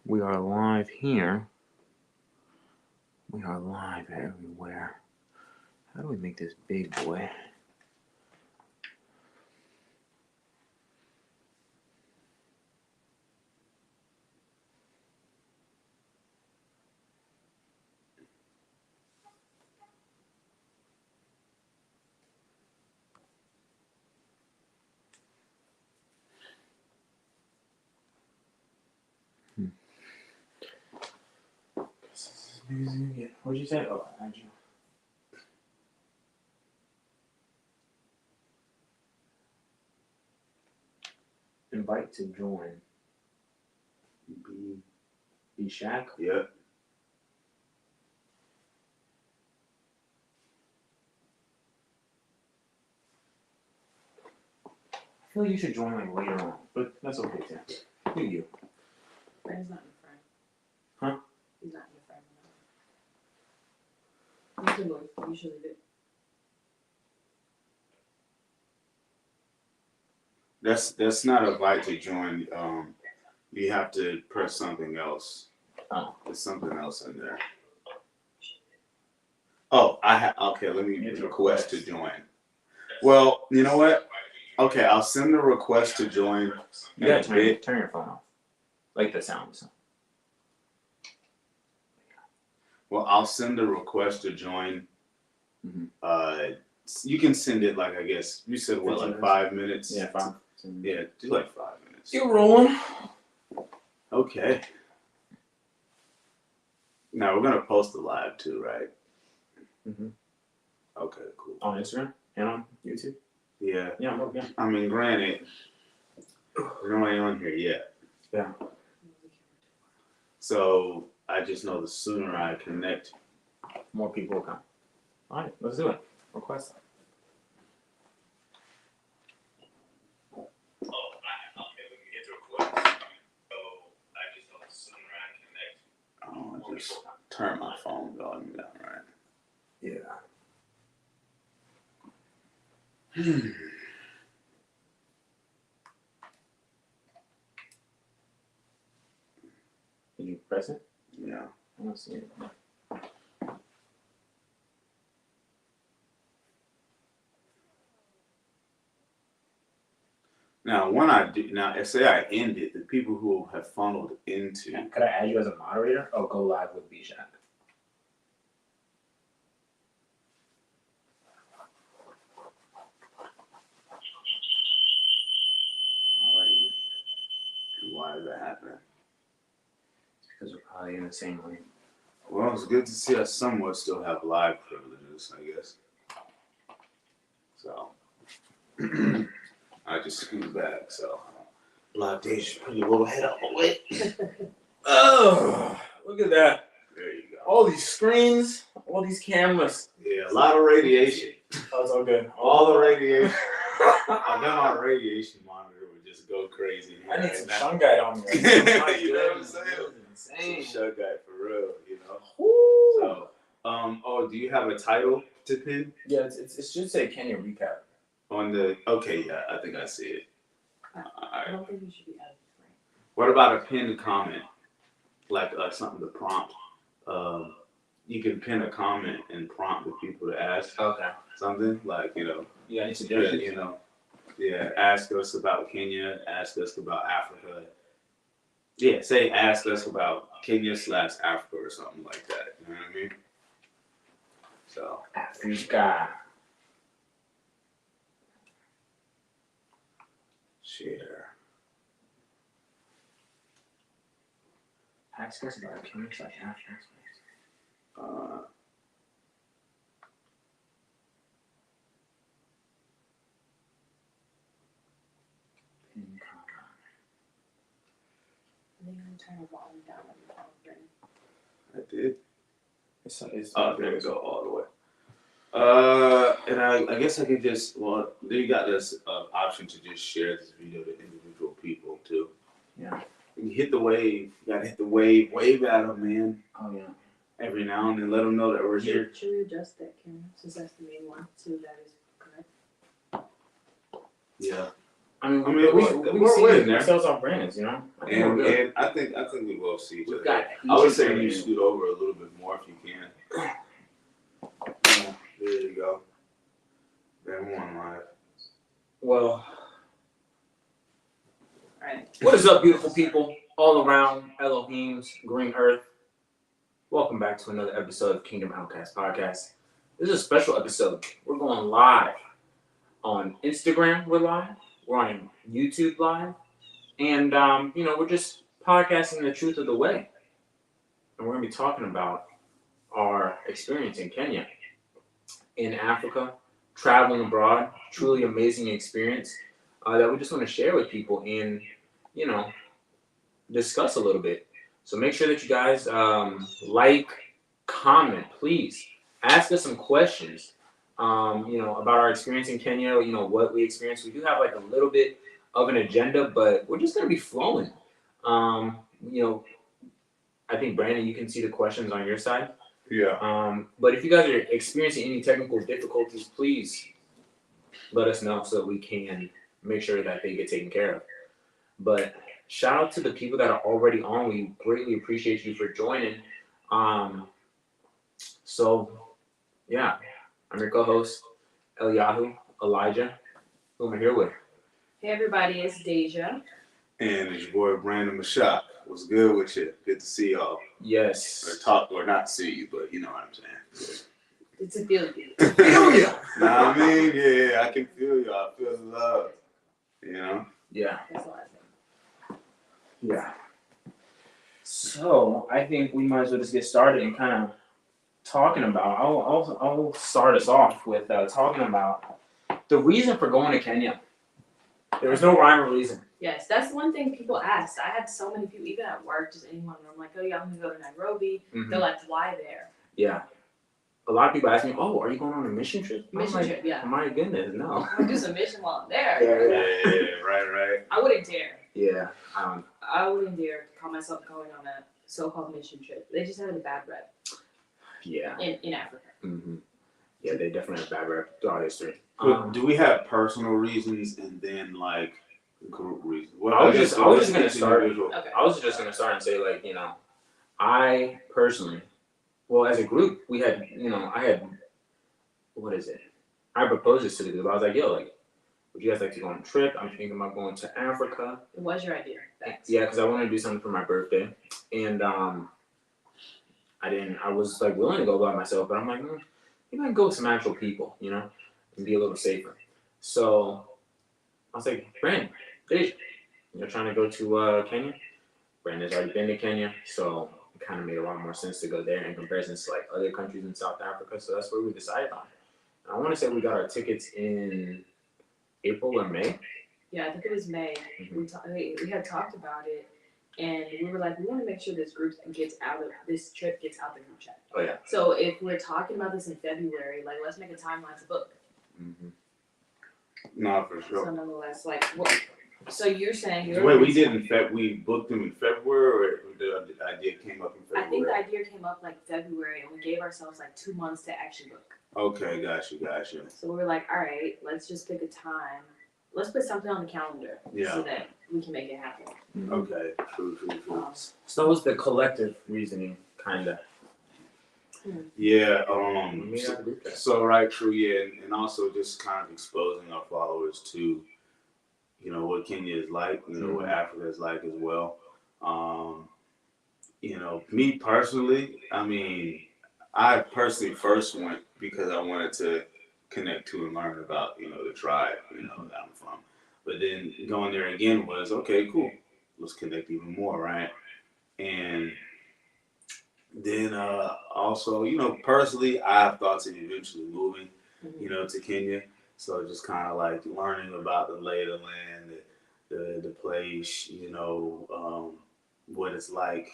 We are live here. We are live everywhere. How do we make this big boy? What'd you say? Oh, I you. Invite to join. B Shack? Yep. I feel like you should join like later on, but that's okay too. Do you? Brandon's not your friend. Huh? He's not your friend. You can leave. You should leave it. That's not a invite to join. You have to press something else. Oh. There's something else in there. Oh, okay, let me request to join. Well, you know what? Okay, I'll send the request to join. You gotta turn your phone off. Like the sound. Well, I'll send the request to join. Mm-hmm. You can send it like, I guess you said what, like 5 minutes? Yeah, 5. Yeah, do like 5 minutes. You're rolling. Okay. Now we're gonna post the live too, right? Mm-hmm. Okay, cool. On Instagram and on YouTube. Yeah. Yeah. I mean, granted, we're not on here yet. Yeah. So I just know the sooner I connect, more people will come. All right, let's do it. Request. I'll just turn my phone volume down, right? Yeah. Did you press it? Yeah. I don't see it. Now, when I do, say I end it, the people who have funneled into. Could I add you as a moderator? Oh, go live with B Shack. Why is that happening? It's because we're probably in the same room. Well, it's good to see us somewhat still have live privileges, I guess. So, I just scoot back, so. Live Deja, put your little head out my way. Oh, look at that. There you go. All these screens, all these cameras. Yeah, a lot of radiation. Oh, it's all good. All the radiation. I've been on a radiation monitor would just go crazy. I need some sun guide on me. You know what I'm saying? Insane. Some shut guy for real, you know. Woo. So, oh, do you have a title to pin? Yeah, it should say Kenya recap. On the yeah, I think I see it. I don't think you should be adding this right. What about a pinned comment? Like something to prompt. You can pin a comment and prompt the people to ask something like, you know. Yeah, any suggestions? You know. Yeah, ask us about Kenya. Ask us about Africa. Yeah, say ask us about Kenya/Africa or something like that. You know what I mean? So Africa. Share. Ask us about Kenya/Africa. I think I'm turn the volume down on the phone, Brandon. I did. It's there we go, all the way. And I guess I could just, then you got this option to just share this video to individual people too. Yeah. You hit the wave. You gotta hit the wave at them, man. Oh yeah. Every now and then, let them know that we're here. Should we adjust that camera since that's the main one so that is correct? Yeah. I mean, I mean, we we're see winning there. ourselves our brands, you know. I think we're good. And I think we will see each We've other. got I would each say and you every- scoot over a little bit more if you can. Yeah, there you go. Then one live. Well, Alright. what is up, beautiful people all around Elohim's Green Earth? Welcome back to another episode of Kingdom Outcast Podcast. This is a special episode. We're going live on Instagram. We're live. We're on YouTube live, and we're just podcasting the truth of the way. And we're gonna be talking about our experience in Kenya, in Africa, traveling abroad. Truly amazing experience that we just want to share with people and discuss a little bit. So make sure that you guys like, comment, please. Ask us some questions, about our experience in Kenya, what we experienced. We do have like a little bit of an agenda, but we're just going to be flowing. I think, Brandon, you can see the questions on your side. Yeah. But if you guys are experiencing any technical difficulties, please let us know so that we can make sure that they get taken care of. But shout out to the people that are already on. We greatly appreciate you for joining. Yeah, I'm your co-host, Eliyahu, Elijah, who am I here with? Hey everybody, it's Deja. And it's your boy Brandon Mashak. What's good with you? Good to see y'all. Yes. Or talk, or not see you, but you know what I'm saying. It's a feel you. Feel ya. Nah, I mean, yeah, I can feel you. I feel the love. You know? Yeah. That's all I think. Yeah. So I think we might as well just get started and kind of talking about. I'll start us off with talking about the reason for going to Kenya. There was no rhyme or reason. Yes, that's one thing people asked. I had so many people, even at work, just anyone. I'm like, oh yeah, I'm gonna go to Nairobi. Mm-hmm. They're like, why there? Yeah. A lot of people ask me, "Oh, are you going on a mission trip?" Mission trip, yeah. Oh my goodness, no. I'm gonna do some mission while I'm there. Yeah, right. I wouldn't dare. Yeah. I wouldn't dare to call myself going on a so-called mission trip. They just had a bad rep Yeah. in Africa. Mm-hmm. Yeah, they definitely have bad rep throughout history. But do we have personal reasons and then like group reasons? Well, I was just gonna start. Okay. I was just gonna start and say I personally, well, as a group, we had, I had, what is it? I proposed this to the group. I was like, yo, would you guys like to go on a trip? I'm thinking about going to Africa. It was your idea. Thanks. Yeah, because I wanted to do something for my birthday, and I was like willing to go by myself, but I'm like, maybe I can go with some actual people, and be a little safer. So I was like, Brandon, Deja, you're trying to go to Kenya? Brandon's already been to Kenya, so it kind of made a lot more sense to go there in comparison to like other countries in South Africa. So that's what we decided on. And I want to say we got our tickets in April or May. Yeah, I think it was May. Mm-hmm. We had talked about it, and we were like, we want to make sure this trip gets out of the group chat. Oh yeah. So if we're talking about this in February, let's make a timeline to book. Mm-hmm. No, for sure. So nonetheless, what? So you're saying Wait, we booked them in February, or the idea came up in February? I think the idea came up February, and we gave ourselves 2 months to actually book. Okay, gotcha. So we were like, all right, let's just pick a time. Let's put something on the calendar so that we can make it happen. Mm-hmm. Okay, true. So that was the collective reasoning, kind of. Yeah. So right, true. Yeah, and also just kind of exposing our followers to, what Kenya is like, what Africa is like as well. Me personally, I personally first went because I wanted to connect to and learn about, the tribe, that I'm from. But then going there again was, okay, cool. Let's connect even more, right? And then also, personally, I have thoughts of eventually moving, to Kenya. So just kind of like learning about the lay of the land, the place, what it's like,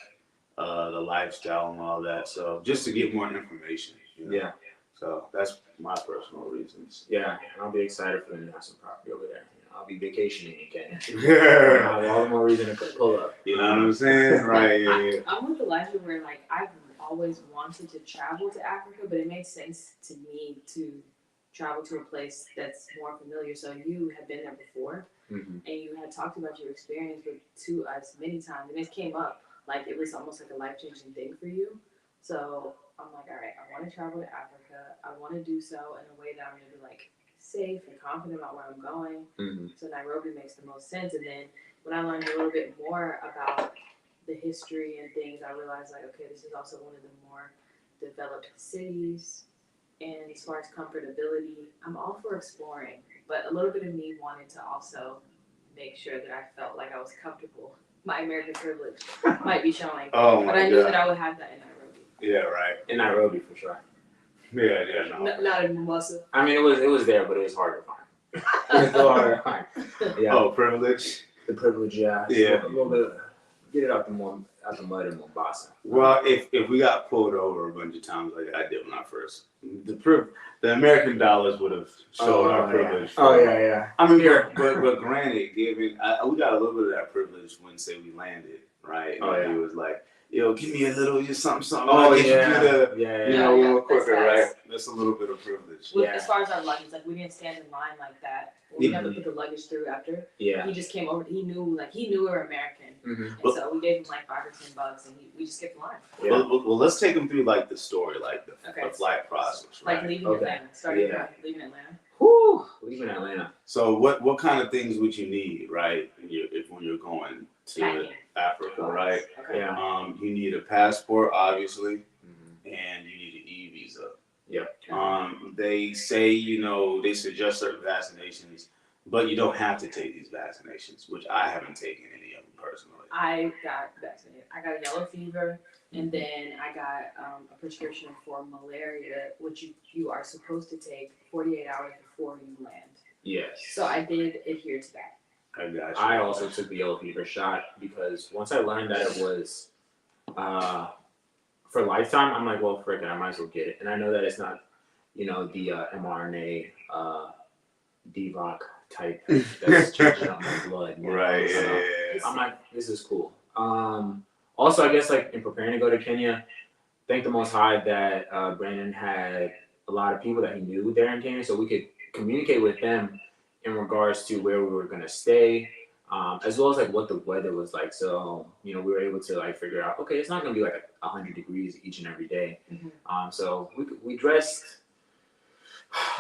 the lifestyle and all that. So just to get more information. Yeah. So that's my personal reasons. Yeah, and I'll be excited for them to have some property over there. I'll be vacationing in Kenya. I'll have all the more reason to pull up. You know what I'm saying? Right. Yeah. I'm with Elijah where I've always wanted to travel to Africa, but it made sense to me to travel to a place that's more familiar. So you have been there before. Mhm. and you had talked about your experience to us many times, and it came up like it was almost like a life changing thing for you. So I'm like, all right, I want to travel to Africa. I want to do so in a way that I'm gonna be like safe and confident about where I'm going. Mhm. So Nairobi makes the most sense. And then when I learned a little bit more about the history and things, I realized like, okay, this is also one of the more developed cities. And as far as comfortability, I'm all for exploring, but a little bit of me wanted to also make sure that I felt like I was comfortable. My American privilege might be showing, Oh but my I knew God. that I would have that in Nairobi. Yeah, right. In Nairobi for sure. Yeah, no. Not in Mombasa. I mean, it was there, but it was hard to find. It was a little hard to find. Yeah. Oh, privilege. The privilege, yeah. Yeah. A little bit. Get it out the mud in Mombasa. Well, if we got pulled over a bunch of times like I did when I first, the American dollars would have showed our privilege. Oh yeah. I mean, Here. but granted, given we got a little bit of that privilege when say we landed, right? Oh, yeah. He was like, "Yo, give me a little, just something." Oh I get you through yeah. you know, a little That's quicker, right? facts. That's a little bit of privilege. With, Yeah. as far as our luggage, like we didn't stand in line like that. We Yeah. never put the luggage through after. Yeah. He just came over. He knew we were American, Mhm. and so we gave him like $5 or $10, and we just skipped the line. Yeah. Well, let's take them through like the story, like the Okay. flight process, right? Like leaving Okay. Atlanta, starting Yeah. from leaving Atlanta. Whew. Leaving Atlanta. So what kind of things would you need, right? When you're going to Packing. Africa, right? Okay. Yeah. You need a passport, obviously, Mhm. and you need an e-visa. Yep. They say, they suggest certain vaccinations, but you don't have to take these vaccinations, which I haven't taken any of them personally. I got vaccinated. I got yellow fever, and then I got a prescription for malaria, which you are supposed to take 48 hours before you land. Yes. So I did adhere to that. I got you. I also took the yellow fever shot because once I learned that it was for lifetime, I'm like, well, frick it, I might as well get it. And I know that it's not, the mRNA DVOC type that's changing up my blood. Right. So Yeah. I'm like, this is cool. Also, I guess like in preparing to go to Kenya, thank the Most High that Brandon had a lot of people that he knew there in Kenya, so we could communicate with them in regards to where we were gonna stay, as well as like what the weather was like. So we were able to like figure out, okay, it's not gonna be like 100 degrees each and every day. Mhm. So we dressed.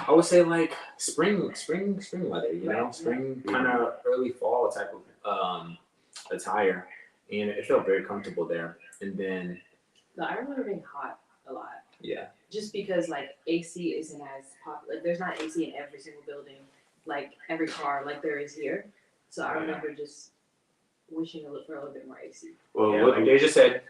I would say like spring weather, Right. spring kind of early fall type of attire, and it felt very comfortable there. And then I remember being hot a lot. yeah, Just because like AC isn't as popular. Like, there's not AC in every single building, like every car, like there is here. So I remember just wishing for a little bit more AC. Well, yeah, like they just said,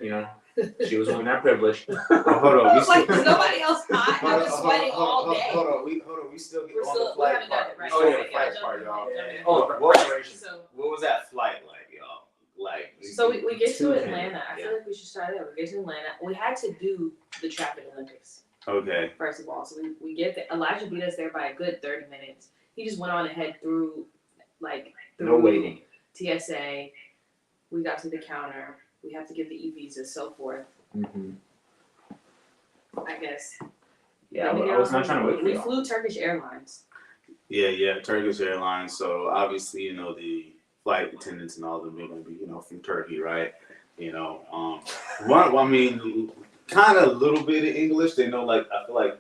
she was on that privilege. hold on. We Like still, nobody else hot. I was sweating all day. Hold on. We still get We're on still the flight haven't done part. it, right? Oh, yeah, the the flight jump part, in, y'all. jump in. Oh, preparation. So What was that flight like, y'all? Like, So we get to to Atlanta. I yeah. feel like we should start there. We get to Atlanta. We had to do the traffic Olympics, okay. first of all. So we get there. Elijah beat us there by a good 30 minutes. He just went on ahead through No waiting. TSA. We got to the counter. We have to give the e-visa, so forth. Mm-hmm. I guess. Yeah, Then we I get was on not the- trying to wait for We y'all. flew Turkish Airlines. Yeah, Turkish Airlines. So obviously, the flight attendants and all of them, they're gonna be, from Turkey, right? I mean, kind of a little bit of English. They know, I feel like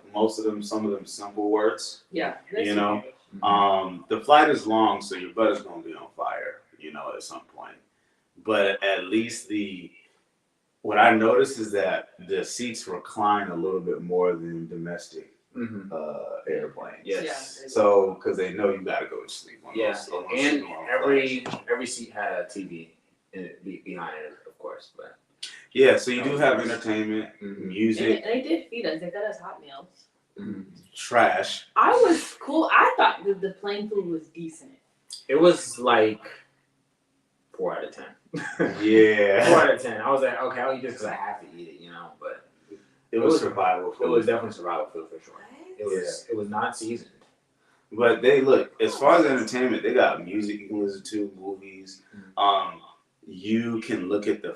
some of them simple words. Yeah. The flight is long, so your butt is gonna be on fire, at some point. But at least what I noticed is that the seats recline a little bit more than domestic Mm-hmm. airplanes. Yes. So, because they know you gotta go to sleep on Yeah, those and long every seat had a TV behind it, of course, but yeah, so you That do was have nice. entertainment, Mhm. music, And they did feed us. They got us hot meals. trash. I was cool. I thought the plane food was decent. it was like 4 out of 10. 4 Yeah, out of 10. I was like, okay, I'll eat this because I have to eat it, but it was survival food. it was definitely survival food for sure. It was not seasoned. But they look, as far as entertainment, they got music you can listen to, movies. You can look at the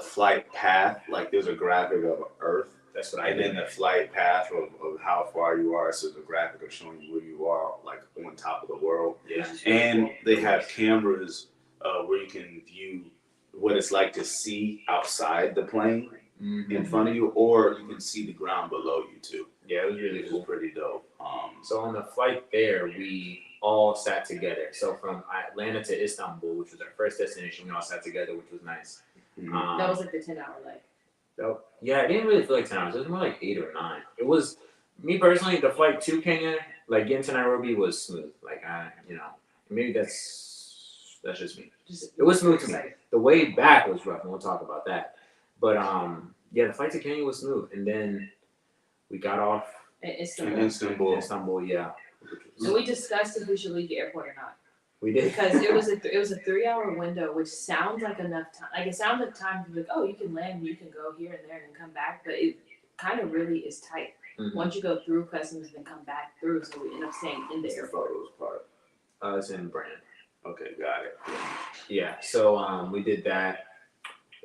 flight path. Like there's a graphic of Earth, That's what I And did. then the flight path of how far you are, so the graphic of showing you where you are, like on top of the world. Yeah. And they have cameras where you can view what it's like to see outside the plane in front of you, or you can see the ground below you too. Yeah, it was really Which cool. is pretty dope. So on the flight there, we all sat together. So from Atlanta to Istanbul, which was our first destination, we all sat together, which was nice. That was like the 10-hour leg. So, yeah, I didn't really feel like 10 hours. It was more like 8 or 9. It was, me personally, the flight to Kenya, like getting to Nairobi was smooth. Like, maybe that's just me. It was smooth to me. The way back was rough, and we'll talk about that. But, yeah, the flight to Kenya was smooth. And then we got off in in Istanbul, yeah. And we discussed if we should leave the airport or not. We did. Because it was a 3-hour window, which sounds like enough time. Like, it sounds like time to be like, oh, you can land, you can go here and there and then come back. But it kind of really is tight. Mhm. Once you go through customs and then come back through, so we end up staying in the airport. Photos part. It's in Brand. Okay, got it. Yeah, so we did that.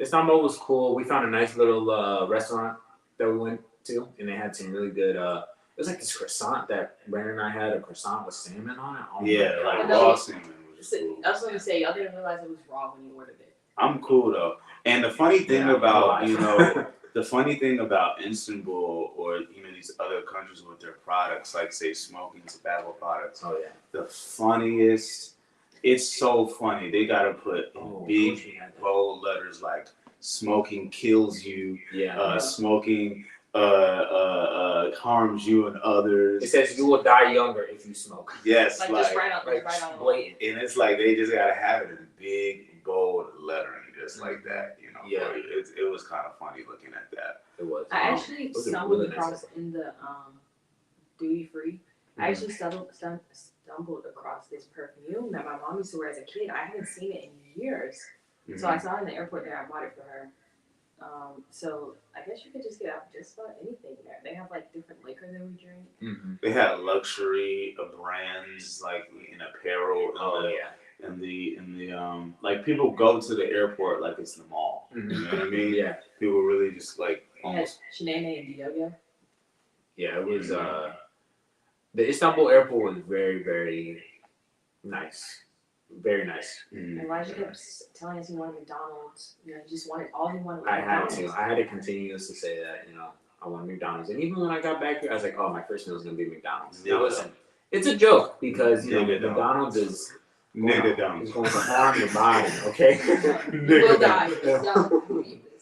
Istanbul was cool. We found a nice little restaurant that we went to, and they had some really good. It was like this croissant that Brandon and I had, a croissant with salmon on it. Oh my Yeah, God. like No, raw salmon was cool. I was going to say, y'all didn't realize it was raw when you ordered it. I'm cool though. And the funny thing Yeah, about, I'm you alive. know, the funny thing about Istanbul or these other countries with their products, like say smoking tobacco products, Oh yeah. the funniest, it's so funny. They gotta put in Oh, of course big we had that. bold letters like smoking kills you, Yeah. smoking harms you and others. It says you will die younger if you smoke. Yes, Like, like, just right on the wall. blatant. and it's like they just gotta have it in big bold lettering, just like that, you know. Yeah. It was kind of funny looking at that. It was. I actually those are stumbled really nice. across in the duty free. I actually stumbled across this perfume that my mom used to wear as a kid. I haven't seen it in years, so I saw it in the airport there. I bought it for her. So I guess you could just get out just about anything there. They have like different liquor that we drink. Mm-hmm. They had luxury brands like in apparel. Oh yeah. And the like people go to the airport like it's the mall. Mm-hmm. You know what I mean? Yeah. People really just like They had almost. Shanae and Diogo. Yeah, it was. The Istanbul airport was very, very nice. Very nice. Mm. Elijah kept telling us he wanted McDonald's. You know, he just wanted all he wanted was I had McDonald's. to. I had to continuously say that. I want McDonald's. And even when I got back here, I was like, oh, my first meal is gonna be McDonald's. Yeah. It wasn't. It's a joke because Nigga don't. McDonald's is Nigga is dumb. going to harm your body. Okay. You will die.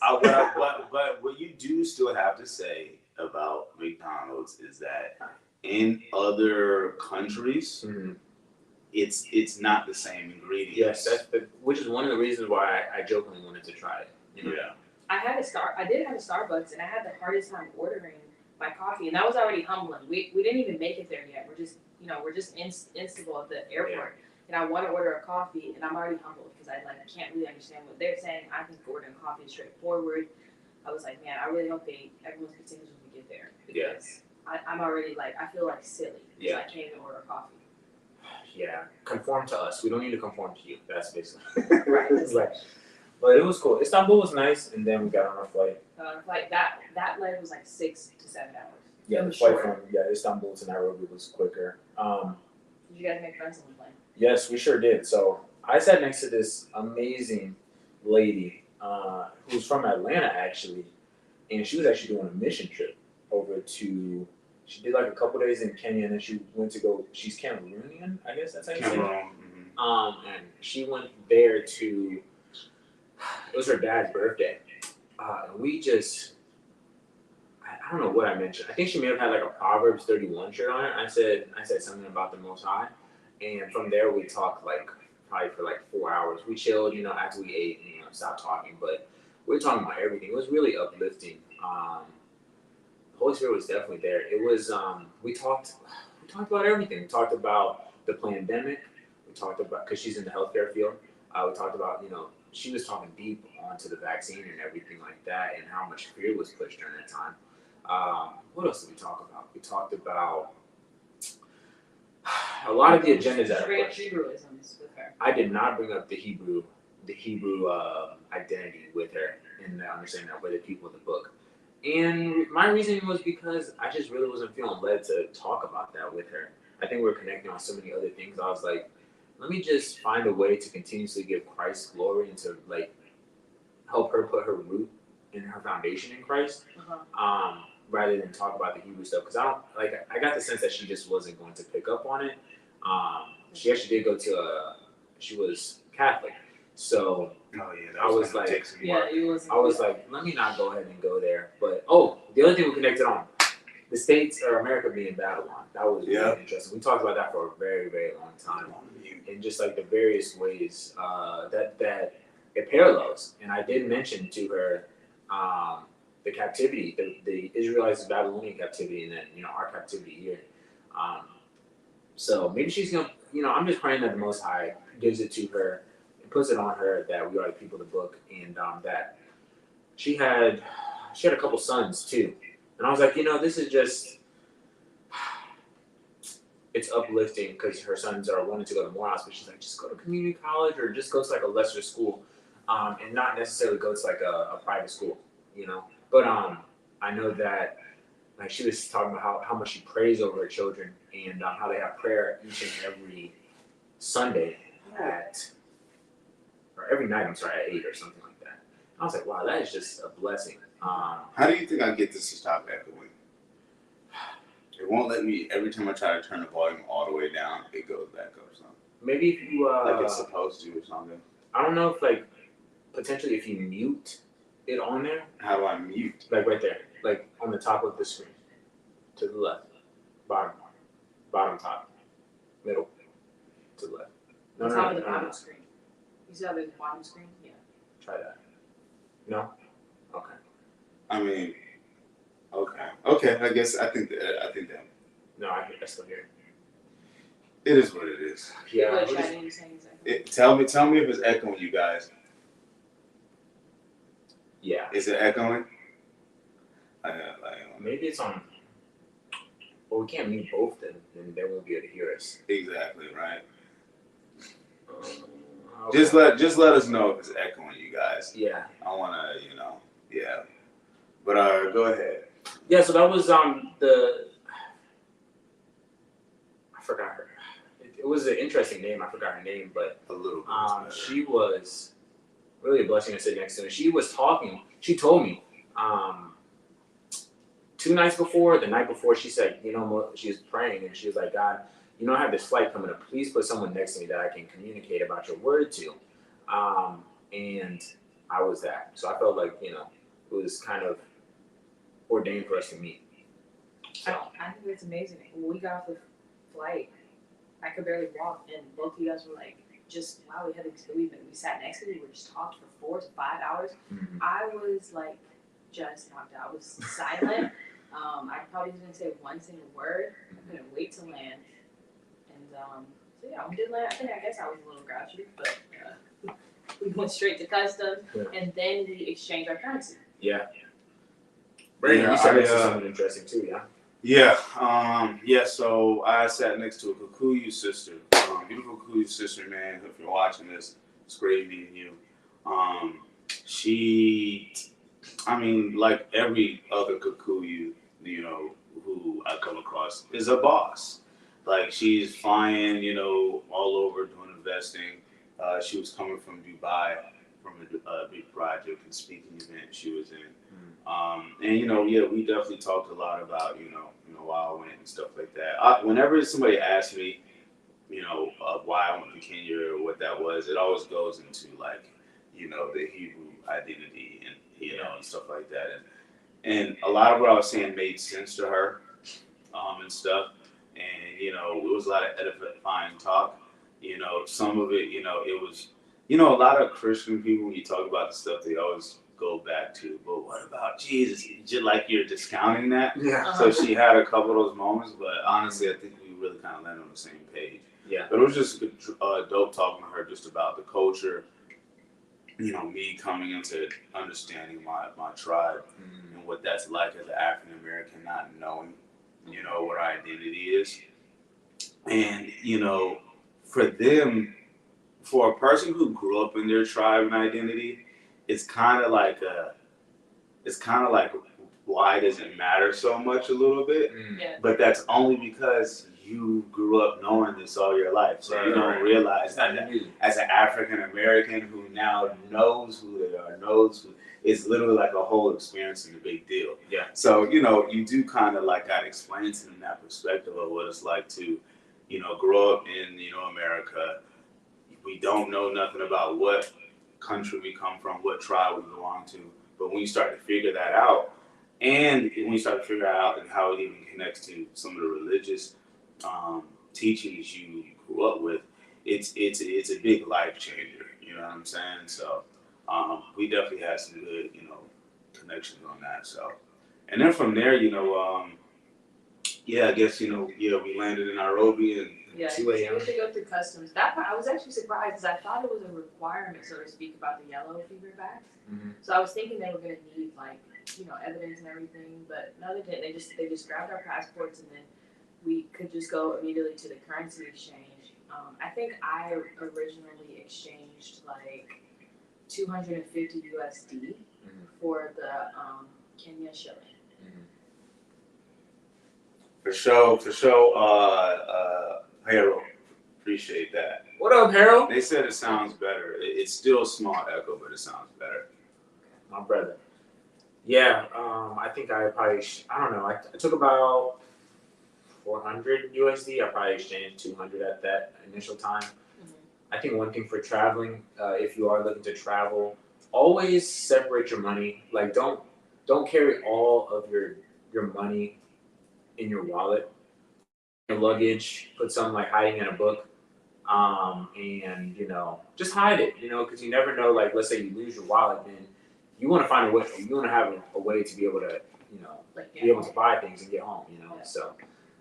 But what you do still have to say about McDonald's is that in other countries, Mhm. it's not the same ingredients. Yes, which is one of the reasons why I jokingly wanted to try it. Yeah. I did have a Starbucks, and I had the hardest time ordering my coffee, and that was already humbling. We didn't even make it there yet. We're just in Istanbul at the airport, and I want to order a coffee, and I'm already humbled because I can't really understand what they're saying. I think ordering coffee is straightforward. I was like, man, I really hope everyone's continues when we get there because I'm already I feel like silly because I can't even order a coffee. Yeah, conform to us. We don't need to conform to you. That's basically Right. But it was cool. Istanbul was nice, and then we got on our flight. That leg was 6 to 7 hours. Yeah, It the was flight short. from Istanbul to Nairobi was quicker. Did you guys make friends on the plane? Yes, we sure did. So I sat next to this amazing lady who's from Atlanta actually, and she was actually doing a mission trip over to. She did a couple days in Kenya, and then she went to go. She's Cameroonian, I guess that's how you say it. Cameroon. And she went there to. It was her dad's birthday, and we just. I don't know what I mentioned. I think she may have had a Proverbs 31 shirt on it. I said something about the Most High, and from there we talked probably for 4 hours. We chilled, after we ate, and stopped talking, but we were talking about everything. It was really uplifting. The Holy Spirit was definitely there. It was we talked about everything. We talked about the pandemic. We talked about because she's in the healthcare field. We talked about she was talking deep onto the vaccine and everything like that, and how much fear was pushed during that time. What else did we talk about? We talked about a lot of the agendas that Bring are up pushed. Hebrewisms with her. I did not bring up the Hebrew identity with her and the understanding of other people in the book. And my reasoning was because I just really wasn't feeling led to talk about that with her. I think we were connecting on so many other things. I was like, let me just find a way to continuously give Christ glory and to like help her put her root and her foundation in Christ, rather than talk about the Hebrew stuff. Because I don't like. I got the sense that she just wasn't going to pick up on it. She actually did go to a. She was Catholic, so Oh yeah, I was gonna like, take some Yeah, work. it was. I was like, let me not go ahead and go there. But the other thing we connected on, the states or America being Babylon. That was really interesting. We talked about that for a very, very long time, and just like the various ways that it parallels. And I did mention to her the captivity, the Israelites' Babylonian captivity, and then our captivity here. So maybe she's gonna, I'm just praying that the Most High gives it to her and puts it on her that we are the people of the book, and that she had a couple sons too. And I was like, this is just, it's uplifting because her sons are wanting to go to Morehouse, but she's like, just go to community college or just go to like a lesser school, and not necessarily go to like a private school, But I know that like she was talking about how much she prays over her children and how they have prayer each and every Sunday or every night, I'm sorry, at 8 or something like that. I was like, wow, that is just a blessing. How do you think I get this to stop echoing? It won't let me. Every time I try to turn the volume all the way down, it goes back up. So maybe if you like it's supposed to or something. I don't know if like potentially if you mute it on there. How do I mute? Like right there, like on the top of the screen, to the left, bottom top, middle, to the left. No, top of the bottom screen. You see how there's a bottom screen? Yeah. Try that. No. Okay. I mean, okay. I guess I think that. No, I still hear. It is what it is. Yeah. Tell me if it's echoing, you guys. Yeah. Is it echoing? Maybe it's on. Well, we can't mute both, then they won't be able to hear us. Exactly right. Okay. Just let us know if it's echoing, you guys. Yeah. I wanna, yeah. But go ahead. Yeah. So that was I forgot her. It was an interesting name. I forgot her name, but A little bit. she was really a blessing to sit next to her. She was talking. She told me 2 nights before, the night before, she said, she was praying and she was like, God, I have this flight coming up. Please put someone next to me that I can communicate about your word to. And I was that. So I felt like, it was kind of ordained for us to meet. So. I think it's amazing. When we got off the flight, I could barely walk, and both of you guys were like, we sat next to you, we just talked for 4 to 5 hours. Mm-hmm. I was like, just knocked out. I was silent. I probably didn't say one single word. I couldn't wait to land. And so yeah, we did land. I guess I was a little grouchy, but we went straight to customs, and then we exchanged our currency. Yeah. Brandon, you said something interesting too, yeah? Yeah. So I sat next to a Kikuyu sister, beautiful Kikuyu sister, man. If you're watching this, it's great meeting you. Like every other Kikuyu, who I come across, is a boss. Like she's flying, all over doing investing. She was coming from Dubai from a big project and speaking event she was in. And we definitely talked a lot about, why I went and stuff like that. Whenever somebody asks me, why I went to Kenya or what that was, it always goes into like, the Hebrew identity and, and stuff like that. And a lot of what I was saying made sense to her, and stuff. And, it was a lot of edifying talk. Some of it, it was, a lot of Christian people, when you talk about the stuff, they always go back to, but what about Jesus? Just like you're discounting that. Yeah. So she had a couple of those moments, but honestly, I think we really kind of landed on the same page. Yeah. But it was just dope talking to her just about the culture, me coming into understanding my tribe and what that's like as an African American, not knowing, what our identity is. And, for them, for a person who grew up in their tribe and identity, it's kind of like why does it matter so much a little bit? Yeah. But that's only because you grew up knowing this all your life. So you don't realize that as an African American who now knows who they are, it's literally like a whole experience and a big deal. Yeah. So, you do kind of like got to explain to them that perspective of what it's like to, grow up in, America. We don't know nothing about what country we come from, what tribe we belong to. But when you start to figure that out, and when you start to figure out and how it even connects to some of the religious teachings you grew up with, it's a big life changer. You know what I'm saying? So we definitely had some good connections on that. So, and then from there, I guess we landed in Nairobi and. Yeah, 2 we a.m. had to go through customs. That part, I was actually surprised because I thought it was a requirement, so to speak, about the yellow fever bags. Mm-hmm. So I was thinking they were going to need evidence and everything, but no, they didn't. They just grabbed our passports and then we could just go immediately to the currency exchange. I think I originally exchanged like 250 USD for the Kenya shilling. For sure. Harold, appreciate that. What up, Harold? They said it sounds better. It's still a small echo, but it sounds better. My brother. Yeah, I think I probably, I don't know, I took about 400 USD. I probably exchanged 200 at that initial time. Mm-hmm. I think one thing for traveling, if you are looking to travel, always separate your money. Like don't carry all of your money in your wallet. Your luggage, put some like hiding in a book, and just hide it, because you never know. Like, let's say you lose your wallet, then you want to find a way. You want to have a way to be able to, be able to buy things and get home. Yeah. So,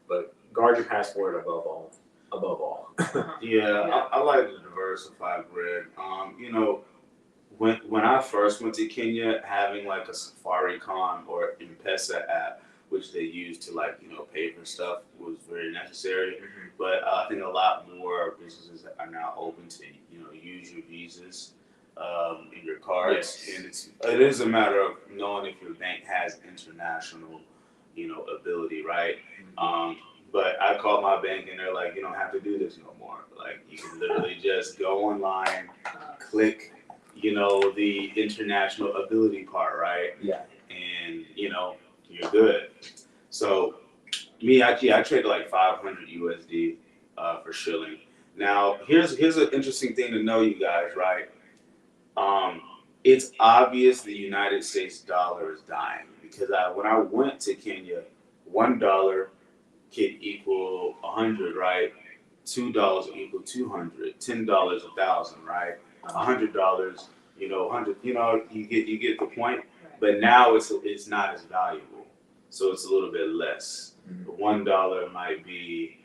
but guard your passport above all. Yeah. I like to diversify bread. When I first went to Kenya, having like a Safaricom or M-Pesa app, which they use to pay for stuff, was very necessary. Mm-hmm. But I think a lot more businesses are now open to use your visas in your cards, yes. And it is a matter of knowing if your bank has international ability, right? Mm-hmm. But I called my bank and they're like, you don't have to do this no more. Like you can literally just go online, click the international ability part, right? Yeah. And you're good. So I traded like 500 USD for shilling. Now here's an interesting thing to know, you guys, right? It's obvious the United States dollar is dying because when I went to Kenya, $1 could equal 100, right? $2 equal 200, $10 1,000, right? $100, 100. You get the point. But now it's not as valuable, so it's a little bit less. Mm-hmm. $1 might be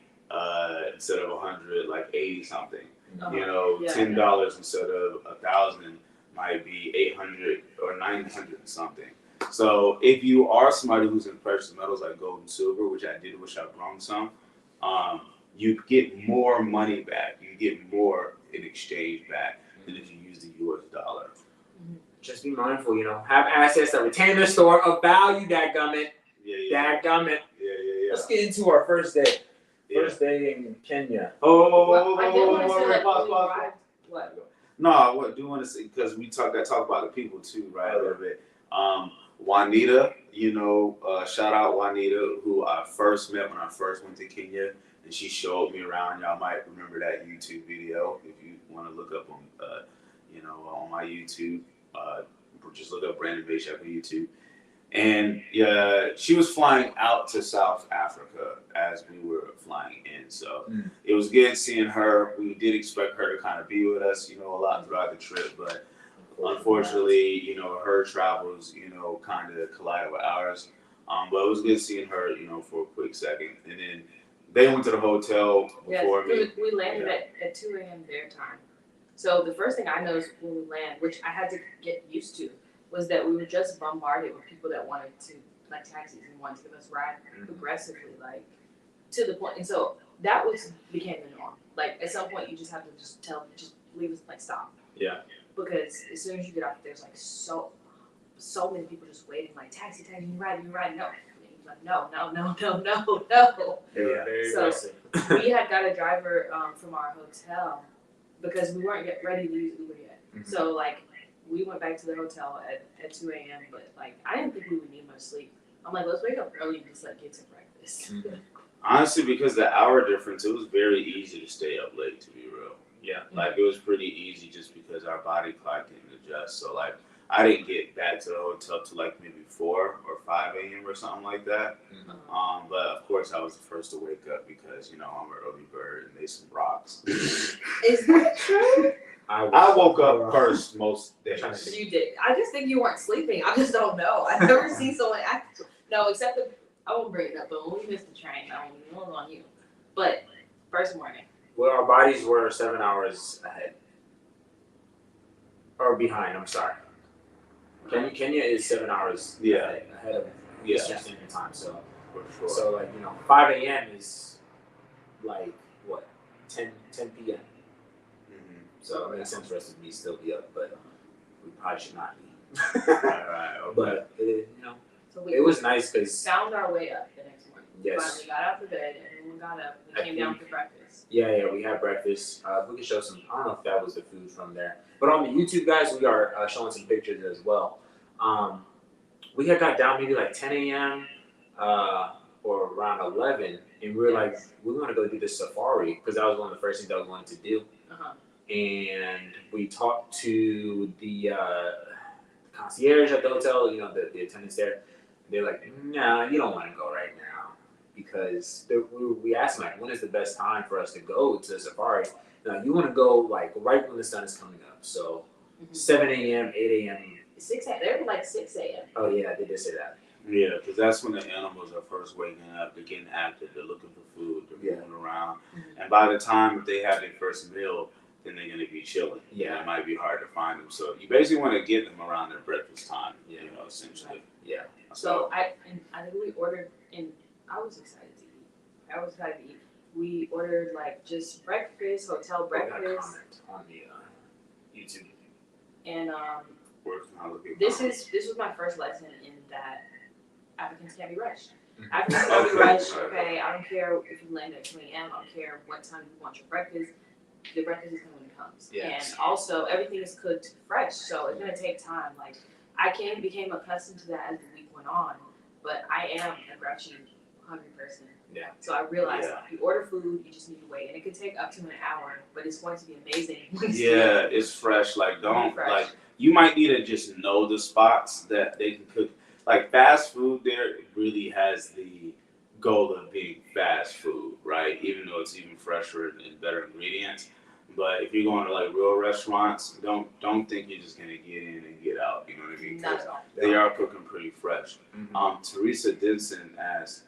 instead of 100, like 80 something. $10 instead of 1,000 might be 800 or 900 something. So if you are somebody who's in precious metals like gold and silver, which I did, which I brung some, you get more money back. You get more in exchange back than if you use the US dollar. Just be mindful, have assets that retain their store of value, dadgummit. Yeah. Dadgummit. Yeah. Let's get into our first day. First day in Kenya. I did want to say that what? No, I do want to say, because we talk about the people too, right? A little bit. Juanita, shout out Juanita, who I first met when I first went to Kenya, and she showed me around. Y'all might remember that YouTube video if you want to look up on, on my YouTube. Just look up Brandon Bayshak on YouTube. And she was flying out to South Africa as we were flying in. So it was good seeing her. We did expect her to kind of be with us, a lot throughout the trip. But unfortunately, her travels, kind of collided with ours. But it was good seeing her, for a quick second. And then they went to the hotel before me. We landed at 2 a.m. their time. So the first thing I noticed when we land, which I had to get used to, was that we were just bombarded with people that wanted to, like taxis and wanted to give us ride aggressively, like to the point. And so that became the norm. Like at some point you just have to just leave us, like stop. Yeah. Because as soon as you get off, there's like so so many people just waiting, like taxi, you riding, no. And he was like, no. They were Yeah. very So, aggressive. We had got a driver from our hotel because we weren't yet ready to use Uber yet. Mhm. So like we went back to the hotel at 2 a.m. But like I didn't think we would need much sleep. I'm like, let's wake up early and just like get some breakfast. Mhm. Honestly, because the hour difference, it was very easy to stay up late, to be real. Yeah. Like, it was pretty easy just because our body clock didn't adjust. So, like, I didn't get back to the hotel till like maybe 4 or 5 a.m. or something like that. Mhm. But of course, I was the first to wake up because, I'm an early bird and they some rocks. Is that true? I woke up first most days. You did. I just think you weren't sleeping. I just don't know. I've never seen someone act. No, except that I won't bring it up. But when we missed the train, it was on you. But first morning. Well, our bodies were 7 hours ahead. Or behind, I'm sorry. Kenya is 7 hours ahead of Eastern Standard Time. So, For sure. so like, 5 a.m. is like, what, 10 p.m. Mhm. So it makes sense for us to still be up, but we probably should not be. Right, okay. But, So it was nice because, found our way up the next morning. Yes. Finally got out of bed, and everyone got up. We came down for breakfast. yeah, we had breakfast. We can show some, I don't know if that was the food from there. But on the YouTube, guys, we are showing some pictures as well. We had got down maybe like 10 a.m. Or around 11, and we were like, we want to go do this safari because that was one of the first things that we wanted to do. Uh-huh. And we talked to the concierge at the hotel, the attendants there. They're like, nah, you don't want to go right now because we asked them like, when is the best time for us to go to the safari? Now you want to go like right when the sun is coming up, so 7 a.m., 8 a.m. 6 a.m. They were like 6 a.m. Oh yeah, they did say that. Yeah, because that's when the animals are first waking up. They're getting active. They're looking for food. They're moving around. Mhm. And by the time they have their first meal, then they're going to be chilling. Yeah. It might be hard to find them. So you basically want to get them around their breakfast time, essentially. Yeah. So I think we ordered, and I was excited to eat. We ordered like just breakfast, hotel I got a breakfast, comment on the YouTube. and This this was my first lesson in that Africans can't be rushed. Mhm. Africans can't be rushed. Okay, I don't care if you land at 2 a.m. I don't care what time you want your breakfast. The breakfast is coming when it comes. Yes. And also everything is cooked fresh, so it's gonna take time. Like I became accustomed to that as the week went on, but I am a grouchy, hungry person. Yeah. So I realized Yeah. you order food, you just need to wait, and it could take up to an hour, but it's going to be amazing. Yeah, it's fresh. Like, don't, Fresh. like, you might need to just know the spots that they can cook. Like, fast food there really has the goal of being fast food, right? Even though it's even fresher and better ingredients. But if you're going to like real restaurants, don't think you're just gonna get in and get out. You know what I mean? Not at all. They are cooking pretty fresh. Mhm. Teresa Denson asked,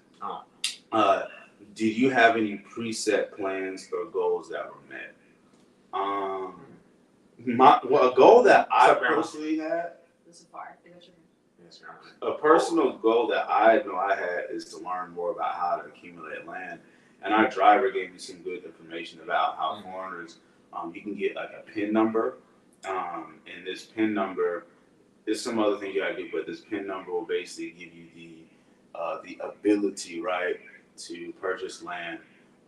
did you have any preset plans or goals that were met? A goal that I personally had, The safari. Yes, right. a personal goal that I know I had is to learn more about how to accumulate land. And our driver gave me some good information about how foreigners, you can get like a PIN number. And this PIN number, there's some other things you gotta do, but this PIN number will basically give you the ability, right, to purchase land.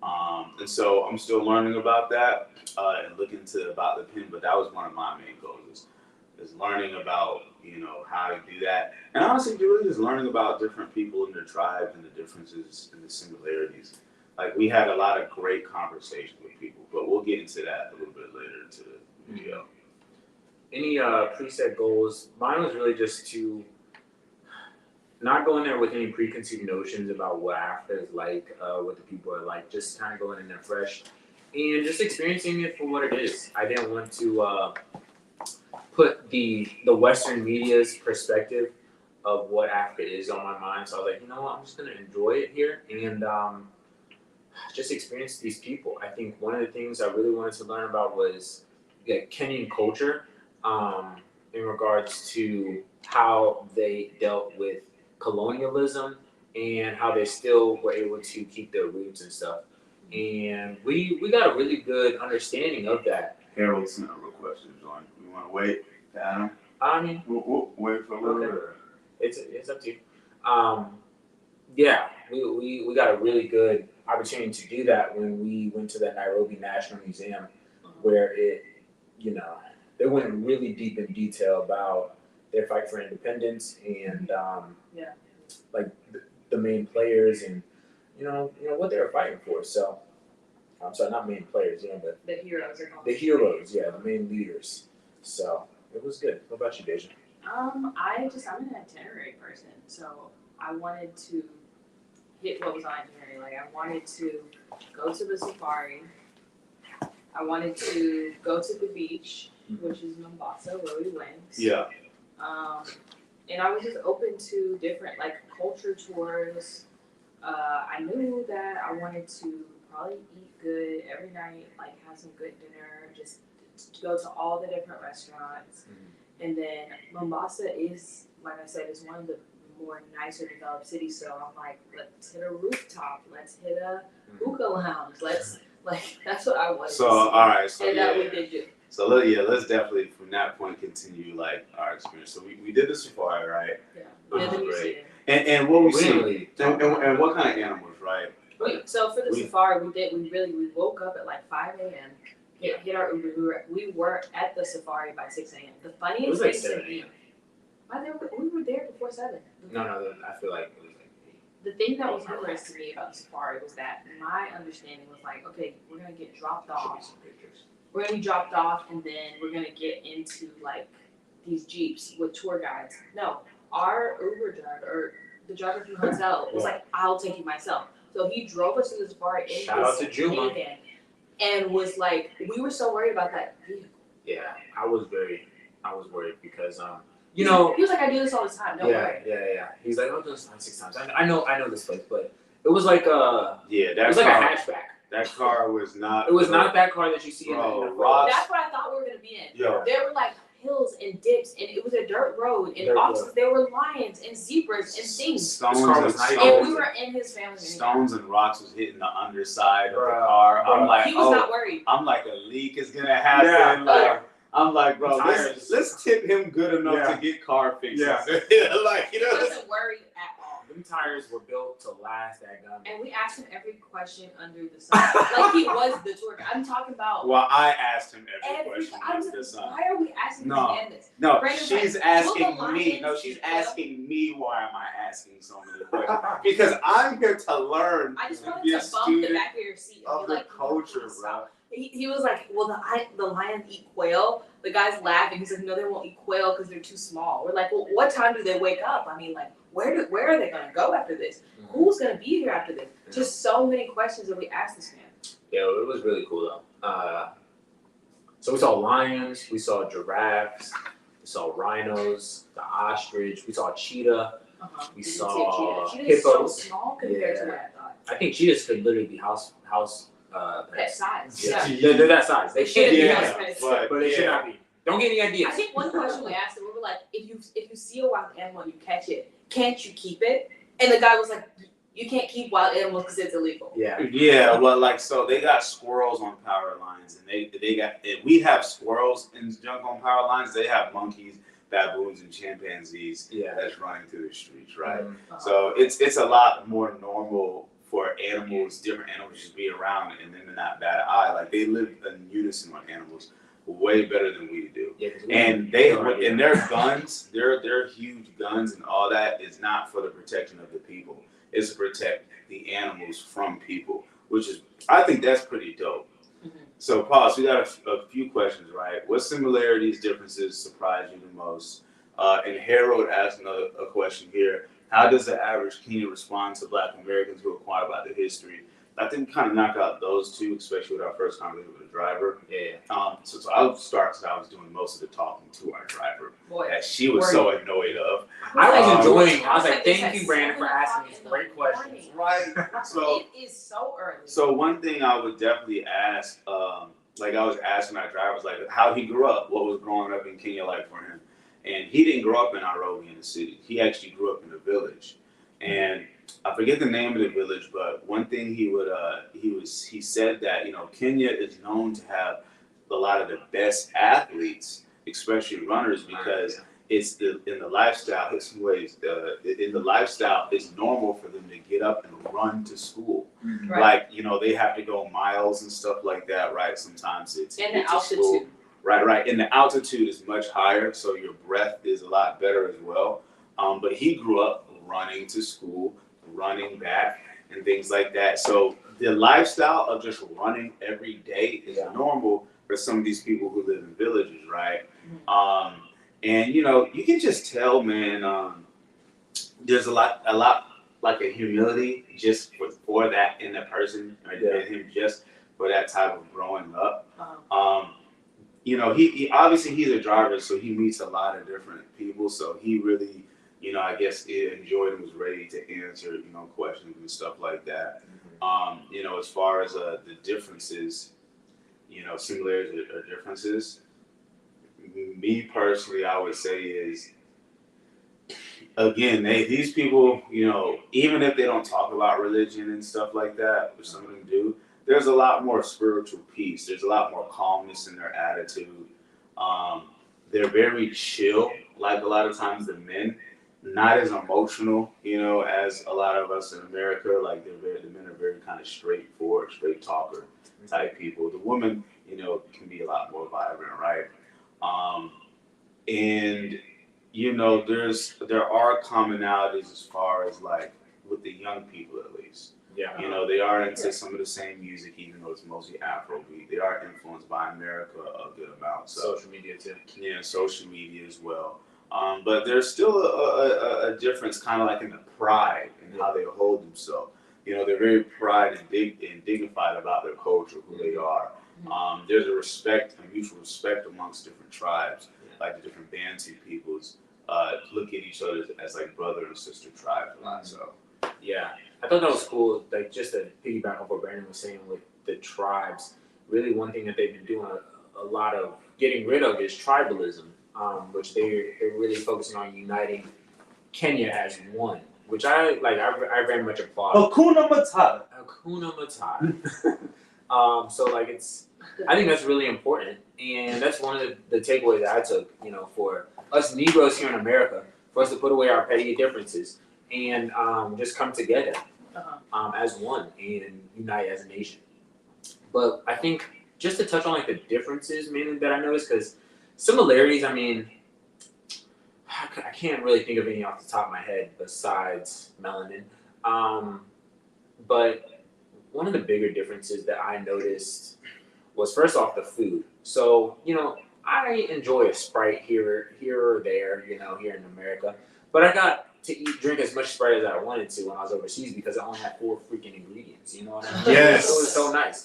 And so I'm still learning about that and looking about the PIN, but that was one of my main goals is learning about, how to do that. And honestly, really just learning about different people and their tribes and the differences and the similarities. Like, we had a lot of great conversations with people, but we'll get into that a little bit later into the video. Any preset goals? Mine was really just to not go in there with any preconceived notions about what Africa is like, what the people are like. Just kind of going in there fresh and just experiencing it for what it is. I didn't want to put the Western media's perspective of what Africa is on my mind. So I was like, you know what? I'm just gonna enjoy it here and just experience these people. I think one of the things I really wanted to learn about was Kenyan culture in regards to how they dealt with colonialism and how they still were able to keep their roots and stuff. And we got a really good understanding of that. Harold sent a real question, John. You want to wait, Adam? I mean, We'll wait for a little Okay. bit. it's up to you. Yeah, we got a really good opportunity to do that when we went to the Nairobi National Museum, where they went really deep in detail about their fight for independence and like the main players and what they were fighting for. So I'm sorry, not main players, but The heroes are called. the heroes, the main leaders. So it was good. What about you, Deja? I'm an itinerary person, so I wanted to hit what was on itinerary. Like I wanted to go to the safari. I wanted to go to the beach, which is Mombasa, where we went. Yeah. And I was just open to different culture tours. I knew that I wanted to probably eat good every night, have some good dinner, just to go to all the different restaurants. And then Mombasa is, like I said, is one of the more nicer developed cities. So I'm like, let's hit a rooftop, let's hit a hookah lounge, that's what I wanted. So to see. all right, so And yeah. that we did do. So let's definitely from that point continue our experience. So we did the safari, right? Yeah, we did the Great. museum. And what we see, Really? and what kind of animals, right? So for the safari, we woke up at 5 a.m. Hit our Uber. We were at the safari by 6 a.m. The It funniest was like thing 7 to me. a.m. We were there before 7. No, I feel like it was like 8. The thing that was humorous to me about the safari was that my understanding was okay, we're gonna get dropped Should be off. some pictures. We're gonna be dropped off, and then we're gonna get into these jeeps with tour guides. No, our Uber driver or the driver from the hotel was I'll take you myself. So he drove us to the safari in Shout out to his Juma. minivan, and was we were so worried about that vehicle. Yeah, I was worried because he was like, I do this all the time. No way. Yeah. He's like, I've done this 6 times. I know this place, but it was like a Yeah, it was like a hatchback. That car was not. It was not that car that you see in the Ross. That's what I thought we were gonna be in. Yo. There were hills and dips, and it was a dirt road, and Dirt oxes. road. There were lions and zebras and things. Stones This car and was nice. And we were in his family. Stones and rocks was hitting the underside of the Bruh. car. I'm like, He was not worried. I'm like, a leak is gonna happen. Yeah. I'm like, bro, Tires. let's tip him good enough to get car fixes. Yeah. He wasn't worried at all. Them tires were built to last that gun. And we asked him every question under the sun. He was the tour guide. I'm talking about Well, I asked him every every question I under was the like, sun. why are we asking No. this man this? No, Brandon's she's like, asking will the me. lions No, she's eat well? asking me why am I asking so many questions? Because I'm here to learn I just and wanted be a to bump the student back of your seat and of be the like, culture, "Please bro. stop." He was like, well, the lions eat quail. The guy's laughing. He's like, no, they won't eat quail because they're too small. We're like, well, what time do they wake up? I mean, where are they going to go after this? Who's going to be here after this? Just so many questions that we asked this man. Yeah, it was really cool though. So we saw lions, we saw giraffes, we saw rhinos, the ostrich, we saw cheetah. We Didn't see a saw cheetah. Cheetah's so hippos. small compared to Yeah. what I thought. I think cheetahs could literally be house That size. Yeah. Yeah. They're that size. They shouldn't can't be be house that pets. but they should not be. Don't get any ideas. I think one question we asked him, we were like, if you see a wild animal and you catch it, can't you keep it? And the guy was like, you can't keep wild animals because it's illegal. Yeah. Yeah, well, so they got squirrels on power lines, and they got. We have squirrels and junk on power lines. They have monkeys, baboons, and chimpanzees that's running through the streets, right? So it's a lot more normal for different animals, just be around and them not bat an eye. They live in unison with animals, way better than we do. Yeah, And their guns, their huge guns and all that is not for the protection of the people. It's to protect the animals from people, I think that's pretty dope. Mm-hmm. So, Paul, we got a few questions, right? What similarities, differences surprise you the most? And Harold asked a question here. How does the average Kenyan respond to Black Americans who inquire about the history? I think we kind of knock out those two, especially with our first conversation with the driver. Yeah. So I'll start because I was doing most of the talking to our driver Boy, that she was so annoyed of. I was enjoying. I was It's like, it's thank at you, Brandon, for 7 asking these o'clock in great the questions. morning. Right. So It is so early. So one thing I would definitely ask, I was asking our drivers, how he grew up, what was growing up in Kenya like for him, and he didn't grow up in Nairobi in the city. He actually grew up in a village, and I forget the name of the village, but one thing he said that Kenya is known to have a lot of the best athletes, especially runners, because it's in the lifestyle. In some ways, in the lifestyle, it's normal for them to get up and run to school. Right. Like, you know, they have to go miles and stuff like that, right? Sometimes it's And the to altitude. school. Right. And the altitude is much higher, so your breath is a lot better as well. But he grew up running to school, running back, and things like that. So the lifestyle of just running every day is normal for some of these people who live in villages, right? And you know, you can just tell, man. There's a lot like a humility just for that in the person, right? And him just for that type of growing up. You know, he obviously he's a driver, so he meets a lot of different people. So he really, you know, I guess enjoyed and was ready to answer, you know, questions and stuff like that. You know, as far as the differences, you know, similarities or differences. Me personally, I would say is, again, these people, you know, even if they don't talk about religion and stuff like that, which some of them do, there's a lot more spiritual peace. There's a lot more calmness in their attitude. They're very chill, like a lot of times the men, not as emotional, you know, as a lot of us in America. Like the men are very kind of straightforward, straight talker type people. The women, you know, can be a lot more vibrant, right? And you know, there are commonalities as far as like with the young people at least. Yeah. You know, they are into some of the same music, even though it's mostly Afrobeat. They are influenced by America a good amount. So social media too. Yeah, social media as well. But there's still a difference, kind of like in the pride and how they hold themselves. You know, they're very pride and dignified about their culture, who they are. There's a mutual respect amongst different tribes, like the different Bantu peoples. Look at each other as like brother and sister tribes a lot. So yeah, I thought that was cool. Like just to piggyback on what Brandon was saying with the tribes. Really, one thing that they've been doing a lot of getting rid of is tribalism, which they're really focusing on uniting Kenya as one. Which I like. I very much applaud. Hakuna Matata. Hakuna Matata. So like I think that's really important, and that's one of the takeaways that I took. You know, for us Negroes here in America, for us to put away our petty differences and just come together as one and unite as a nation. But I think just to touch on like the differences mainly that I noticed, because similarities, I mean, I can't really think of any off the top of my head besides melanin. But one of the bigger differences that I noticed was first off the food. So, you know, I enjoy a Sprite here or there, you know, here in America. But I got to drink as much Sprite as I wanted to when I was overseas because it only had 4 freaking ingredients, you know what I mean? Yes. It was so nice.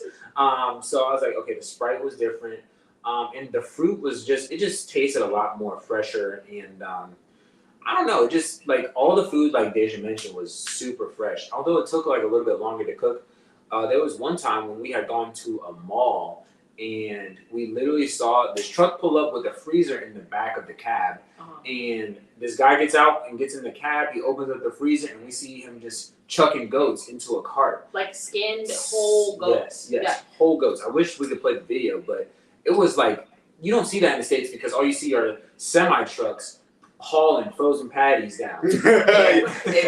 So I was like, okay, the Sprite was different. And the fruit was it just tasted a lot more fresher. And I don't know, just like all the food, like Deja mentioned, was super fresh. Although it took like a little bit longer to cook. There was one time when we had gone to a mall and we literally saw this truck pull up with a freezer in the back of the cab. And this guy gets out and gets in the cab. He opens up the freezer and we see him just chucking goats into a cart. Like skinned whole goats. Yes, Yeah. Whole goats. I wish we could play the video, but it was like, you don't see that in the States because all you see are semi-trucks hauling frozen patties down.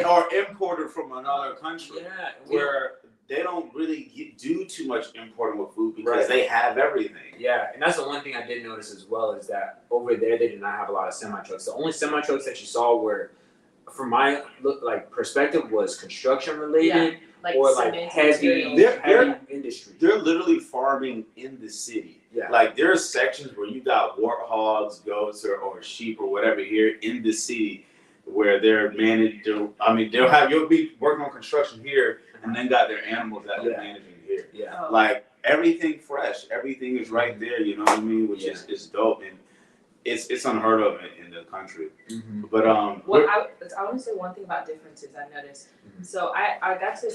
Or imported from another country. Yeah. Where they don't really do too much importing with food because they have everything. Yeah, and that's the one thing I did notice as well is that over there they did not have a lot of semi-trucks. The only semi-trucks that you saw were, from my perspective, was construction related or like heavy industry. They're literally farming in the city. Yeah. Like there's sections where you got warthogs, goats, or sheep or whatever here in the city where they're managed. You'll be working on construction here. And then got their animals that they're managing here. Yeah. Like everything fresh, everything is right there. You know what I mean? Which is dope, and it's unheard of in the country. Mm-hmm. But I want to say one thing about differences I noticed. So I got to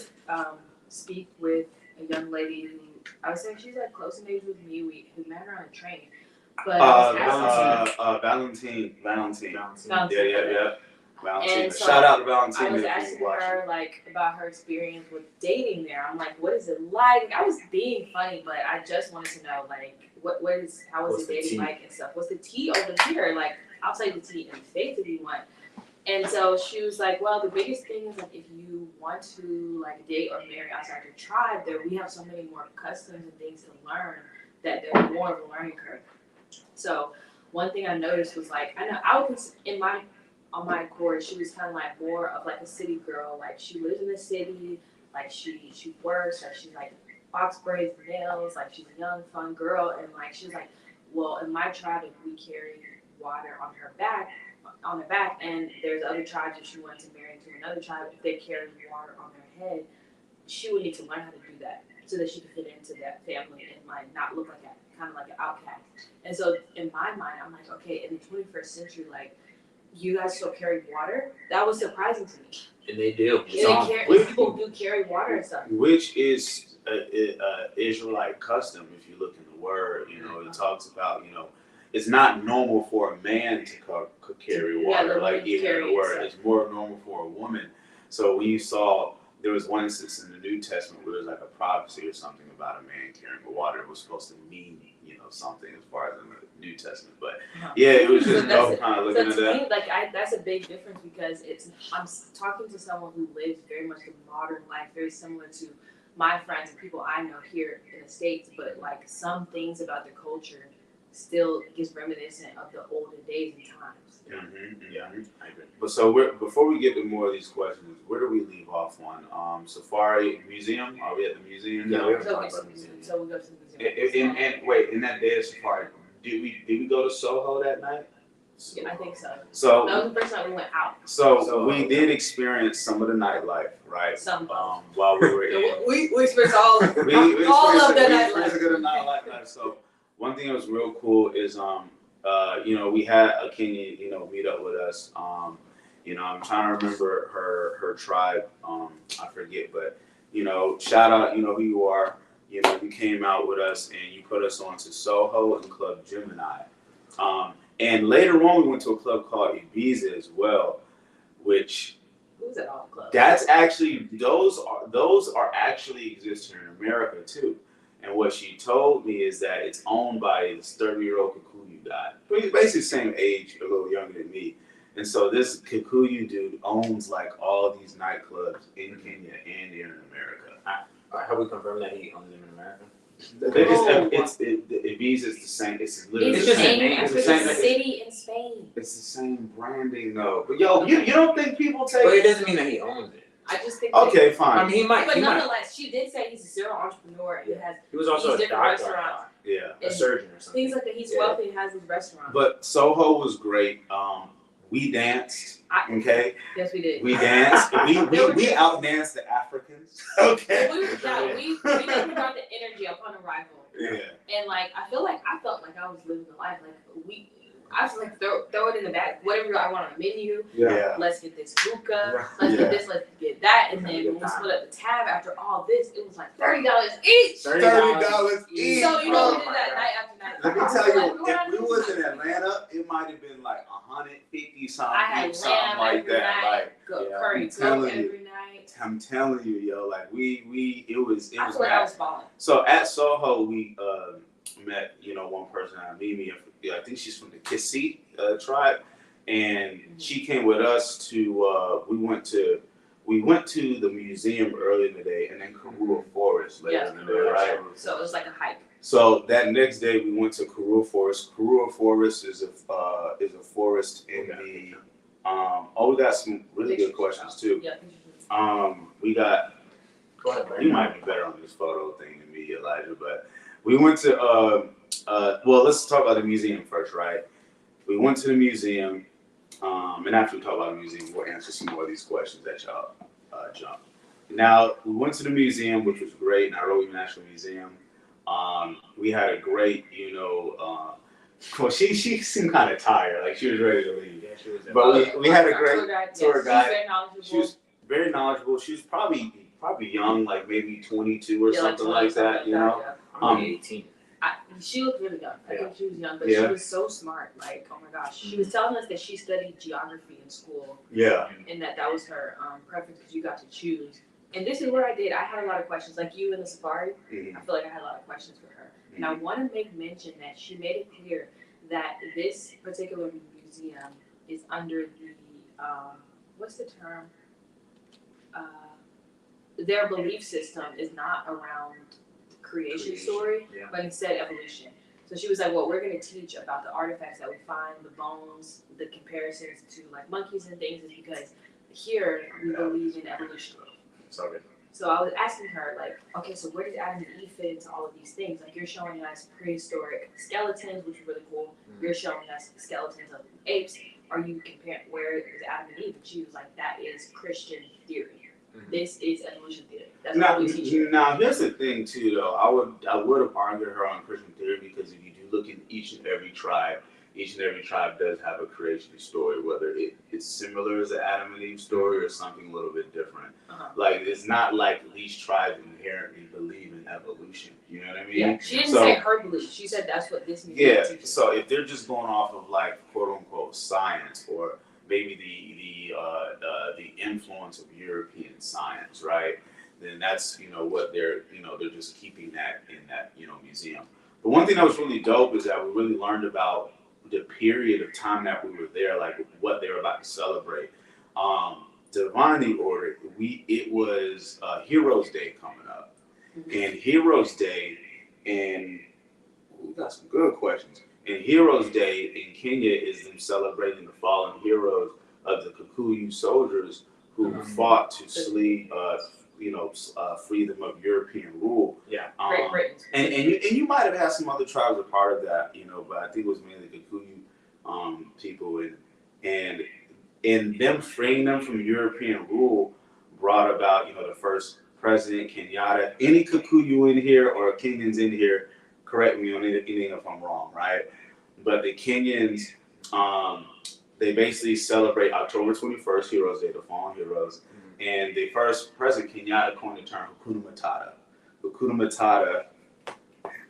speak with a young lady who I would say she's like close in age with me. We met her on a train. But Valentine. Yeah. And so shout out to Valentine. I was asking her like about her experience with dating there. I'm like, what is it like? I was being funny, but I just wanted to know like how is it dating like and stuff. What's the tea over here? Like I'll tell you the tea in the States if you want. And so she was like, well, the biggest thing is like if you want to like date or marry outside your tribe, there we have so many more customs and things to learn that there's more of a learning curve. So one thing I noticed was like I was in my on my course she was kind of like more of like a city girl. Like she lives in the city, like she works, like she's like box braids, nails, like she's a young fun girl, and like she was like, well, in my tribe if we carry water on her back and there's other tribes if she wanted to marry into another tribe if they carry water on their head she would need to learn how to do that so that she could fit into that family and like not look like a kind of like an outcast. And so in my mind I'm like, okay, in the 21st century, like you guys still carry water? That was surprising to me. And they do. People do carry water and stuff. Which is Israelite custom. If you look in the word, it talks about it's not normal for a man to carry water, like even in the word. It's more normal for a woman. So when you saw, there was one instance in the New Testament where there was like a prophecy or something about a man carrying water. It was supposed to mean, something as far as in the New Testament. But yeah, it was just dope kind of looking at that. Me, like that's a big difference because I'm talking to someone who lives very much the modern life, very similar to my friends and people I know here in the States, but like some things about the culture still gets reminiscent of the olden days and times. Yeah, I agree. But so before we get to more of these questions, where do we leave off on? Safari Museum? Are we at the museum? Yeah, we So we go to the museum. And wait, in that day of Safari, did we go to Soho that night? Yeah, I think so. So that was the first time we went out. So we did experience some of the nightlife, right? Some. While we were in. we experienced all of the nightlife. We good nightlife. So one thing that was real cool is we had a Kenyan, meet up with us. I'm trying to remember her tribe. I forget, but shout out, who you are. You came out with us and you put us on to Soho and Club Gemini. And later on, we went to a club called Ibiza as well, which who's at all clubs? That's actually those are actually existing in America too. And what she told me is that it's owned by this 30-year-old Kikuyu guy. He's basically the same age, a little younger than me. And so this Kikuyu dude owns like all these nightclubs in Kenya and in America. Have we confirmed that he owns them in America? Ibiza is the same. It's literally the same. It's the same city in Spain. It's the same branding though. But you don't think people take? But it doesn't mean that he owns it. I just think. Okay, fine. I mean, he might. But nonetheless, she did say he's a serial entrepreneur. And he was also a doctor. Yeah, a surgeon or something. Things like that. He's wealthy and has these restaurants. But Soho was great. We danced. Okay. Yes, we did. We danced. we outdanced the Africans. Okay. We definitely brought the energy upon arrival. Yeah. And like I felt like I was living the life. Like I was like throw it in the bag. Whatever I want on the menu. Yeah. Let's get this hookah. Let's get this. Let's get that. And then when we split up the tab after all this, it was like $30 each. $30 each. So we did that night after night. Let me tell you, if we was in Atlanta, it might have been like 150 something. I had something like that. Night, curry every night. I'm telling you, yo, like it was. I feel like I was falling. So at Soho, we met one person named Mimi. I think she's from the Kissi tribe, and she came with us to. We went to the museum early in the day, and then Karua Forest later in the day, right? So it was like a hike. So that next day we went to Karua Forest. Karua Forest is a forest in the. We got some really good questions too. Yeah. We got. Go ahead, you might be better on this photo thing than me, Elijah, but we went to. Well, let's talk about the museum first, right? We went to the museum, and after we talk about the museum, we'll answer some more of these questions that y'all jump. Now, we went to the museum, which was great, Nairobi National Museum. We had a great, well, she seemed kind of tired, like she was ready to leave. Yeah, she was. But we had a great tour guide. She was very knowledgeable. She was probably young, like maybe 22 or something like that, I'm 18. She looked really young. I think she was young, but she was so smart. Like, oh my gosh. She was telling us that she studied geography in school. Yeah. And that was her preference because you got to choose. And this is what I did. I had a lot of questions. Like you in the safari, I feel like I had a lot of questions for her. And I want to make mention that she made it clear that this particular museum is under the what's the term? Their belief system is not around the creation story, Yeah. but instead evolution. So she was like, what we're going to teach about the artifacts that we find, the bones, the comparisons to like monkeys and things, is because here we believe in evolution. Sorry. So I was asking her, like, okay, so where does Adam and Eve fit into all of these things? Like, you're showing us prehistoric skeletons, which is really cool. Mm-hmm. You're showing us skeletons of apes. Are you comparing where is Adam and Eve? And she was like, that is Christian theory. Mm-hmm. This is evolution theory. That's what we teach you. Now, here's the thing, too, though. I would have argued her on Christian theory because if you do look in each and every tribe does have a creation story, whether it's similar as the Adam and Eve story or something a little bit different. Uh-huh. Like, it's not like these tribes inherently believe in evolution. You know what I mean? Yeah, she didn't say her belief. She said that's what this means. Yeah, so if they're just going off of, like, quote-unquote science or maybe the influence of European science, right? Then that's, what they're just keeping that in that, museum. But one thing that was really dope is that we really learned about the period of time that we were there, like what they were about to celebrate. Divinely ordered, it was Heroes Day coming up. Mm-hmm. And Heroes Day, and we got some good questions. And Heroes Day in Kenya is them celebrating the fallen heroes of the Kikuyu soldiers who fought to free them of European rule. Yeah. Great Britain. And you might have had some other tribes a part of that, but I think it was mainly Kikuyu people, and them freeing them from European rule brought about, the first president, Kenyatta. Any Kikuyu in here or Kenyans in here, correct me on anything if I'm wrong, right? But the Kenyans, they basically celebrate October 21st, Heroes Day, the fallen heroes. Mm-hmm. And the first president, Kenyatta, coined the term Hakuna Matata. Hakuna Matata,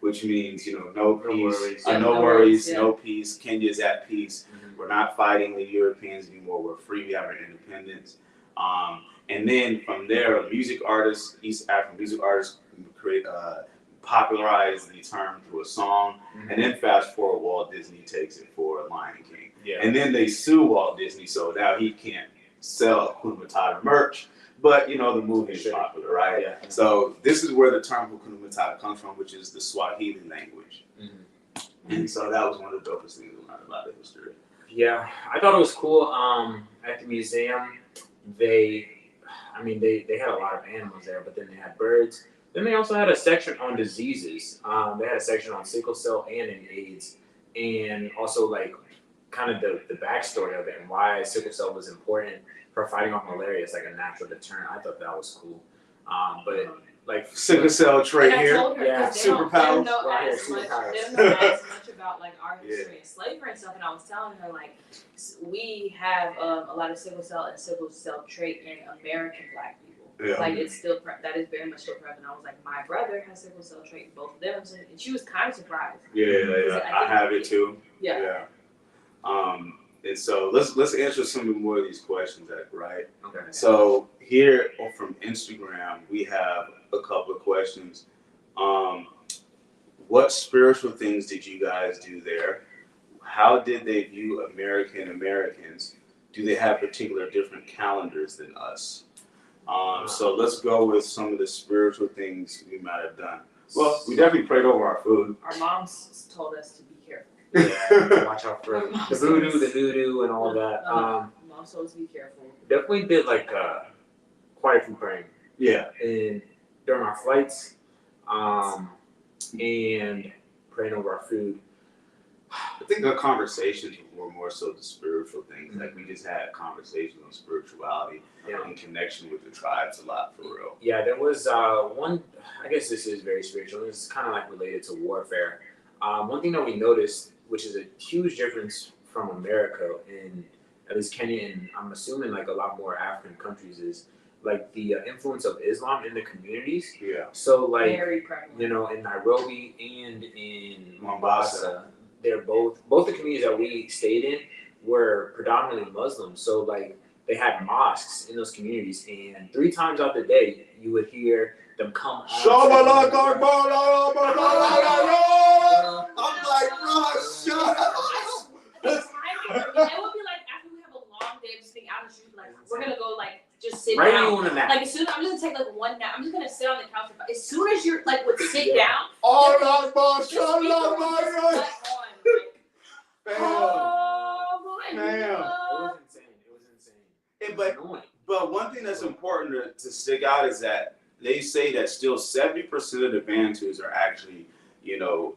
which means, no peace, no worries, no peace. Kenya's at peace. Mm-hmm. We're not fighting the Europeans anymore. We're free. We have our independence. And then from there, East African music artists popularize the term through a song. Mm-hmm. And then fast forward, Walt Disney takes it for Lion King. Yeah. And then they sue Walt Disney, so now he can't sell Hakuna Matata merch. But, the movie is popular, right? Yeah. So this is where the term Hakuna Matata comes from, which is the Swahili language. Mm-hmm. And so that was one of the dopest things we learned about the history. Yeah, I thought it was cool. At the museum, they had a lot of animals there, but then they had birds. Then they also had a section on diseases. They had a section on sickle cell and AIDS, and also like kind of the backstory of it and why sickle cell was important for fighting off malaria. It's like a natural deterrent. I thought that was cool. But like sickle cell trait here, superpowers. They don't know as much about like our history and slavery and stuff. And I was telling her like we have a lot of sickle cell and sickle cell trait in American Black people. Yeah. Like it's still that is very much still present. I was like, my brother has sickle cell trait, both of them, and she was kind of surprised. Yeah, I have it too. Yeah. And so let's answer some more of these questions, right? Okay. So here from Instagram, we have a couple of questions. What spiritual things did you guys do there? How did they view Americans? Do they have particular different calendars than us? So let's go with some of the spiritual things we might have done. Well, we definitely prayed over our food. Our moms told us to be careful. Yeah, watch out for the voodoo, and all of that. Mom told us to be careful. Definitely did like quiet food praying. Yeah. And during our flights, and praying over our food. I think the conversations were more so the spiritual things. Mm-hmm. Like we just had conversations on spirituality and connection with the tribes a lot, for real. Yeah, there was one, I guess this is very spiritual. It's kind of like related to warfare. One thing that we noticed, which is a huge difference from America and at least Kenya and I'm assuming like a lot more African countries, is like the influence of Islam in the communities. Yeah. So like, very prevalent. In Nairobi and in Mombasa, they're both the communities that we stayed in were predominantly Muslim. So like they had mosques in those communities, and 3 times out the day you would hear them come on. I'm like, bro, shut up. would be like after we have a long day of just being out in the street, like we're gonna go like just sit Right down. on a nap. Like as soon as I'm just gonna take like one nap, I'm just gonna sit on the couch. As soon as you're like would sit down, All right, boss. the speaker would just cut on. Like, oh my It God. was insane. It was insane. But Annoying. But one thing that's important to stick out is that they say that still 70% of the Bantus are actually,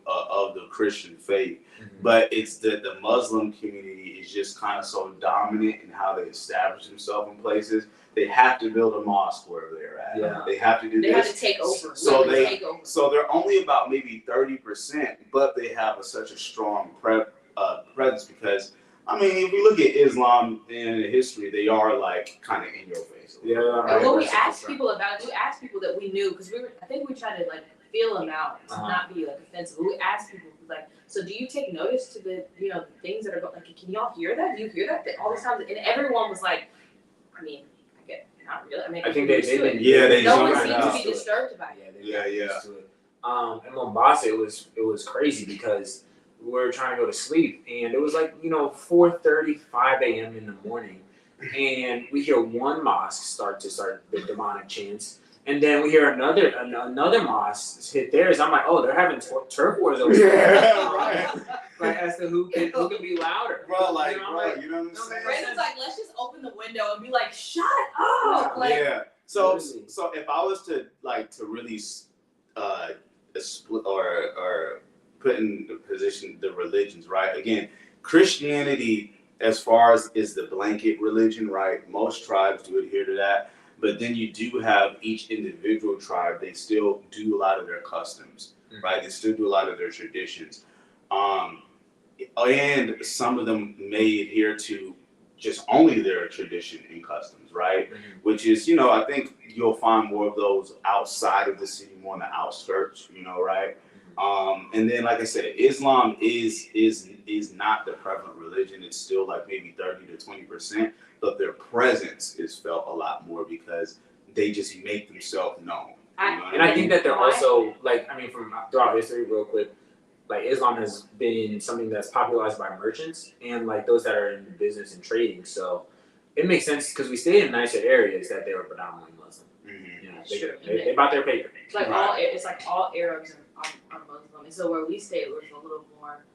of the Christian faith. Mm-hmm. But it's that the Muslim community is just kind of so dominant in how they establish themselves in places. They have to build a mosque wherever they're at. Yeah. They have to do They this. have to take over. So they're only about maybe 30%, but they have such a strong presence because, I mean, if we look at Islam in history, they are like kind of in your face. Yeah. And when we asked people about it, we asked people that we knew because I think we tried to like feel them out to not be like offensive. We asked people like, so do you take notice to the things that are going? Like, can y'all hear that? Do you hear that? All these times, and everyone was like, I mean, I get not really. I mean, I think they did. Yeah, they no one zoned seemed out. to be disturbed by it. Yeah. Yeah. In Mombasa, it was crazy because we were trying to go to sleep, and it was like 4:30, 5 a.m. in the morning, and we hear one mosque start the demonic chants, and then we hear another mosque hit theirs. I'm like, oh, they're having turf wars over there. Yeah, right. Like as to who can be louder, Bro, like, you know, bro, like, you know what I'm saying? Brandon's like, let's just open the window and be like, shut up. Yeah. Like, Yeah. So if I was to really split or put in the position the religions, right? Again, Christianity, as far as is the blanket religion, right? Most tribes do adhere to that, but then you do have each individual tribe. They still do a lot of their customs, right? They still do a lot of their traditions, and some of them may adhere to just only their tradition and customs, right? Mm-hmm. Which is, I think you'll find more of those outside of the city, more on the outskirts, right? And then, like I said, Islam is not the prevalent religion. It's still like maybe 30 to 20%, but their presence is felt a lot more because they just make themselves known. I think that they're also from throughout history, real quick. Like Islam has been something that's popularized by merchants and like those that are in business and trading. So it makes sense because we stayed in nicer areas that they were predominantly Muslim. Mm-hmm. They bought their paper. It's like all Arabs are Muslim. And so where we stayed was a little more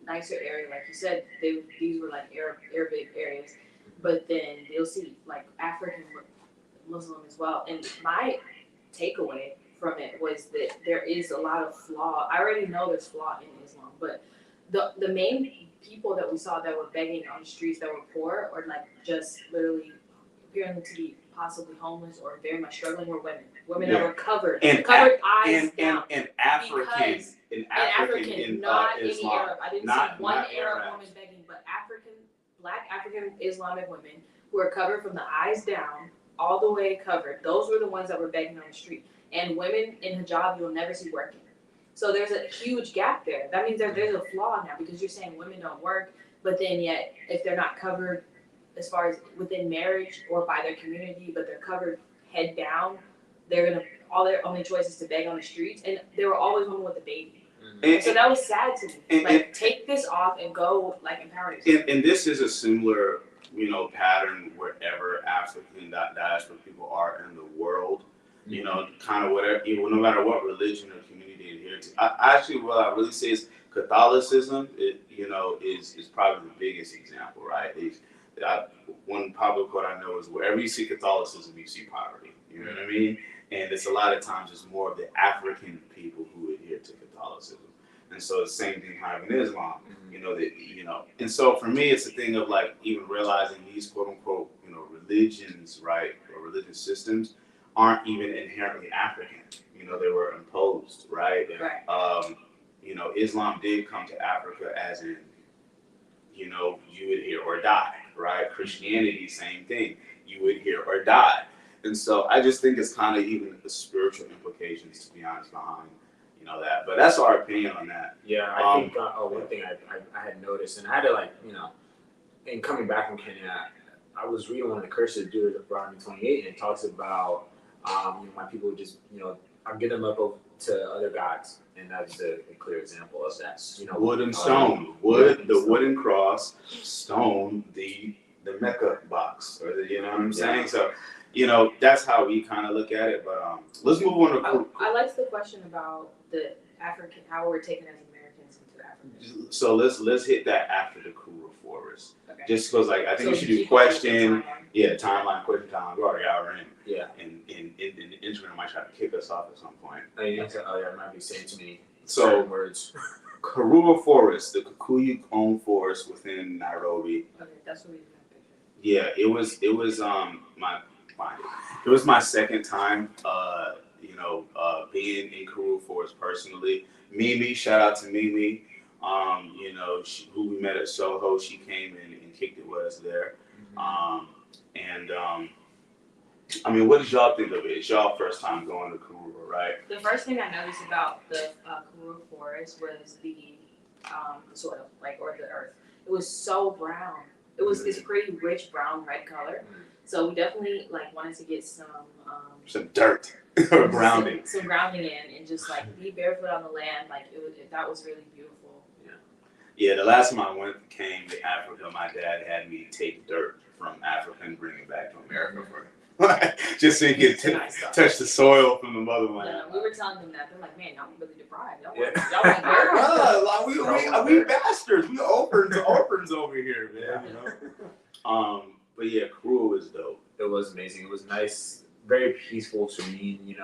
nicer area, like you said. These were like Arabic areas, but then you'll see like African Muslim as well. And my takeaway from it was that there is a lot of flaw. I already know there's flaw in Islam, but the main people that we saw that were begging on the streets that were poor or like just literally appearing to be possibly homeless or very much struggling were women that were covered eyes down. And African not any Islam. Arab. I didn't see one Arab woman begging, but Black African Islamic women who are covered from the eyes down, all the way covered. Those were the ones that were begging on the street. And women in hijab, you'll never see working. So there's a huge gap there. That means there's a flaw now because you're saying women don't work, but then yet if they're not covered as far as within marriage or by their community, but they're covered head down, all their only choice is to beg on the streets. And there were always women with a baby. So that was sad to me. Take this off and go empower yourself. And this is a similar, pattern wherever African diaspora people are in the world. Kind of whatever, no matter what religion or community they adhere to. What I really say is Catholicism. Is probably the biggest example, right? One popular quote I know is wherever you see Catholicism, you see poverty. You know what I mean? And it's a lot of times it's more of the African people who adhere to Catholicism. And so the same thing kind of in Islam, and so for me, it's a thing of like even realizing these quote unquote, religions, right, or religious systems aren't even inherently African. They were imposed, right? Right. Islam did come to Africa as in, you adhere or die, right? Christianity, same thing. You adhere or die. And so I just think it's kind of even the spiritual implications, to be honest, behind that. But that's our opinion on that. Yeah, I think one thing I had noticed, and I had to in coming back from Kenya, I was reading one of the curses due to Deuteronomy 28, and it talks about my people just I'll give them up to other gods, and that's a clear example of that. Wood and stone. Wood, the wooden cross. Stone, the Mecca box. Or you know what I'm saying? Yeah. So, that's how we kind of look at it. But let's move on to. I liked the question about the African, how we're taken as Americans into Africa. So let's hit that after the Kuru Forest. Okay. Just because I think So we should do keep question. timeline. Yeah, timeline, question time. We're already hour in. Yeah. And the internet might try to kick us off at some point. Oh yeah, I might be saying too many So words. Karura Forest, the Kikuyu owned forest within Nairobi. Okay, that's what we have picture. Yeah, it was my second time being in Karura Forest personally. Mimi, shout out to Mimi. Who we met at Soho, she came in and kicked it with us there. What did y'all think of it? It's y'all first time going to Karura, right? The first thing I noticed about the Karura Forest was the soil, or the earth. It was so brown. It was this pretty rich brown red color. So we definitely wanted to get some dirt or grounding. Some grounding in, and just be barefoot on the land. That was really beautiful. Yeah, the last time I came to Africa, my dad had me take dirt from Africa and bring it back to America just so you could touch the soil from the motherland. Yeah, we were telling them that. They're like, man, y'all really deprived. Y'all we bastards. We orphans over here, man. But yeah, Karura was dope. It was amazing. It was nice, very peaceful, serene.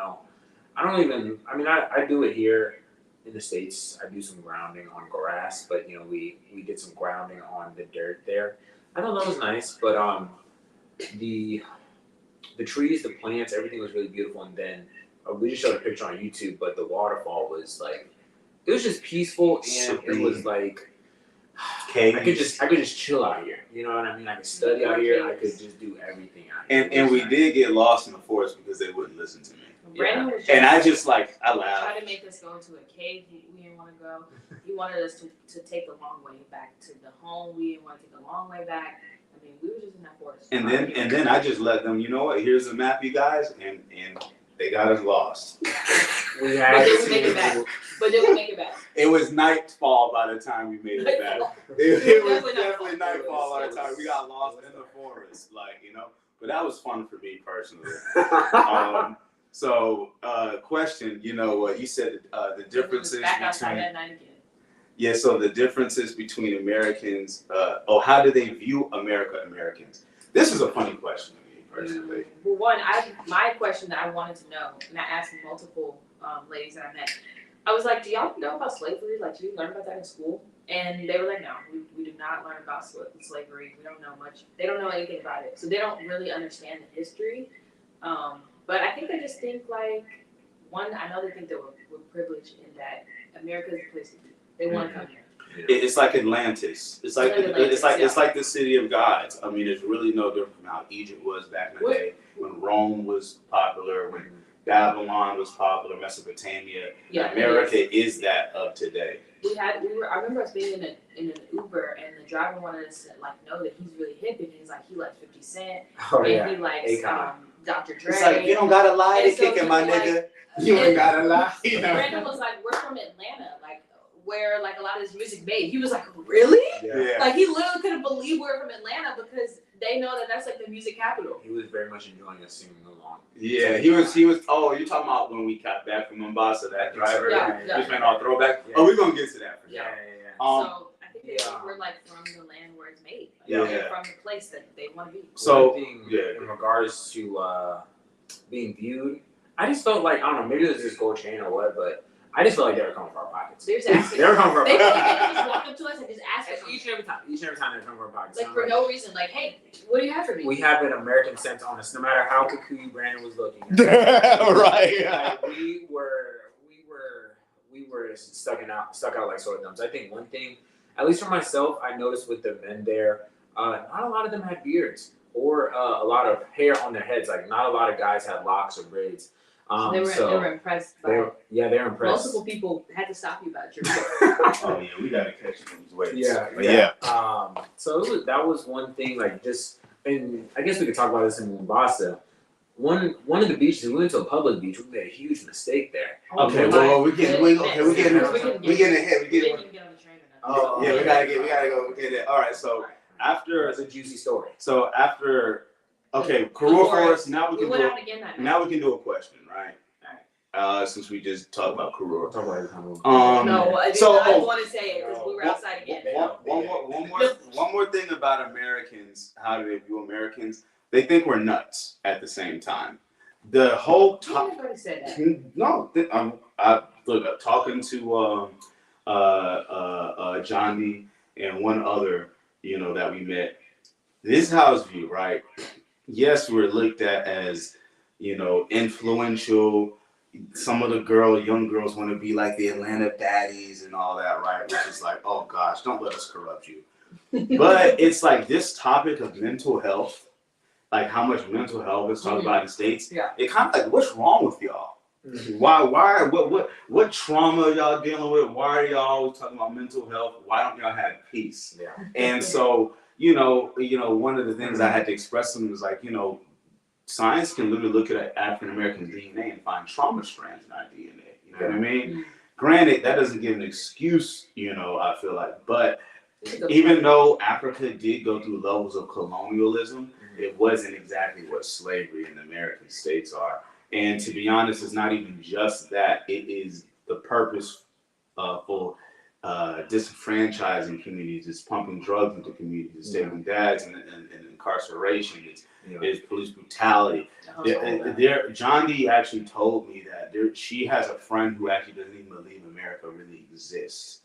I do it here in the States. I do some grounding on grass, but we did some grounding on the dirt there. I thought that was nice, but the trees, the plants, everything was really beautiful. And then we just showed a picture on YouTube, but the waterfall was it was just peaceful, and it was I could just chill out here. You know what I mean? I could study out here. I could just do everything out here. And we did get lost in the forest because they wouldn't listen to me. Brandon was and I laughed. Tried to make us go to a cave. We didn't want to go. He wanted us to take the long way back to the home. We didn't want to take the long way back. We were just in that forest. And then I just let them, here's the map, you guys, and they got us lost. But then we make it back. It was nightfall by the time we made it back. It was definitely nightfall by the time we got lost in the forest, But that was fun for me personally. Question, you said the differences back outside between. that night again. Yeah, so the differences between Americans, how do they view Americans? This is a funny question to me, personally. Well, my question that I wanted to know, and I asked multiple ladies that I met, I was like, do y'all know about slavery? Do you learn about that in school? And they were like, no, we do not learn about slavery. We don't know much. They don't know anything about it. So they don't really understand the history. But I think they just think I know they think that we're privileged in that America is the place to be. They want to come here. It's like Atlantis. It's like the city of gods. It's really no different from how Egypt was back in the day, when Rome was popular, when Babylon was popular, Mesopotamia. Yeah, America is that of today. I remember us being in an Uber, and the driver wanted us to know that he's really hip, and he's he likes 50 Cent, and he likes Dr. Dre. It's you don't gotta lie to kick it, my nigga. You ain't gotta lie. Brandon was we're from Atlanta, where a lot of this music made. He was like, really? Yeah. He literally couldn't believe we were from Atlanta because they know that that's the music capital. He was very much enjoying us singing along. Yeah, he was. Oh, you're talking about when we got back from Mombasa, that driver. Yeah. We spent all throwback. Yeah. Oh, we're gonna get to that. Yeah. So I think they think we're from the land where it's made. They're from the place that they want to be. So in regards to being viewed, I just felt I don't know, maybe it was this gold chain or what, but I just felt like they were coming for our pockets. They were asking. They were coming for our pockets. They just walked up to us and just asked us each and every time they were coming for our pockets. for no reason. Hey, what do you have for me? We have an American sense on us, no matter how Kikuyu Brandon was looking. Right. We were stuck out like sore thumbs. I think one thing, at least for myself, I noticed with the men there, not a lot of them had beards or a lot of hair on their heads. Not a lot of guys had locks or braids. They were impressed. They were impressed. Multiple people had to stop you about your Oh yeah, we gotta catch these weights. Yeah. So that was one thing. And I guess we could talk about this in Mombasa. one of the beaches, we went to a public beach. We made a huge mistake there. Okay, my well, we getting ahead. We getting We didn't we getting ahead. We get getting. on the train or nothing. Oh, Yeah, we gotta go. Okay, then. All right. So after, That's a juicy story. okay, Karua Forest. Now we We can went do. out again that night. Now we can do a question, right? Since we just talked about Karua. Talk about it. No, I didn't want to say it because we were outside again. One more thing about Americans. How do they view Americans? They think we're nuts at the same time. The whole You never said that. No, I'm talking to John D and one other, that we met. This is how it's viewed, right? Yes, we're looked at as, influential. Some of the young girls want to be like the Atlanta baddies and all that, right? Which is like, oh gosh, don't let us corrupt you. But it's like this topic of mental health, like how much mental health is talked about in the States. Yeah. It kind of like, what's wrong with y'all? Why, what trauma y'all dealing with? Why are y'all always talking about mental health? Why don't y'all have peace? Yeah. And so, one of the things I had to express to them was like, science can literally look at African American DNA and find trauma strands in our DNA. You know what I mean? Mm-hmm. Granted, that doesn't give an excuse, I feel like, but even though Africa did go through levels of colonialism, it wasn't exactly what slavery in the American states are. And to be honest, it's not even just that. It is the purpose for disenfranchising communities. It's pumping drugs into communities. It's taking dads and incarceration. It's police brutality. John D actually told me that she has a friend who actually doesn't even believe America really exists.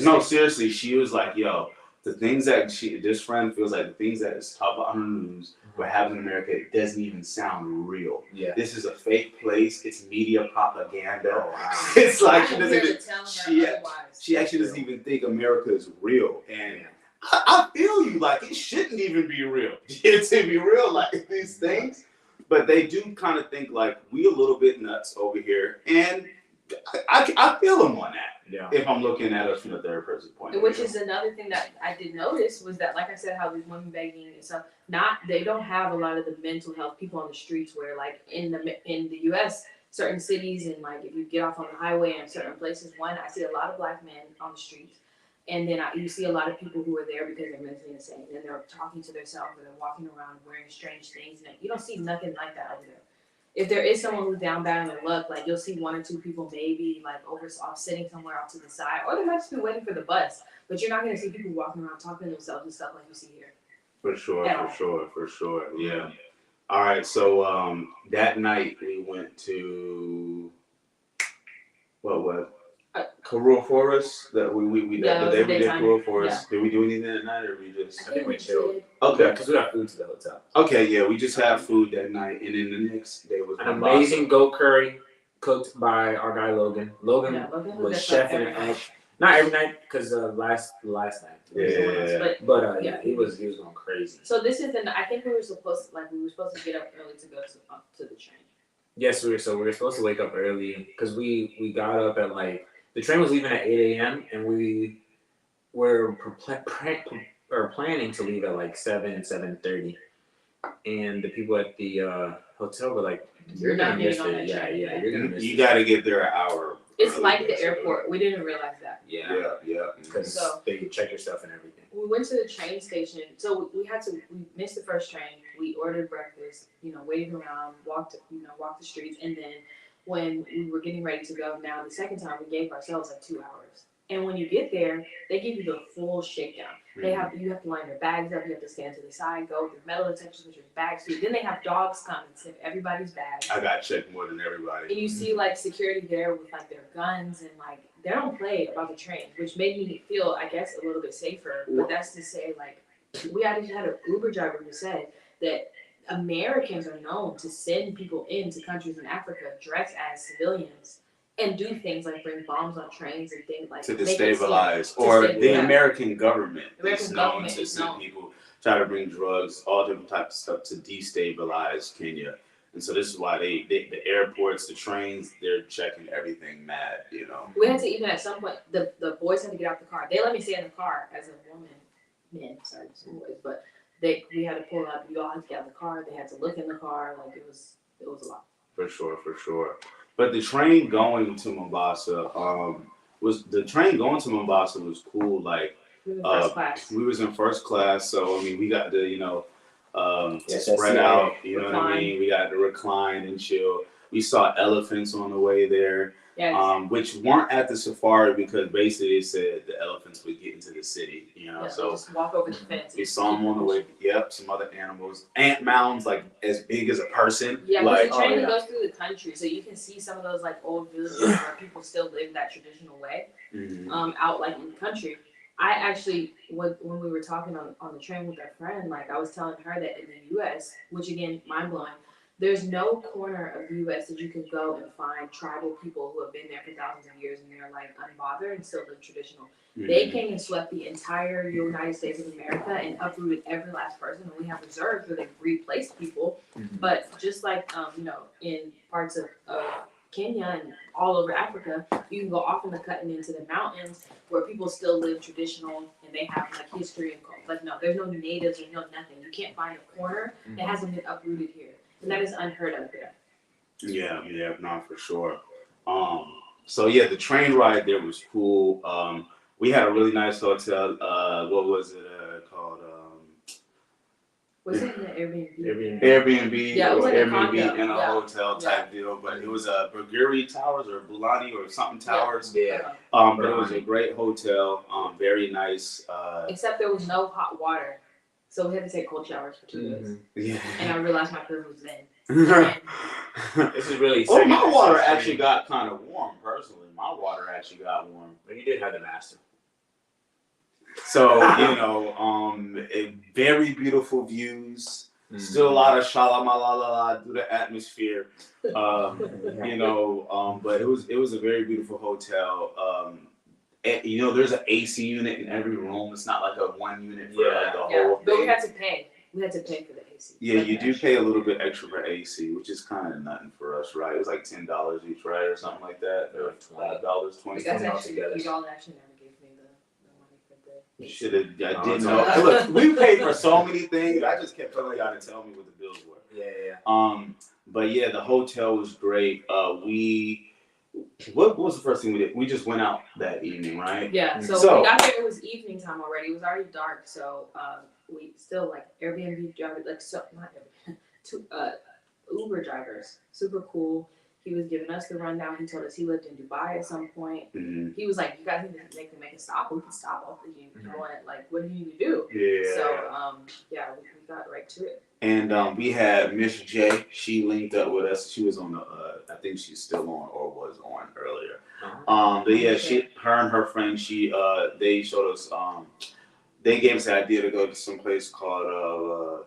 No, seriously, she was like, yo, the things that this friend feels like the things that is talked about on the news what happens in America, it doesn't even sound real. Yeah. This is a fake place. It's media propaganda. Oh, wow. It's like she actually doesn't even think America is real. And I feel you, like it shouldn't even be real. To be real, like these things. But they do kind of think like we a little bit nuts over here. And I feel them on that. Yeah. If I'm looking at it from the third person point of view. Which is another thing that I did notice was that, like I said, how these women begging and stuff, they don't have a lot of the mental health people on the streets where, like in the U.S., certain cities and like if you get off on the highway in certain places, I see a lot of black men on the streets, and then you see a lot of people who are there because they're mentally insane and they're talking to themselves or they're walking around wearing strange things, and you don't see nothing like that over there. If there is someone who's down bad on their luck, like you'll see one or two people maybe like sitting somewhere off to the side, or they might just be waiting for the bus. But you're not going to see people walking around talking to themselves and stuff like you see here. For sure. Yeah. All right. So that night we went to what was Karua Forest. That we the day we did Karua Forest. Yeah. Did we do anything that night, or we just? I think we chilled. Okay, because we got food to the hotel. Okay, yeah, we just had food that night, and then the next day was an amazing goat curry cooked by our guy Logan. Logan was chefing it. Not every night, because last night. Yeah. But he was going crazy. So this is I think we were supposed to get up early to go to the train. Yes, we were supposed to wake up early because we got up at the train was leaving at 8 a.m. and we were planning to leave at 7:30, and the people at the hotel were like, "You're gonna miss it. Yeah, you're gonna miss it. You got to get there an hour." It's like the airport. We didn't realize that. Yeah. Because they check your stuff and everything. We went to the train station. So we missed the first train. We ordered breakfast, waited around, walked the streets. And then when we were getting ready to go, now the second time we gave ourselves 2 hours. And when you get there, they give you the full shakedown. You have to line your bags up. You have to stand to the side, go with metal detectors with your bags. Then they have dogs come and sniff everybody's bags. I got checked more than everybody. And you see security there with their guns and they don't play about the train, which made me feel, I guess, a little bit safer. But that's to say, we actually had an Uber driver who said that Americans are known to send people into countries in Africa dressed as civilians and do things like bring bombs on trains and things like to destabilize, the American government is known to send people try to bring drugs, all different types of stuff to destabilize Kenya. And so this is why the airports, the trains, they're checking everything mad, We had to even at some point the boys had to get out the car. They let me stay in the car as a woman, men, sorry, some boys, but we had to pull up. You all had to get out of the car. They had to look in the car. Like it was a lot. For sure. But the train going to Mombasa, was cool. Like, We were in first class. we was in first class, so I mean, we got to Yes, spread that's out. right. You know what I mean? We got to recline and chill. We saw elephants on the way there. Yes. Which weren't at the safari because basically they said the elephants would get into the city, Yeah, so just walk over the fence. we saw them on the way. Yep, some other animals, ant mounds like as big as a person. Yeah, like because the train goes through the country, so you can see some of those like old villages where people still live that traditional way. Out like in the country. I actually, when we were talking on the train with our friend, like I was telling her that in the U.S., which again, mind blowing. There's no corner of the U.S. that you can go and find tribal people who have been there for thousands of years and they're like unbothered and still live traditional. They came and swept the entire United States of America and uprooted every last person. And we have reserves where they've replaced people. But just like in parts of Kenya and all over Africa, you can go off in the cutting into the mountains where people still live traditional and they have like history and like no, there's no natives or no nothing. You can't find a corner that hasn't been uprooted here. And that is unheard of there. Yeah, no, for sure. So yeah, the train ride there was cool. We had a really nice hotel. What was it called? Was it in the Airbnb? Airbnb. Yeah, it was like a Airbnb condo. in a hotel type deal, but it was a Burgeri Towers or Bulani or something Towers. Yeah. But it was a great hotel. Very nice. Except there was no hot water. So we had to take cold showers for 2 days. Yeah. And I realized my privilege then. This is really. Oh, my water actually got kind of warm. Personally, my water actually got warm. But you did have the master. So very beautiful views. Still a lot of shalamalala through the atmosphere. But it was a very beautiful hotel. There's an AC unit in every room. It's not like a one unit for like the whole thing. But we had to pay. We had to pay for the AC. Yeah, you do pay a little bit extra for AC, which is kind of nothing for us, right? It was like $10 each, right, or something like that, or $5, $20 together. Y'all actually never gave me the money for the. You should have. I didn't know. Look, we paid for so many things. I just kept telling y'all to tell me what the bills were. Yeah. But yeah, the hotel was great. What was the first thing we did? We just went out that evening, right? Yeah. So we got there. It was evening time already. It was already dark. So we still like Airbnb drivers, Uber drivers, super cool. He was giving us the rundown. He told us he lived in Dubai at some point. He was like, "You guys need to make a stop. We can stop off the you want like, what do you need to do?" Yeah. So we got right to it. And we had Miss J. She linked up with us. She was on the. I think she's still on or was on earlier. But yeah, her and her friend. They showed us. They gave us the idea to go to some place called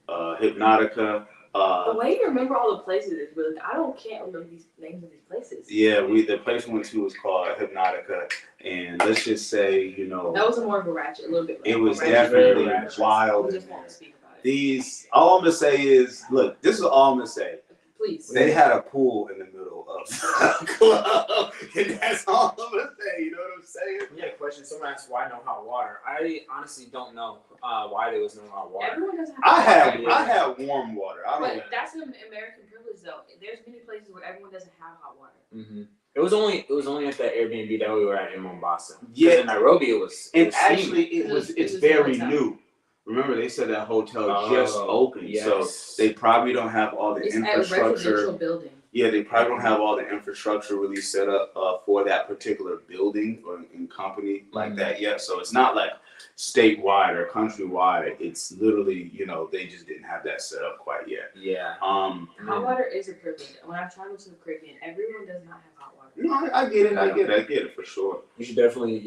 Hypnotica. The way you remember all the places is really. Can't remember these names of these places. Yeah, the place we went to was called Hypnotica, and let's just say, that was a little bit. It was definitely wild. We just won't speak about it. All I'm gonna say is, look, this is all I'm gonna say. Please. They had a pool in the middle of the club, and that's all I'm gonna say. You know what I'm saying? Yeah, question. Someone asked why no hot water. I honestly don't know why there was no hot water. Everyone doesn't have I had warm water. But that's an American privilege, though. There's many places where everyone doesn't have hot water. Mm-hmm. It was only at that Airbnb that we were at in Mombasa. Yeah, in Nairobi it's very new. Remember, they said that hotel just opened, so they probably don't have all the infrastructure. It's a residential building. Yeah, they probably don't have all the infrastructure really set up for that particular building or in company like that yet. So it's not like statewide or countrywide. It's literally, they just didn't have that set up quite yet. Yeah. Hot water is a privilege. When I've traveled to the Caribbean, everyone does not have hot water. No, I get it. I get it for sure. You should definitely,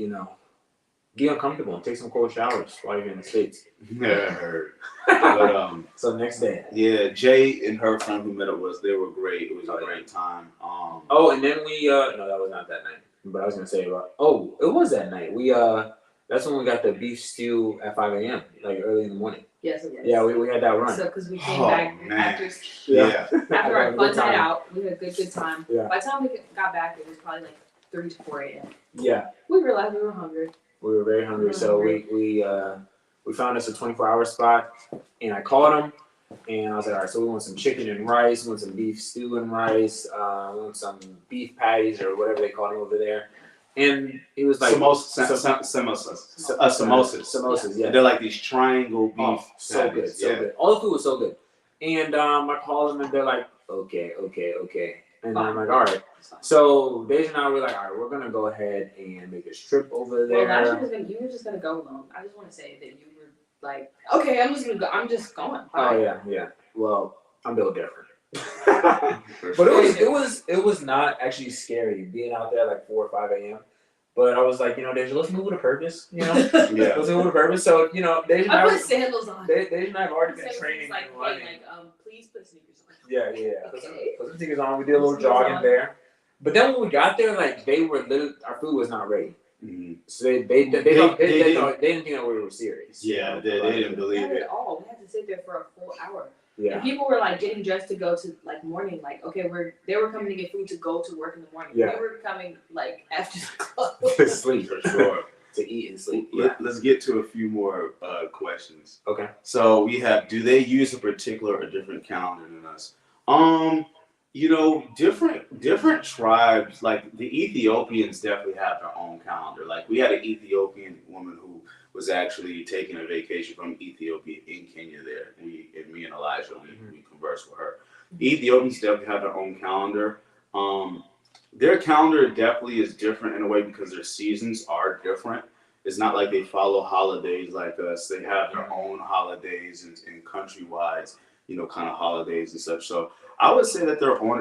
get uncomfortable and take some cold showers while you're in the States. Yeah, I heard. But, so next day. Yeah, Jay and her friend who met up with us, they were great. It was a great time. And then we no, that was not that night. But I was gonna say it was that night. We that's when we got the beef stew at 5 a.m. like early in the morning. Yes, it was. Yeah, we had that run. So because we came back after our fun night out, we had a good time. Yeah. By the time we got back, it was probably like 3 to 4 a.m. Yeah. We realized we were hungry. We were very hungry, so we We found us a 24-hour spot, and I called him, and I was like, all right, so we want some chicken and rice, we want some beef stew and rice, we want some beef patties or whatever they call them over there. And he was like, samosas, yeah. They're like these triangle beef. Oh, so patties. good, so good. All the food was so good. And I called them, and they're like, okay. And I'm like, all right. So Deja and I were like, all right, we're gonna go ahead and make a trip over there. Well, you were just gonna go alone. I just want to say that you were like, okay, I'm just gonna go. I'm just going. Oh yeah. Well, I'm built different. But it was not actually scary being out there like 4 or 5 a.m. But I was like, Deja, let's move with a purpose. Let's move with a purpose. So Deja and I put sandals on. Deja and I have already been training like, and running. Please put sneakers on. Yeah. Okay. Put some sneakers on. We did a little jogging there. But then when we got there, like our food was not ready. Mm-hmm. So they didn't think that we were serious. Yeah, they didn't believe it at all. We had to sit there for a full hour. Yeah. And people were like getting dressed to go to like morning, like okay, they were coming to get food to go to work in the morning. Yeah. We were coming like after the club. To sleep for sure. To eat and sleep. Let's get to a few more questions. Okay. So we have, do they use a particular or different calendar than us? Different tribes, like the Ethiopians definitely have their own calendar. Like we had an Ethiopian woman who was actually taking a vacation from Ethiopia in Kenya there. Me and Elijah, we conversed with her. The Ethiopians definitely have their own calendar. Their calendar definitely is different in a way because their seasons are different. It's not like they follow holidays like us. They have their own holidays and countrywide, kind of holidays and such. So I would say that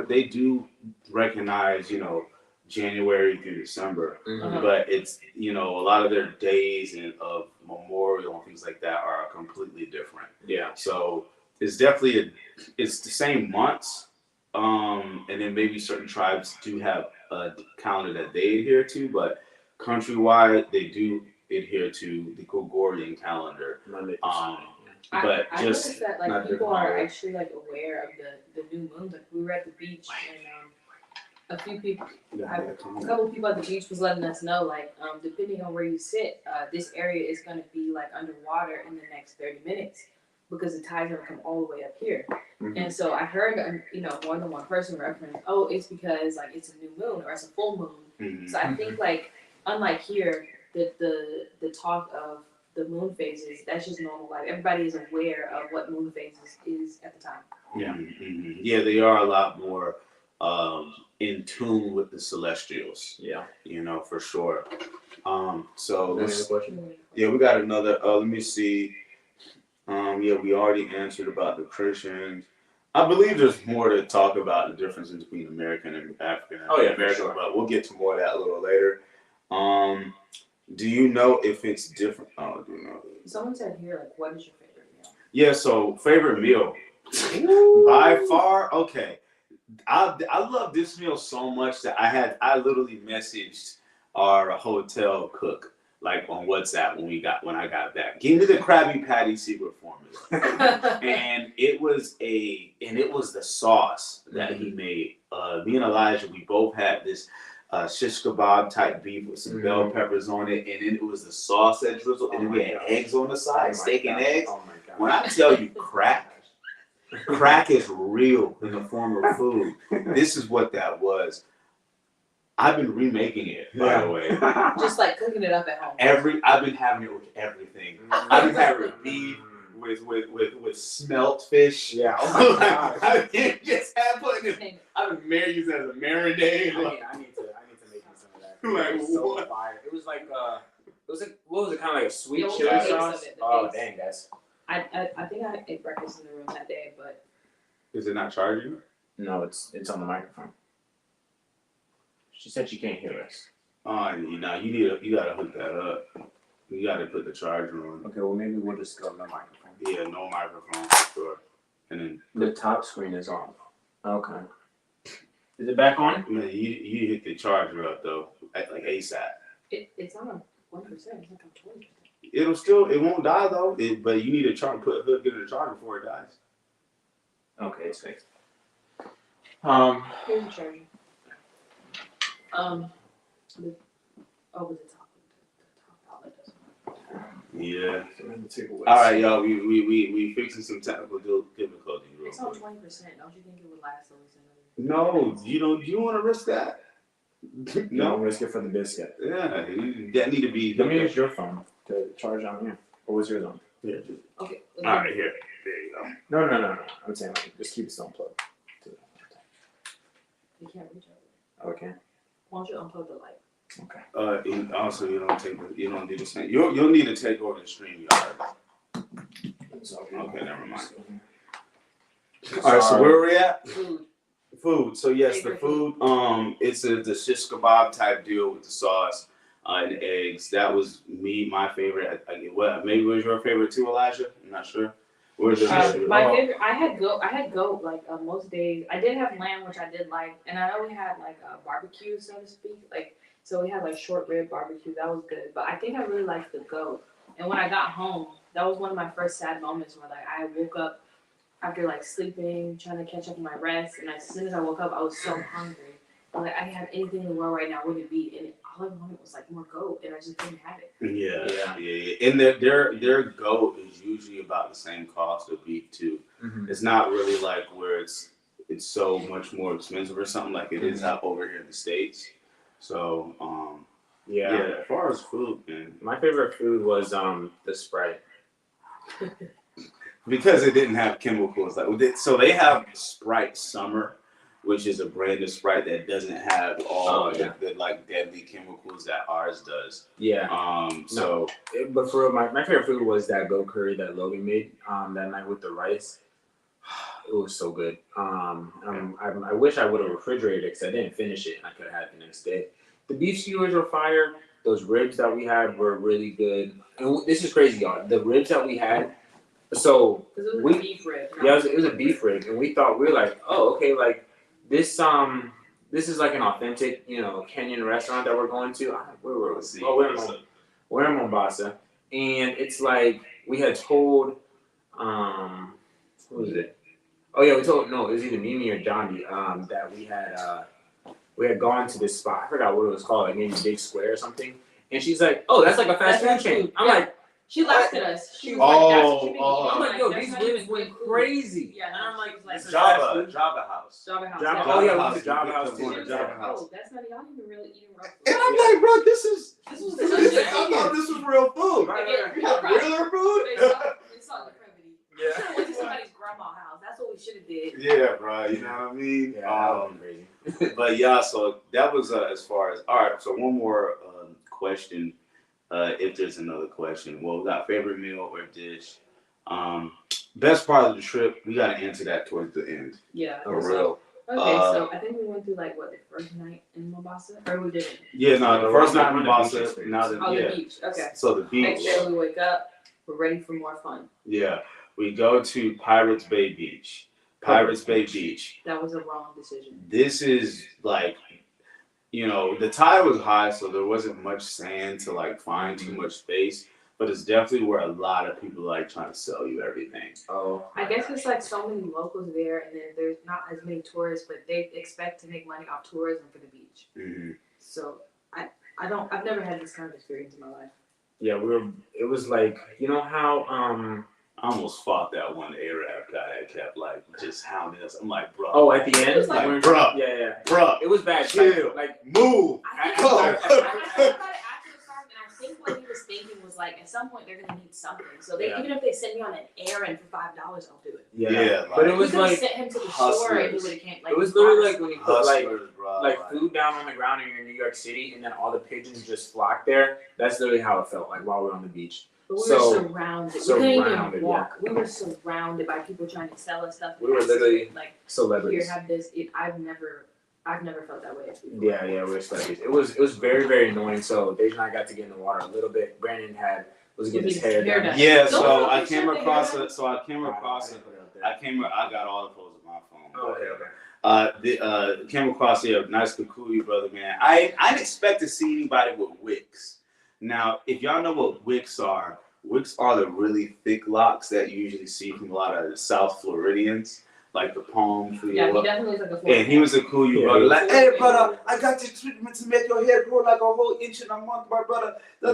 they do recognize, January through December, but it's, a lot of their days of memorial and things like that are completely different. Yeah. So it's definitely it's the same months, and then maybe certain tribes do have a calendar that they adhere to, but countrywide they do adhere to the Gregorian calendar. But I noticed that like people are actually like aware of the new moon. Like we were at the beach and a couple people at the beach was letting us know like depending on where you sit, this area is gonna be like underwater in the next 30 minutes because the tide's gonna come all the way up here. Mm-hmm. And so I heard more than one person reference, oh, it's because like it's a new moon or it's a full moon. Mm-hmm. So I think like unlike here, the talk of the moon phases, that's just normal life. Everybody is aware of what moon phases is at the time. Yeah. Mm-hmm. Yeah, they are a lot more in tune with the celestials. Yeah. For sure. So yeah, we got another let me see. We already answered about the Christians. I believe there's more to talk about the differences between American and African and American, sure. But we'll get to more of that a little later. Do you know if it's different? Oh, do you know? Someone said here, like, what is your favorite meal? Yeah, so favorite meal. By far, okay. I love this meal so much that I literally messaged our hotel cook like on WhatsApp when I got back. Give me the Krabby Patty secret formula. and it was the sauce that he made. Me and Elijah, we both had this shish kebab type beef with some bell peppers on it, and then it was the sauce that drizzled, and then we had eggs on the side, steak and eggs. Oh my God. When I tell you crack is real in the form of food. This is what that was. I've been remaking it, by the way. Just like cooking it up at home. I've been having it with everything. I've been having it beef with smelt fish. Yeah. Oh my God. I've been marinating as a marinade. I need to make me some of that. It was so fire. It was like what was it? Kind of like a sweet chili sauce. Oh dang, guys. I think I ate breakfast in the room that day, but is it not charging? No, it's on the microphone. She said she can't hear us. You gotta hook that up. You gotta put the charger on. Okay, well maybe we'll just go no microphone. Yeah, no microphone for sure. And then the top screen is off. Okay. Is it back on? Man, you hit the charger up though, like ASAP. It's on 1%. It's not on 20%. It won't die though. But you need to get it in the charger before it dies. Okay, it's fixed. Here's the charger. With the top outlet doesn't work. Yeah. So we're gonna take away All right, some- y'all. We fixing some technical difficulties. Real It's on quick. 20%. Don't you think it would last at least No, you don't. You want to risk that? You No. don't risk it for the biscuit. Yeah, that need to be. Let me use your phone to charge on here. What was yours on? Yeah. Okay. All right, here. There you go. No. I'm saying like, just keep it still unplugged. You can't reach over. Okay. Why don't you unplug the light? Okay. And also, you don't need to send. You'll need to take over the stream yard. Okay, never mind. All right, so where are we at? Food. So yes, the food. It's the shish kebab type deal with the sauce and the eggs. That was my favorite. What maybe was your favorite too, Elijah? I'm not sure. Where's your favorite? My favorite. I had goat like most days. I did have lamb, which I did like, and I know we had like a barbecue, so to speak. Like so, we had like short rib barbecue. That was good. But I think I really liked the goat. And when I got home, that was one of my first sad moments where like I woke up after like sleeping, trying to catch up on my rest, and as soon as I woke up, I was so hungry. I was like, I didn't have anything in the world right now. What would it be? And all I wanted was like more goat, and I just didn't have it. Yeah. And their goat is usually about the same cost of beef too. Mm-hmm. It's not really like where it's so much more expensive or something like it is out over here in the States. So yeah. As far as food, man, My favorite food was the Sprite. because it didn't have chemicals. So they have Sprite Summer, which is a brand of Sprite that doesn't have all the like deadly chemicals that ours does. Yeah. But for real, my favorite food was that goat curry that Logan made that night with the rice. It was so good. I wish I would have refrigerated it because I didn't finish it and I could have had it the next day. The beef skewers were fire. Those ribs that we had were really good. And this is crazy, y'all. The ribs that we had. So Because it was a beef rib. Yeah, it was a beef rib, and we were like, oh, okay, like this is like an authentic, Kenyan restaurant that we're going to. Where were we? Oh, we're in Mombasa, and it's like we had told, who was it? Oh yeah, it was either Mimi or Johnny, that we had gone to this spot. I forgot what it was called, like maybe Big Square or something. And she's like, oh, that's like a fast food chain. I'm like. She laughed at us. She was I'm like, yo, these ribs went crazy. Yeah, and I'm like, Java House. Java House. Oh yeah, we went to Java House too. Java House. Oh, that's not y'all even really eating real food. And I'm like, bro, this was I thought this was real food. Right. You got realer food? It's on the privity. We Yeah. should have went to somebody's grandma's house. That's what we should have did. Yeah, bro. You know what I mean? Yeah, crazy. But yeah, so that was as far as. All right, so one more question. If there's another question. Well, we got favorite meal or dish. Best part of the trip, we got to answer that towards the end. Yeah. For real. Okay, so I think we went through like the first night in Mombasa, or we didn't. Yeah, no, the first night in on the Mombasa. beach Now The beach. Okay. So the beach. Next day we wake up, we're ready for more fun. Yeah, we go to Pirates Bay Beach. Pirates Bay Beach. That was a wrong decision. This is like, the tide was high, so there wasn't much sand to like find too much space. But it's definitely where a lot of people like trying to sell you everything. Oh, I guess it's like so many locals there, and then there's not as many tourists, but they expect to make money off tourism for the beach. Mm-hmm. So I've never had this kind of experience in my life. yeah, it was like, how I almost fought that one Arab guy that kept like just hounding us. I'm like, bro. Oh, at the end, It was like, bro. Yeah. Bro, It was bad. chill. Like Move. I Go. thought about it after the fact, and I think what he was thinking was like, at some point they're gonna need something. So even if they send me on an errand for $5, I'll do it. yeah. But it was we like sent him to the store, and he would have came. Like, it was literally like when you put Hustlers, bro. like food down on the ground and you're in New York City, and then all the pigeons just flock there. That's literally how it felt like while we were on the beach. But we were surrounded. We couldn't even walk. Yeah. We were surrounded by people trying to sell us stuff. We were literally like, celebrities. here, have this. I've never felt that way before. Yeah, we were celebrities. It was very, very annoying. So Deja and I got to get in the water a little bit. Brandon was getting his hair done. Yeah, Don't so look I at came your across hair. it. So I came across it. I got all the photos on my phone. Oh, okay. Came across here, nice Kikuyu brother, man. I didn't expect to see anybody with wicks. Now, if y'all know what wicks are the really thick locks that you usually see from a lot of the South Floridians. like the palm feel. Yeah, he definitely looks like a full. And he was a cool you brother. Like, Yeah. hey brother, I got the treatment to make your hair grow like a whole inch in a month, my brother. I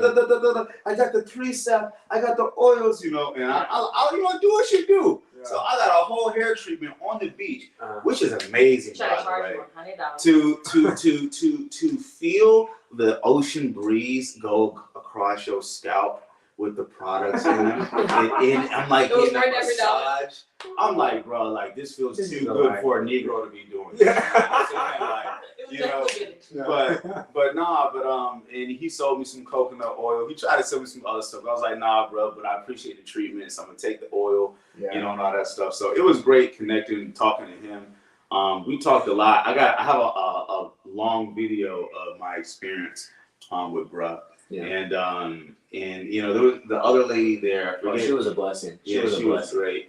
got the 3-step, I got the oils, you know, and I you know, do what you do. Yeah. So I got a whole hair treatment on the beach, which is amazing, by the way. To feel the ocean breeze go across your scalp with the products in them, and I'm like getting a massage. I'm like, bro, like this feels too good for a Negro to be doing. You know, and he sold me some coconut oil. He tried to sell me some other stuff. I was like, nah, bro, but I appreciate the treatment, so I'm gonna take the oil, you know, and all that stuff. So it was great connecting and talking to him. We talked a lot. I have a long video of my experience with bruh. Yeah. And you know, there was the other lady there. Oh, she was a blessing. She was great.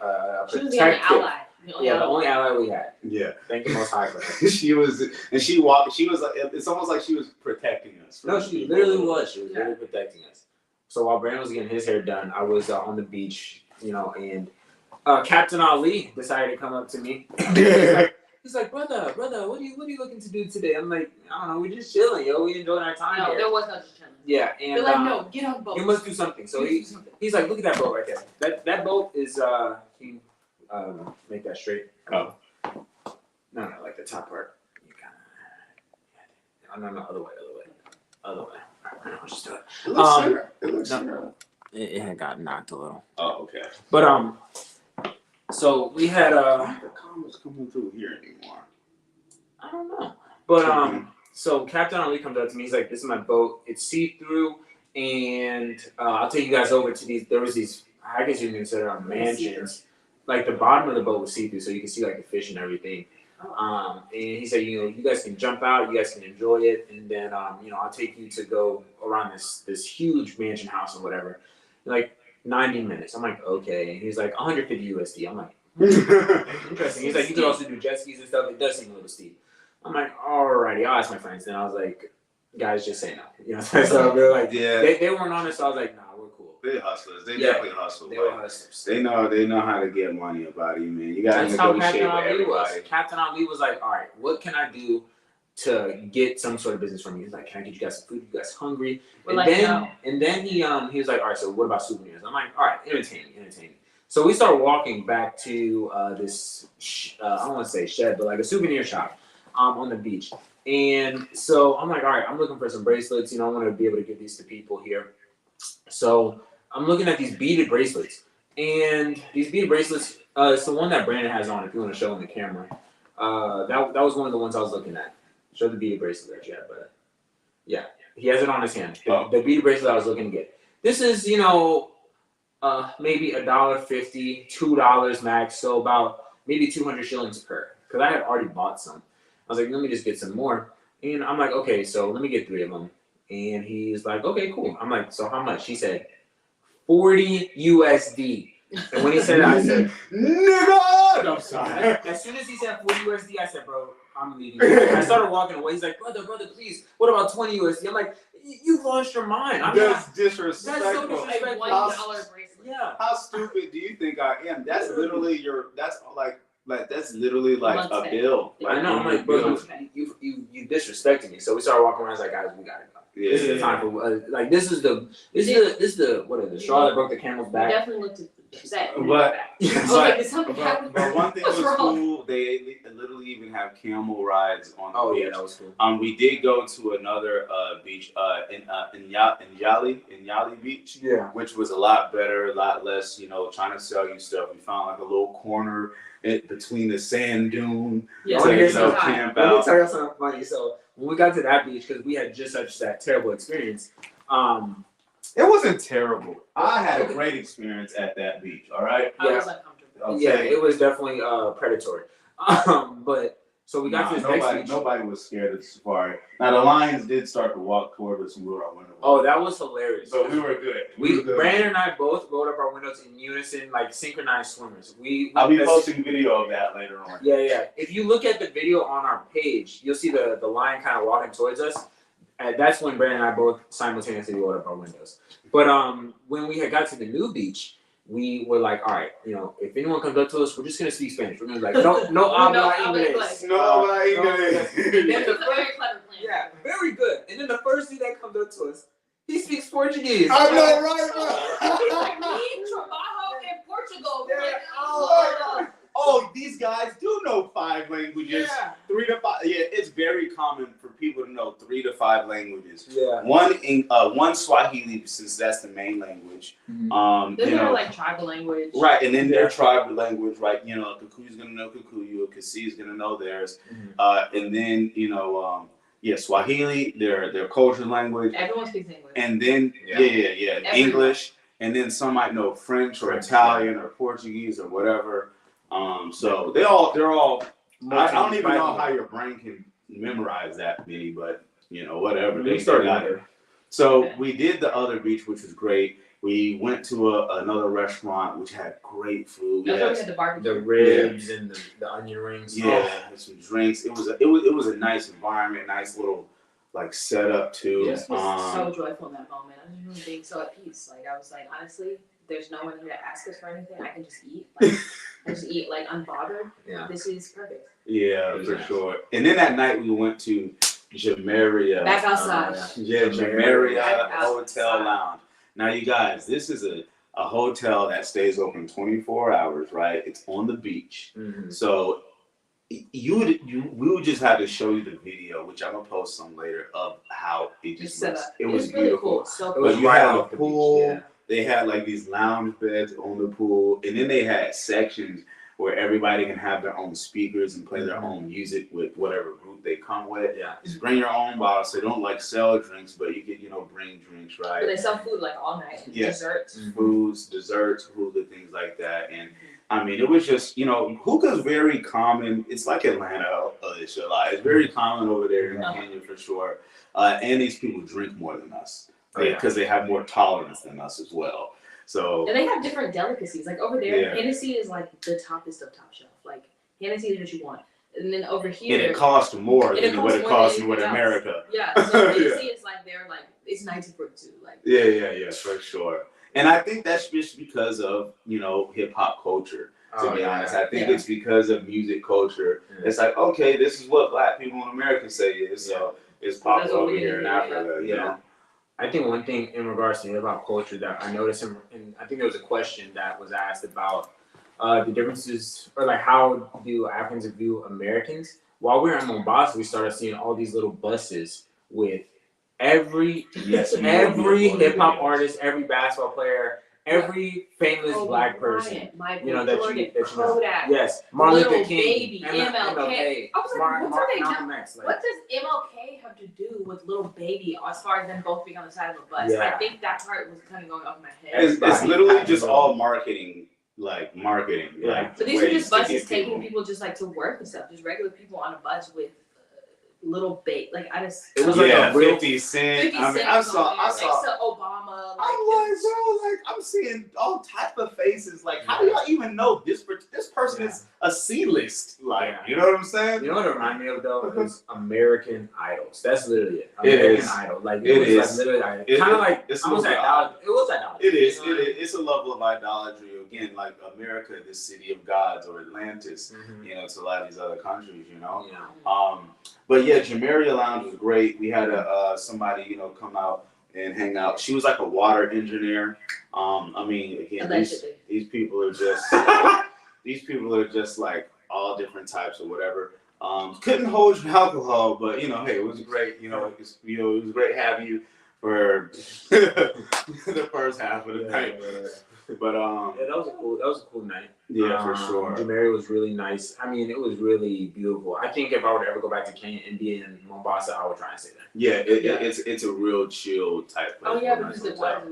She was the only ally. The only ally we had. Yeah. Thank you most high for that. She was, and she walked. She was like, it's almost like she was protecting us. No, she literally was. She was really protecting us. So while Brandon was getting his hair done, I was on the beach, you know, and Captain Ali decided to come up to me. He's like, brother, what are you looking to do today? I'm like, I don't know, we're just chilling, yo. We enjoying our time here. There was no just chilling. Yeah, and they're like, no, get on boat. You must do something. So he's like, look at that boat right there. That boat is can you make that straight? Oh. No, like the top part. You kinda no, other way. I don't just do it. It looks center. It looks center. It had got knocked a little. Oh, okay. But so we had the comments coming through here anymore. I don't know. But so Captain Ali comes up to me. He's like, "This is my boat. It's see-through, and I'll take you guys over to these." There was these, I guess you can consider them mansions. Like the bottom of the boat was see-through, so you can see like the fish and everything. And he said, you know, you guys can jump out, you guys can enjoy it, and then you know, I'll take you to go around this huge mansion house or whatever. Like 90 minutes. I'm like, okay. And he's like, 150 USD. I'm like, interesting. He's like, you could also do jet skis and stuff. It does seem a little steep. I'm like, alrighty, I'll ask my friends. Then I was like, guys, just say no. You know, so they're like, they weren't honest. So I was like, nah, we're cool. They're hustlers. They definitely hustle. They were hustlers. They know how to get money about you, man. You gotta negotiate with everybody. Captain Ali was like, all right, what can I do to get some sort of business from you? He's like, can I get you guys some food? You guys hungry? And then he was like, all right, so what about souvenirs? I'm like, all right, entertain me. So we start walking back to this, I don't want to say shed, but like a souvenir shop on the beach. And so I'm like, all right, I'm looking for some bracelets. You know, I want to be able to give these to people here. So I'm looking at these beaded bracelets. And these beaded bracelets, it's the one that Brandon has on, if you want to show him the camera. That was one of the ones I was looking at. Show the beaded bracelet that you have, but yeah, he has it on his hand. The beaded bracelet I was looking to get. This is, you know, maybe $1.50, $2 max, so about maybe 200 shillings per. Because I had already bought some. I was like, let me just get some more. And I'm like, okay, so let me get 3 of them. And he's like, okay, cool. I'm like, so how much? He said, 40 USD. And when he said that, I said, nigga! I'm sorry. As soon as he said 40 USD, I said, bro, I'm leaving. I started walking away. He's like, brother, please. What about 20 USD? I'm like, you lost your mind. That's disrespectful. That's so disrespectful. Like $1 bracelet. Yeah. How stupid do you think I am? That's literally that's literally like a bill. Like, I know. I'm like, bro, you disrespected me. So we started walking around. I was like, guys, we gotta go. Yeah, this is the time for like this is the what is the straw that broke the camel's back. We definitely looked upset. But one thing was cool. They literally even have camel rides on the beach. Yeah, that was cool. We did go to another beach in Yali Beach, which was a lot better, a lot less, you know, trying to sell you stuff. We found like a little corner between the sand dune to camp out. Let me tell you something funny. So when we got to that beach, because we had just such that terrible experience, it wasn't terrible. I had a great experience at that beach. All right. I was uncomfortable. Yeah, it was definitely predatory. But so we got to this next beach. Nobody was scared of the safari. Now the lions did start to walk toward us and roll our windows. Oh, that was hilarious. So we were good. Brandon and I both rolled up our windows in unison, like synchronized swimmers. I'll be posting video of that later on. Yeah. If you look at the video on our page, you'll see the lion kind of walking towards us. And that's when Brandon and I both simultaneously rolled up our windows. But when we had got to the new beach, we were like, all right, if anyone comes up to us, we're just gonna speak Spanish. We're gonna be like, no habla inglés. No habla inglés. Then the It's a very clever plan. yeah, very good. And then the first thing that comes up to us, he speaks Portuguese. I know, right, He's like, bro? me, trabajo in Portugal. Yeah. Like, Oh, these guys do know 5 languages. Yeah. 3 to 5. Yeah, it's very common for people to know 3 to 5 languages. Yeah. One Swahili, since that's the main language. Mm-hmm. Then they're like tribal language. Right, and then their tribal language, right? Kikuyu's gonna know Kikuyu, Kasi's gonna know theirs, and then Swahili, their culture language. Everyone speaks English. And then English, and then some might know French or Italian or Portuguese or whatever. So they're all. I don't even know how your brain can memorize that many, but whatever. They got it. So we did the other beach, which was great. We went to another restaurant which had great food. That's why we had the barbecue. The ribs and the onion rings. Yeah, and some drinks. It was a nice environment, nice little setup too. I was so joyful in that moment. I was really being so at peace. Like I was like, honestly, there's no one here to ask us for anything. I can just eat. I just eat unbothered. Yeah. This is perfect. Yeah, for sure. And then that night we went to Jamaria. Back outside. Jamaria Hotel Lounge. Now, you guys, this is a hotel that stays open 24 hours, right? It's on the beach. Mm-hmm. So we would just have to show you the video, which I'm gonna post some later, of how it just looks. It was really beautiful. Cool. So cool. But you had a pool. Yeah. They had these lounge beds on the pool, and then they had sections where everybody can have their own speakers and play their own music with whatever group they come with. Yeah. Just bring your own bottle. So they don't sell drinks, but you can, bring drinks, right? But they sell food all night. Yeah. Desserts. Foods, desserts, hookah, things like that. And I mean, it was just, hookah's very common. It's like Atlanta, it's very common over there in Kenya for sure. And these people drink more than us because they have more tolerance than us as well. So, and they have different delicacies. Over there, Hennessy is the toppest of top shelf. Hennessy is what you want. And then over here, and it costs more than what it costs in America. Yeah, so Hennessy is it's 1942. Yeah, for sure. And I think that's just because of hip hop culture. To be honest, I think it's because of music culture. Yeah. It's okay, this is what Black people in America say is. So it's popular over here in Africa. You know? I think one thing in regards to hip hop culture that I noticed, and I think there was a question that was asked about the differences, or how do Africans view Americans. While we were in Mombasa, we started seeing all these little buses with every hip hop artist, every basketball player, every famous Black person, that you know. Yes, Martin Luther King, MLK. I was what does MLK have to do with Little Baby as far as them both being on the side of a bus? Yeah. I think that part was kind of going off my head. It's literally just all marketing. Marketing. So these are just buses taking people just to work and stuff. Just regular people on a bus with Little Baby. It was a real 50 Cent. 50 Cent. I saw Obama. I'm seeing all type of faces. How do y'all even know this person is a C-list? You know what I'm saying? You know what it reminded me of though? Is American Idols. That's literally it. American Idol. It was literally kind of it's almost idolatry. It was idolatry. It is. It's a level of idolatry. Again, America, this city of gods, or Atlantis. To a lot of these other countries. Yeah. But Jamaria Lounge was great. We had somebody come out and hang out. She was a water engineer. Again, these people are just all different types or whatever. Couldn't hold your alcohol, but hey, it was great. It was great having you for the first half of the night. But that was a cool night. Yeah, for sure. Jamaria was really nice. It was really beautiful. I think if I were to ever go back to Kenya and be in Mombasa, I would try and stay there. Yeah, it's a real chill type place. Oh yeah, because it was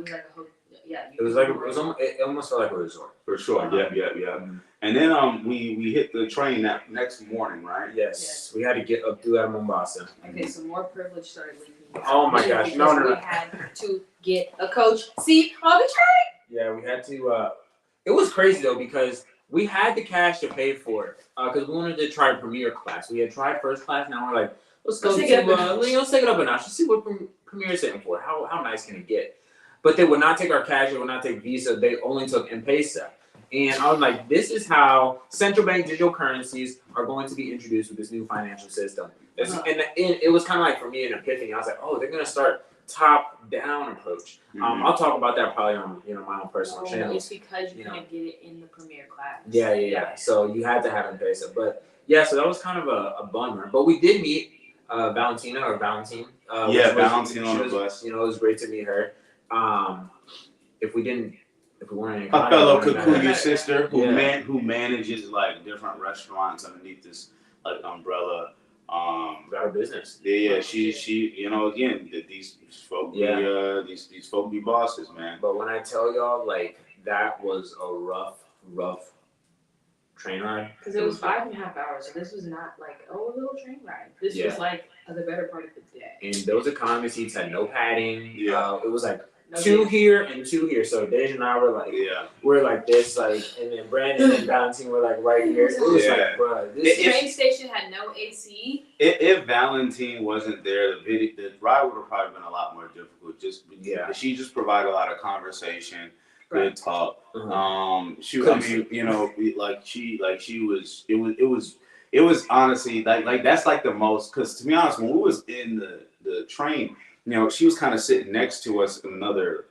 it almost felt like a resort. For sure. Yeah. Mm-hmm. And then we hit the train that next morning, right? Yes. We had to get up through out of Mombasa. Okay, so more privilege started leaking. Oh my gosh! No. We had to get a coach seat on the train. Yeah, we had to. It was crazy though because we had the cash to pay for it because we wanted to try premier class. We had tried first class. Now we're let's take it up a notch. Let's see what premier is sitting for. How nice can it get? but they would not take our cash. They would not take Visa. They only took M-Pesa. And I was like, this is how central bank digital currencies are going to be introduced with this new financial system. And it was kind of like, for me, an epiphany. I was like, oh, they're going to start top-down approach. I'll talk about that probably on my own personal channel. It's because you couldn't get it in the premier class. Yeah. So you had to have M-Pesa. But yeah, so that was kind of a bummer. But we did meet Valentina or Valentine. Valentina on the bus. It was great to meet her. If we weren't in a fellow Kikuyu sister who who manages like different restaurants underneath this like umbrella. Got a business. Yeah. She again these folk these folk be bosses, man. But when I tell y'all, like, that was a rough train ride. Because it was 5.5 hours, so this was not like a little train ride. This was like the better part of the day. And those economy seats had no padding. Yeah. It was like two here and two here. So Deja and I were like, we're like this, like, and then Brandon and Valentine were like right here. It was like, bro, this train station had no AC. If Valentine wasn't there, the ride would have probably been a lot more difficult. She just provided a lot of conversation, good talk. It was honestly like that's like the most, because to be honest, when we was in the train, she was kind of sitting next to us in another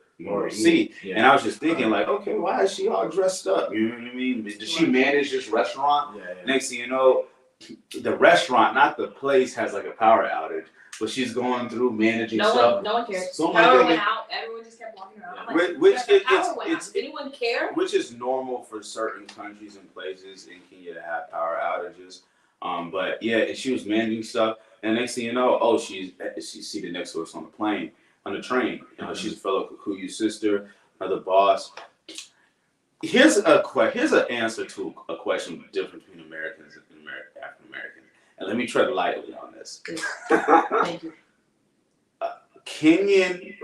seat, and I was just thinking like, okay, why is she all dressed up? You know what I mean? Does she manage this restaurant? Next thing you know, the restaurant, not the place, has like a power outage, but she's going through managing stuff. No one cared. So power went out. Everyone just kept walking around. I'm like, does anyone care? Which is normal for certain countries and places in Kenya to have power outages. But yeah, she was managing stuff, and next thing you know, she's seated next to us on the train. She's a fellow Kikuyu sister, another boss. Here's an answer to a question different between Americans and African Americans, and let me tread lightly on this. Thank you. Kenyan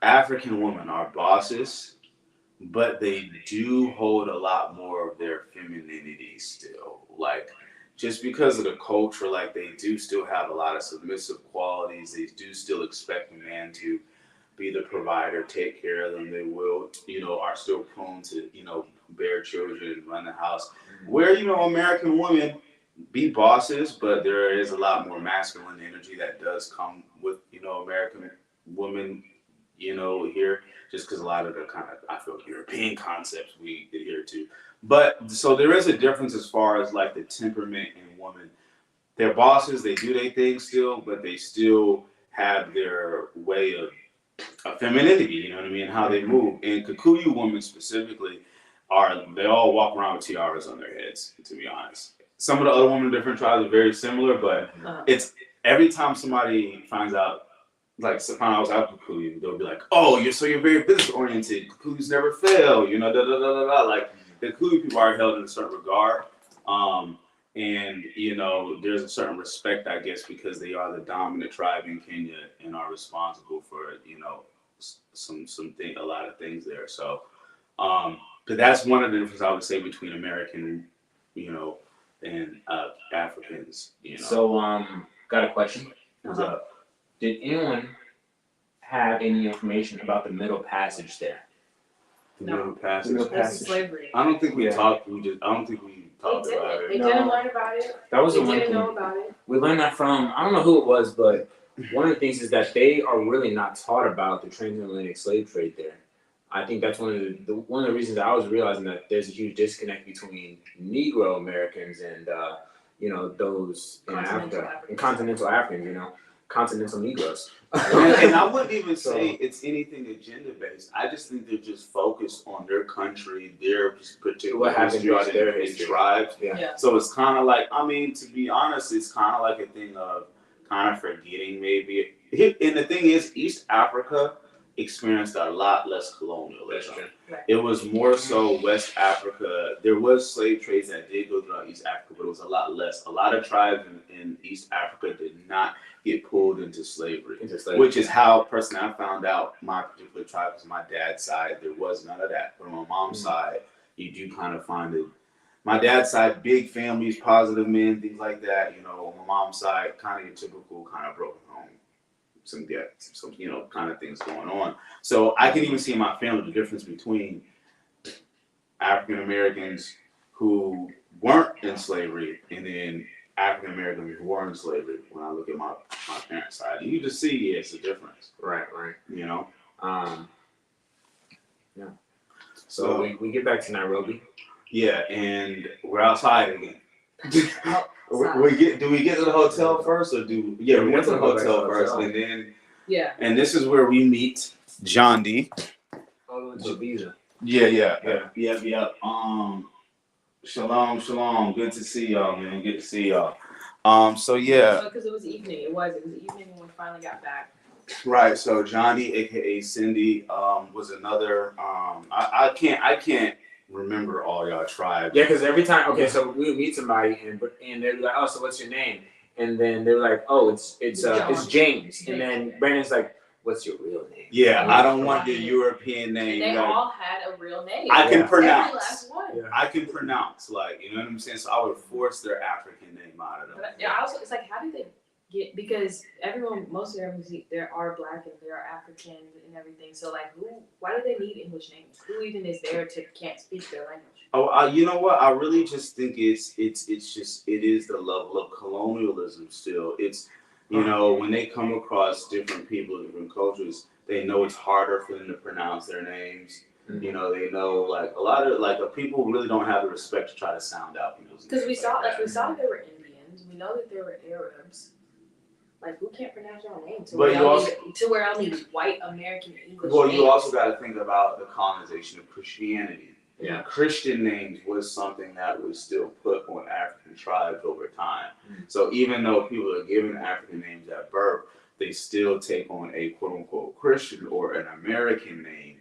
African women are bosses, but they do hold a lot more of their femininity still. Like, just because of the culture, like, they do still have a lot of submissive qualities. They do still expect a man to be the provider, take care of them. They will, are still prone to, bear children and run the house. Where, American women be bosses, but there is a lot more masculine energy that does come with, American women, here, just because a lot of the kind of, I feel, European concepts we adhere to. But so there is a difference as far as like the temperament in women. They're bosses, they do their thing still, but they still have their way of femininity, you know what I mean? How they move. And Kikuyu women specifically they all walk around with tiaras on their heads, to be honest. Some of the other women in different tribes are very similar, but it's every time somebody finds out, like Stefan, I was out with Kikuyu, they'll be like, "Oh, you're very business oriented. Kikuyus never fail, Like, the Kikuyu people are held in a certain regard, and there's a certain respect, I guess, because they are the dominant tribe in Kenya and are responsible for a lot of things there. So, but that's one of the differences I would say between American, and Africans. So, got a question. What's up? Did anyone have any information about the Middle Passage there? Middle Passage. This is slavery. I don't think we talked. I don't think we talked about it. They didn't learn about it. That was they the one didn't thing. know about it. We learned that from, I don't know who it was, but one of the things is that they are really not taught about the transatlantic slave trade there. I think that's one of the reasons I was realizing that there's a huge disconnect between Negro Americans and those in Africa and continental Africans, continental Negroes. And I wouldn't even say it's anything agenda based. I just think they're just focused on their country, their particular history, their tribes. Yeah. So it's kind of like, to be honest, it's kind of like a thing of kind of forgetting maybe. And the thing is, East Africa experienced a lot less colonialism. Right. It was more so West Africa. There was slave trades that did go throughout East Africa, but it was a lot less. A lot of tribes in East Africa did not get pulled into slavery. Which is how personally I found out my particular tribe, because my dad's side, there was none of that. But on my mom's side, you do kind of find it. My dad's side, big families, positive men, things like that. On my mom's side, kind of your typical kind of broken home kind of things going on. So I can even see in my family the difference between African Americans who weren't in slavery and then African Americans who were in slavery. When I look at my parents' side, you just see it's a difference. Right. You know. Yeah. So we get back to Nairobi. Yeah, and we're outside again. Oh, Do we get to the hotel first, or we went to the hotel first, and then and this is where we meet John D. Oh, it's a visa. Yeah. Shalom. Good to see y'all, man. Good to see y'all. So yeah. Because it was evening. It was evening when we finally got back. Right. So John D, aka Cindy, was another. I can't remember all y'all tribes. Yeah, because every time, so we would meet somebody and they'd be like, oh, so what's your name? And then they were like, oh, it's James. And then Brandon's like, what's your real name? Yeah, I don't want the European name. And they all had a real name. I can pronounce. Every last one. Yeah. I can pronounce, like, you know what I'm saying? So I would force their African name out of them. But yeah, also it's like, how did they get? Because most of them, there are Black and there are African and everything. So like, why do they need English names? Who even is there can't speak their language? Oh, you know what? I really just think it is the level of colonialism still. It's, when they come across different people, different cultures, they know it's harder for them to pronounce their names. Mm-hmm. They know, like, a lot of people really don't have the respect to try to sound out people's names. Because we saw there were Indians. We know that there were Arabs. Like, who can't pronounce your name? To where I'll need white American English names. You also got to think about the colonization of Christianity. Yeah. Christian names was something that was still put on African tribes over time. Mm-hmm. So even though people are given African names at birth, they still take on a quote-unquote Christian or an American name,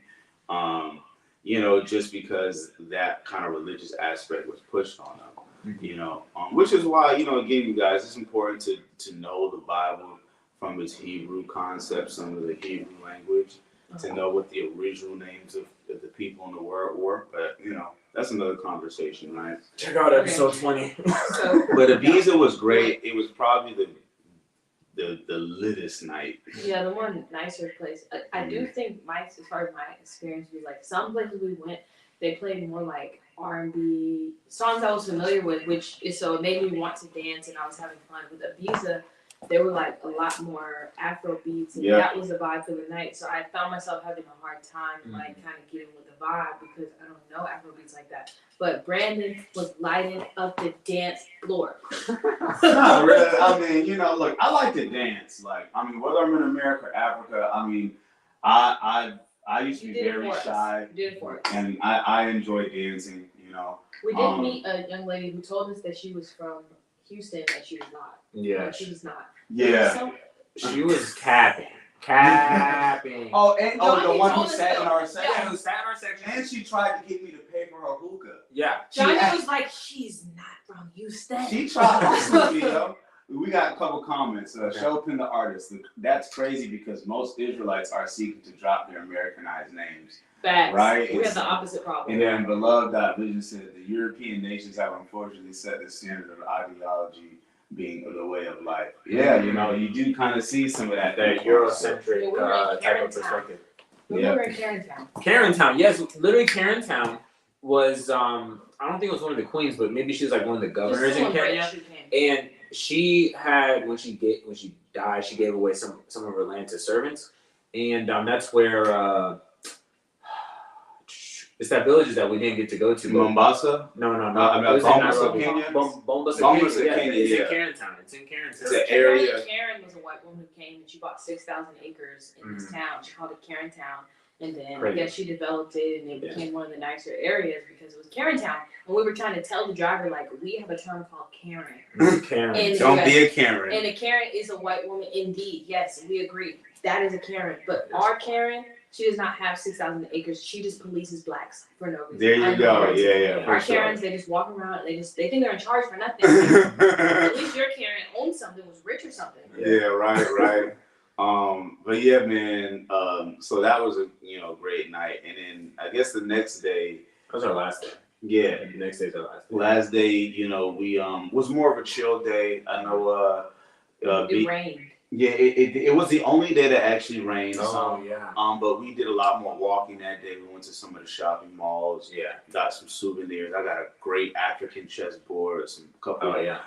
just because that kind of religious aspect was pushed on them. Mm-hmm. Which is why, again, you guys, it's important to know the Bible from its Hebrew concepts, some of the Hebrew language, to know what the original names of the people in the world were. But, that's another conversation, right? Check out episode 20. But Ibiza was great. It was probably the littest night. Yeah, the more nicer place. I do think as far as my experience was like, some places we went, they played more like R&B songs I was familiar with, so it made me want to dance and I was having fun. With Ibiza, they were like a lot more Afro beats, and that was the vibe for the night. So I found myself having a hard time like kind of getting with the vibe because I don't know Afro beats like that. But Brandon was lighting up the dance floor. Not really. I mean, look, I like to dance. Like, I mean, whether I'm in America or Africa, I mean, I used to be very shy, and I enjoy dancing. We did meet a young lady who told us that she was from Houston, and she was not. Yeah, like, she was not. Yeah, she was capping. Oh, and the one who sat in our section. Yeah, who sat in our section. And she tried to get me to pay for her hookah. Yeah, Johnny was like, "She's not from Houston." She tried to listen to me, yo. We got a couple comments. Chopin the artist. That's crazy because most Israelites are seeking to drop their Americanized names. Facts. Right? We have the opposite problem. And then Beloved.Vision said the European nations have unfortunately set the standard of ideology being the way of life. Yeah, you do kind of see some of that Eurocentric type of perspective. We were in Carentown. Carentown, yes, literally Carentown was I don't think it was one of the queens, but maybe she was like one of the governors in Kenya. And she had when she died, she gave away some of her land to servants, and that's where it's that villages that we didn't get to go to. Mombasa? No. Mombasa, Kenya. Mombasa, Kenya. It's in Carentown. It's an area. Karen was a white woman who came and she bought 6,000 acres in this town. She called it Carentown. And then I guess she developed it and it became one of the nicer areas because it was Carentown. And we were trying to tell the driver, like, we have a term called Karen. Karen. Don't be a Karen. And a Karen is a white woman indeed. Yes, we agree. That is a Karen. But our Karen, she does not have 6,000 acres. She just polices blacks for no reason. There you go. Yeah. Our Karens, they just walk around. They think they're in charge for nothing. At least your Karen owned something, was rich or something. Yeah, right. But yeah, man. So that was a great night, and then I guess the next day. That was our last day. Yeah, the next day's our last day. Last day, we was more of a chill day. I know. It rained. Yeah, it was the only day that actually rained. Oh yeah. But we did a lot more walking that day. We went to some of the shopping malls. Yeah. Got some souvenirs. I got a great African chessboard, some couple Oh yeah.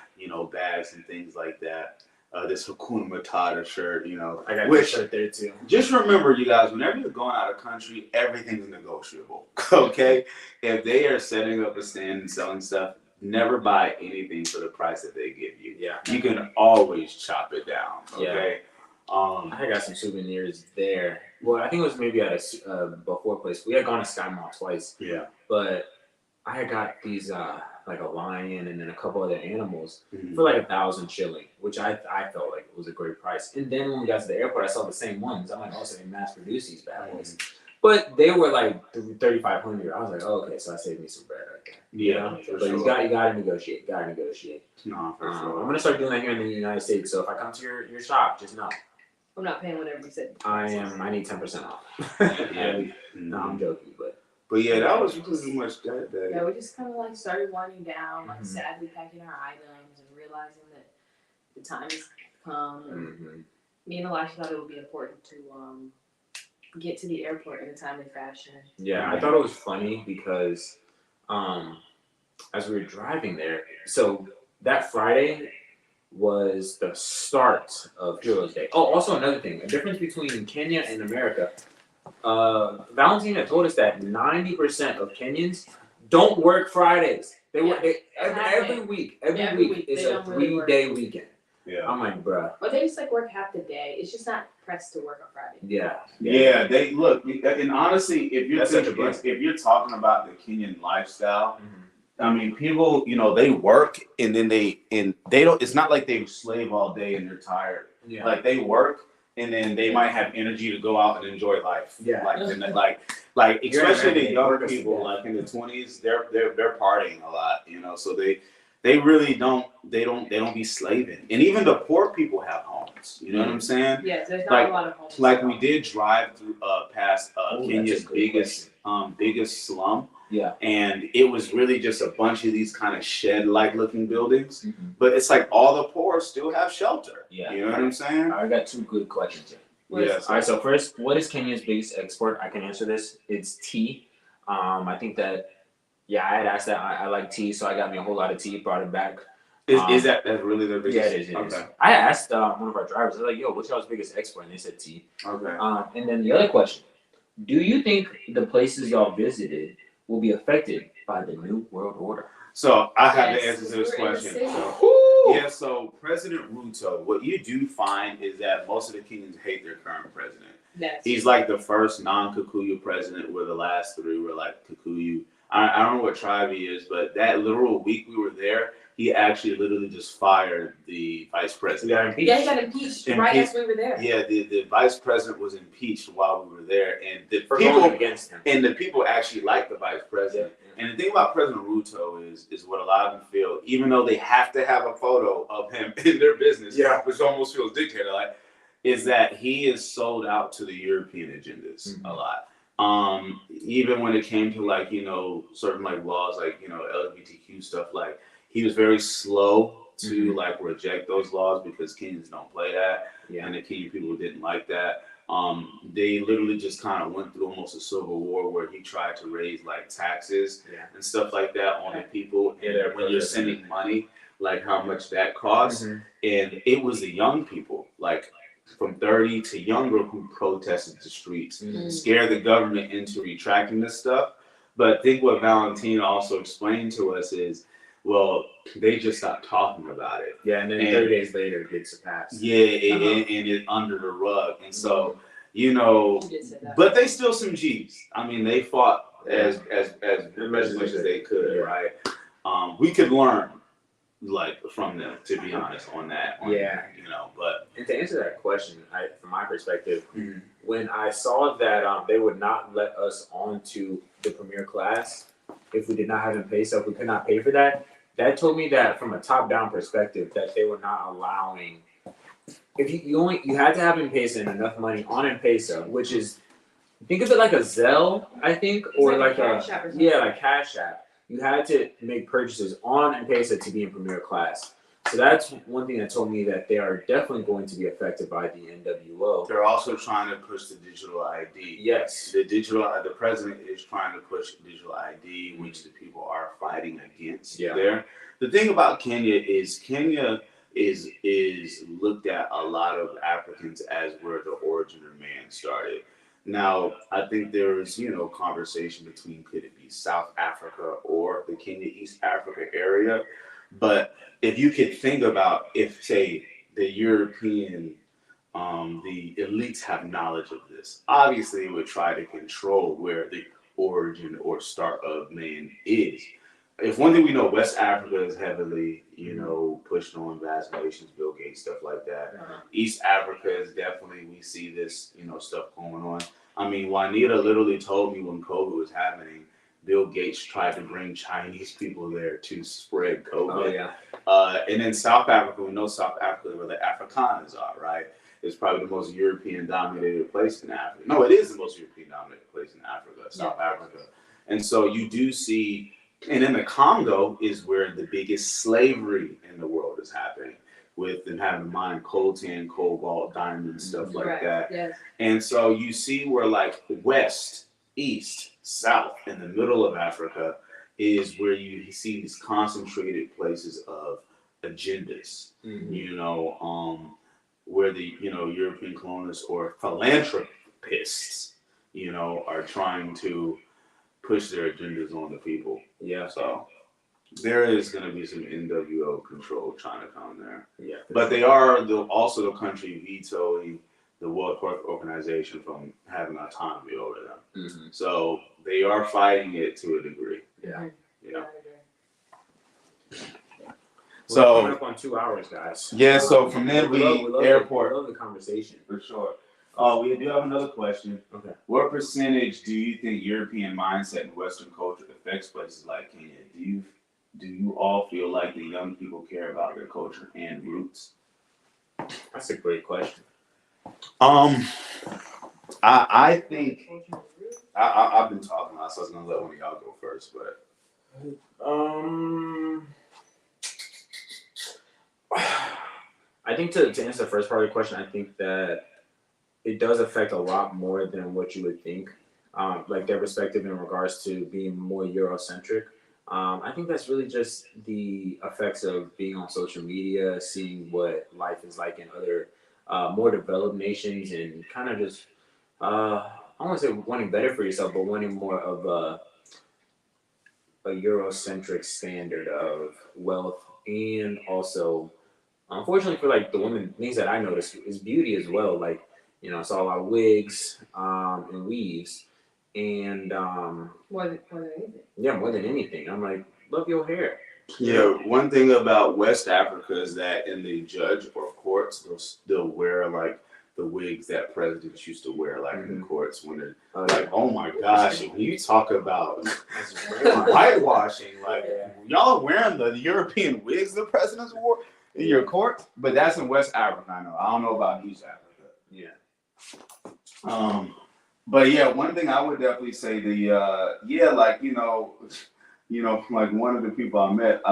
bags and things like that. This Hakuna Matata shirt, I got which this shirt there too. just remember, you guys, whenever you're going out of country, everything's negotiable. Okay, if they are setting up a stand and selling stuff, never buy anything for the price that they give you. Yeah. You can always chop it down. Okay. I got some souvenirs there. Well, I think it was maybe at a before place. We had gone to Sky Mall twice. Yeah. But I had got these like a lion and then a couple other animals Mhm. for like 1,000 shilling, which I felt like it was a great price. And then when we got to the airport, I saw the same ones. I'm like, oh, so they mass produce these bad boys. But they were like 3,500. I was like, oh, okay, so I saved me some bread right there. Yeah, You for know? But sure. you gotta negotiate. Gotta negotiate. No, for I'm sure. gonna start doing that here in the United States. So if I come to your shop, just know I'm not paying whatever you said. I need 10% off. Yeah. No, I'm joking, But yeah, that was pretty much that day. Yeah, we just kind of like started winding down, like Mhm. sadly packing our items and realizing that the time has come. And mm-hmm. me and Elisha thought it would be important to get to the airport in a timely fashion. Yeah, I thought it was funny because as we were driving there, so that Friday was the start of Heroes Day. Oh, also another thing, a difference between Kenya and America. Valentina told us that 90% of Kenyans don't work Fridays. They work every week. Every week is They a don't really 3-day weekend. Yeah. I'm like, bruh. But they just like work half the day. It's just not pressed to work on Friday. Yeah. Yeah, they look, and honestly, if you're That's such a thinking, blessing. if you're talking about the Kenyan lifestyle, Mhm. I mean, people, they work and then they don't. It's not like they slave all day and they're tired. Yeah. Like they work and then they might have energy to go out and enjoy life. Yeah. Like You're especially right, the they young work us to people, death. like in the 20s, they're partying a lot. So they really don't be slaving. And even the poor people have homes. You know what I'm saying? Yes, there's not a lot of homes. Like we did drive through past Oh, Kenya's that's a good biggest slum. Yeah. And it was really just a bunch of these kind of shed-like looking buildings. Mm-hmm. But it's like all the poor still have shelter. Yeah. You know what I'm saying? I got 2 good questions here. Yes. All right, so first, what is Kenya's biggest export? I can answer this. It's tea. I think that, I had asked that. I like tea, so I got me a whole lot of tea, brought it back. Is that's really their biggest? Yeah, it is. It is. Okay. I asked one of our drivers, I was like, yo, what's y'all's biggest export? And they said tea. Okay. And then the other question, do you think the places y'all visited will be affected by the New World Order? So I have the Yes, answer to this we're in the question. city. So President Ruto, what you do find is that most of the Kenyans hate their current president. Yes. He's like the first non-Kikuyu president, where the last 3 were like Kikuyu. I don't know what tribe he is, but that literal week we were there, he actually literally just fired the vice president. Yeah, he got impeached right as we were there. Yeah, the vice president was impeached while we were there, and the For people going against him. and the people actually like the vice president. Yeah. And the thing about President Ruto is what a lot of them feel, even though they have to have a photo of him in their business, which almost feels dictator-like, is that he is sold out to the European agendas a lot. Even when it came to certain laws LGBTQ stuff, he was very slow to reject those laws because Kenyans don't play that, and the Kenyan people didn't like that. They literally just kind of went through almost a civil war where he tried to raise taxes and stuff like that on the people. And when you're sending money, how much that costs, and it was the young people, from 30 to younger, who protested the streets, scared the government into retracting this stuff. But I think what Valentina also explained to us is, well, they just stopped talking about it. Yeah, and then 30 days later, it gets surpassed. Yeah, and it's under the rug. And so, but they still some G's. I mean, they fought as much as they could, right? We could learn from them, to be honest, on that. But and to answer that question, from my perspective, when I saw that they would not let us onto the premier class if we did not have M-Pesa, if we could not pay for that, that told me that from a top-down perspective that they were not allowing. If you had to have M-Pesa and enough money on M-Pesa, which is, think of it like a Zelle, I think, or like Cash App or something. like Cash App. You had to make purchases on M-Pesa to be in premier class. So that's one thing that told me that they are definitely going to be affected by the NWO. They're also trying to push the digital ID. Yes. The president is trying to push digital ID, which the people are fighting against. Yeah. There. The thing about Kenya is looked at a lot of Africans as where the origin of man started. Now, I think there is, conversation between could it be South Africa or the Kenya East Africa area. But if you could think about if, say, the European, the elites have knowledge of this, obviously it would try to control where the origin or start of man is. If one thing we know, West Africa is heavily, pushed on vaccinations, Bill Gates, stuff like that. East Africa is definitely, we see this, stuff going on. I mean, Juanita literally told me when COVID was happening, Bill Gates tried to bring Chinese people there to spread COVID. Oh, yeah. And then South Africa, we know South Africa is where the Afrikaners are, right? It's probably the most European-dominated place in Africa. No, it is the most European-dominated place in Africa, South Africa. And so you do see, and in the Congo is where the biggest slavery in the world is happening, with them having to mine coltan, cobalt, diamonds, stuff like that. Yes. And so you see where like west, east, south, in the middle of Africa is where you see these concentrated places of agendas, where the, European colonialists or philanthropists, are trying to push their agendas on the people. Yeah. So there is going to be some NWO control trying to come there. Yeah. But they are also the country vetoing the World Health Organization from having autonomy over them. Mm-hmm. So they are fighting it to a degree. Yeah. Yeah. We're So coming up on 2 hours, guys. yeah. So from there we love airport. We love the conversation. For sure. We do have another question. Okay. What percentage do you think European mindset and Western culture affects places like Kenya? Do you all feel like the young people care about their culture and roots? That's a great question. I think I've been talking a lot, so I was gonna let one of y'all go first, but I think to answer the first part of the question, I think that it does affect a lot more than what you would think. Like their perspective in regards to being more Eurocentric. I think that's really just the effects of being on social media, seeing what life is like in other more developed nations, and kind of just I don't want to say wanting better for yourself, but wanting more of a Eurocentric standard of wealth, and also, unfortunately for like the women, things that I noticed is beauty as well. Like, it's all our wigs and weaves, and more than anything. yeah, more than anything, I'm like, love your hair. yeah, one thing about West Africa is that in the judge or courts, they'll wear like the wigs that presidents used to wear, like in the courts when they're like, oh my gosh, when you talk about whitewashing, like y'all are wearing the European wigs the presidents wore in your court, but that's in West Africa. I don't know about East Africa. Yeah. But yeah, one thing I would definitely say like one of the people I met,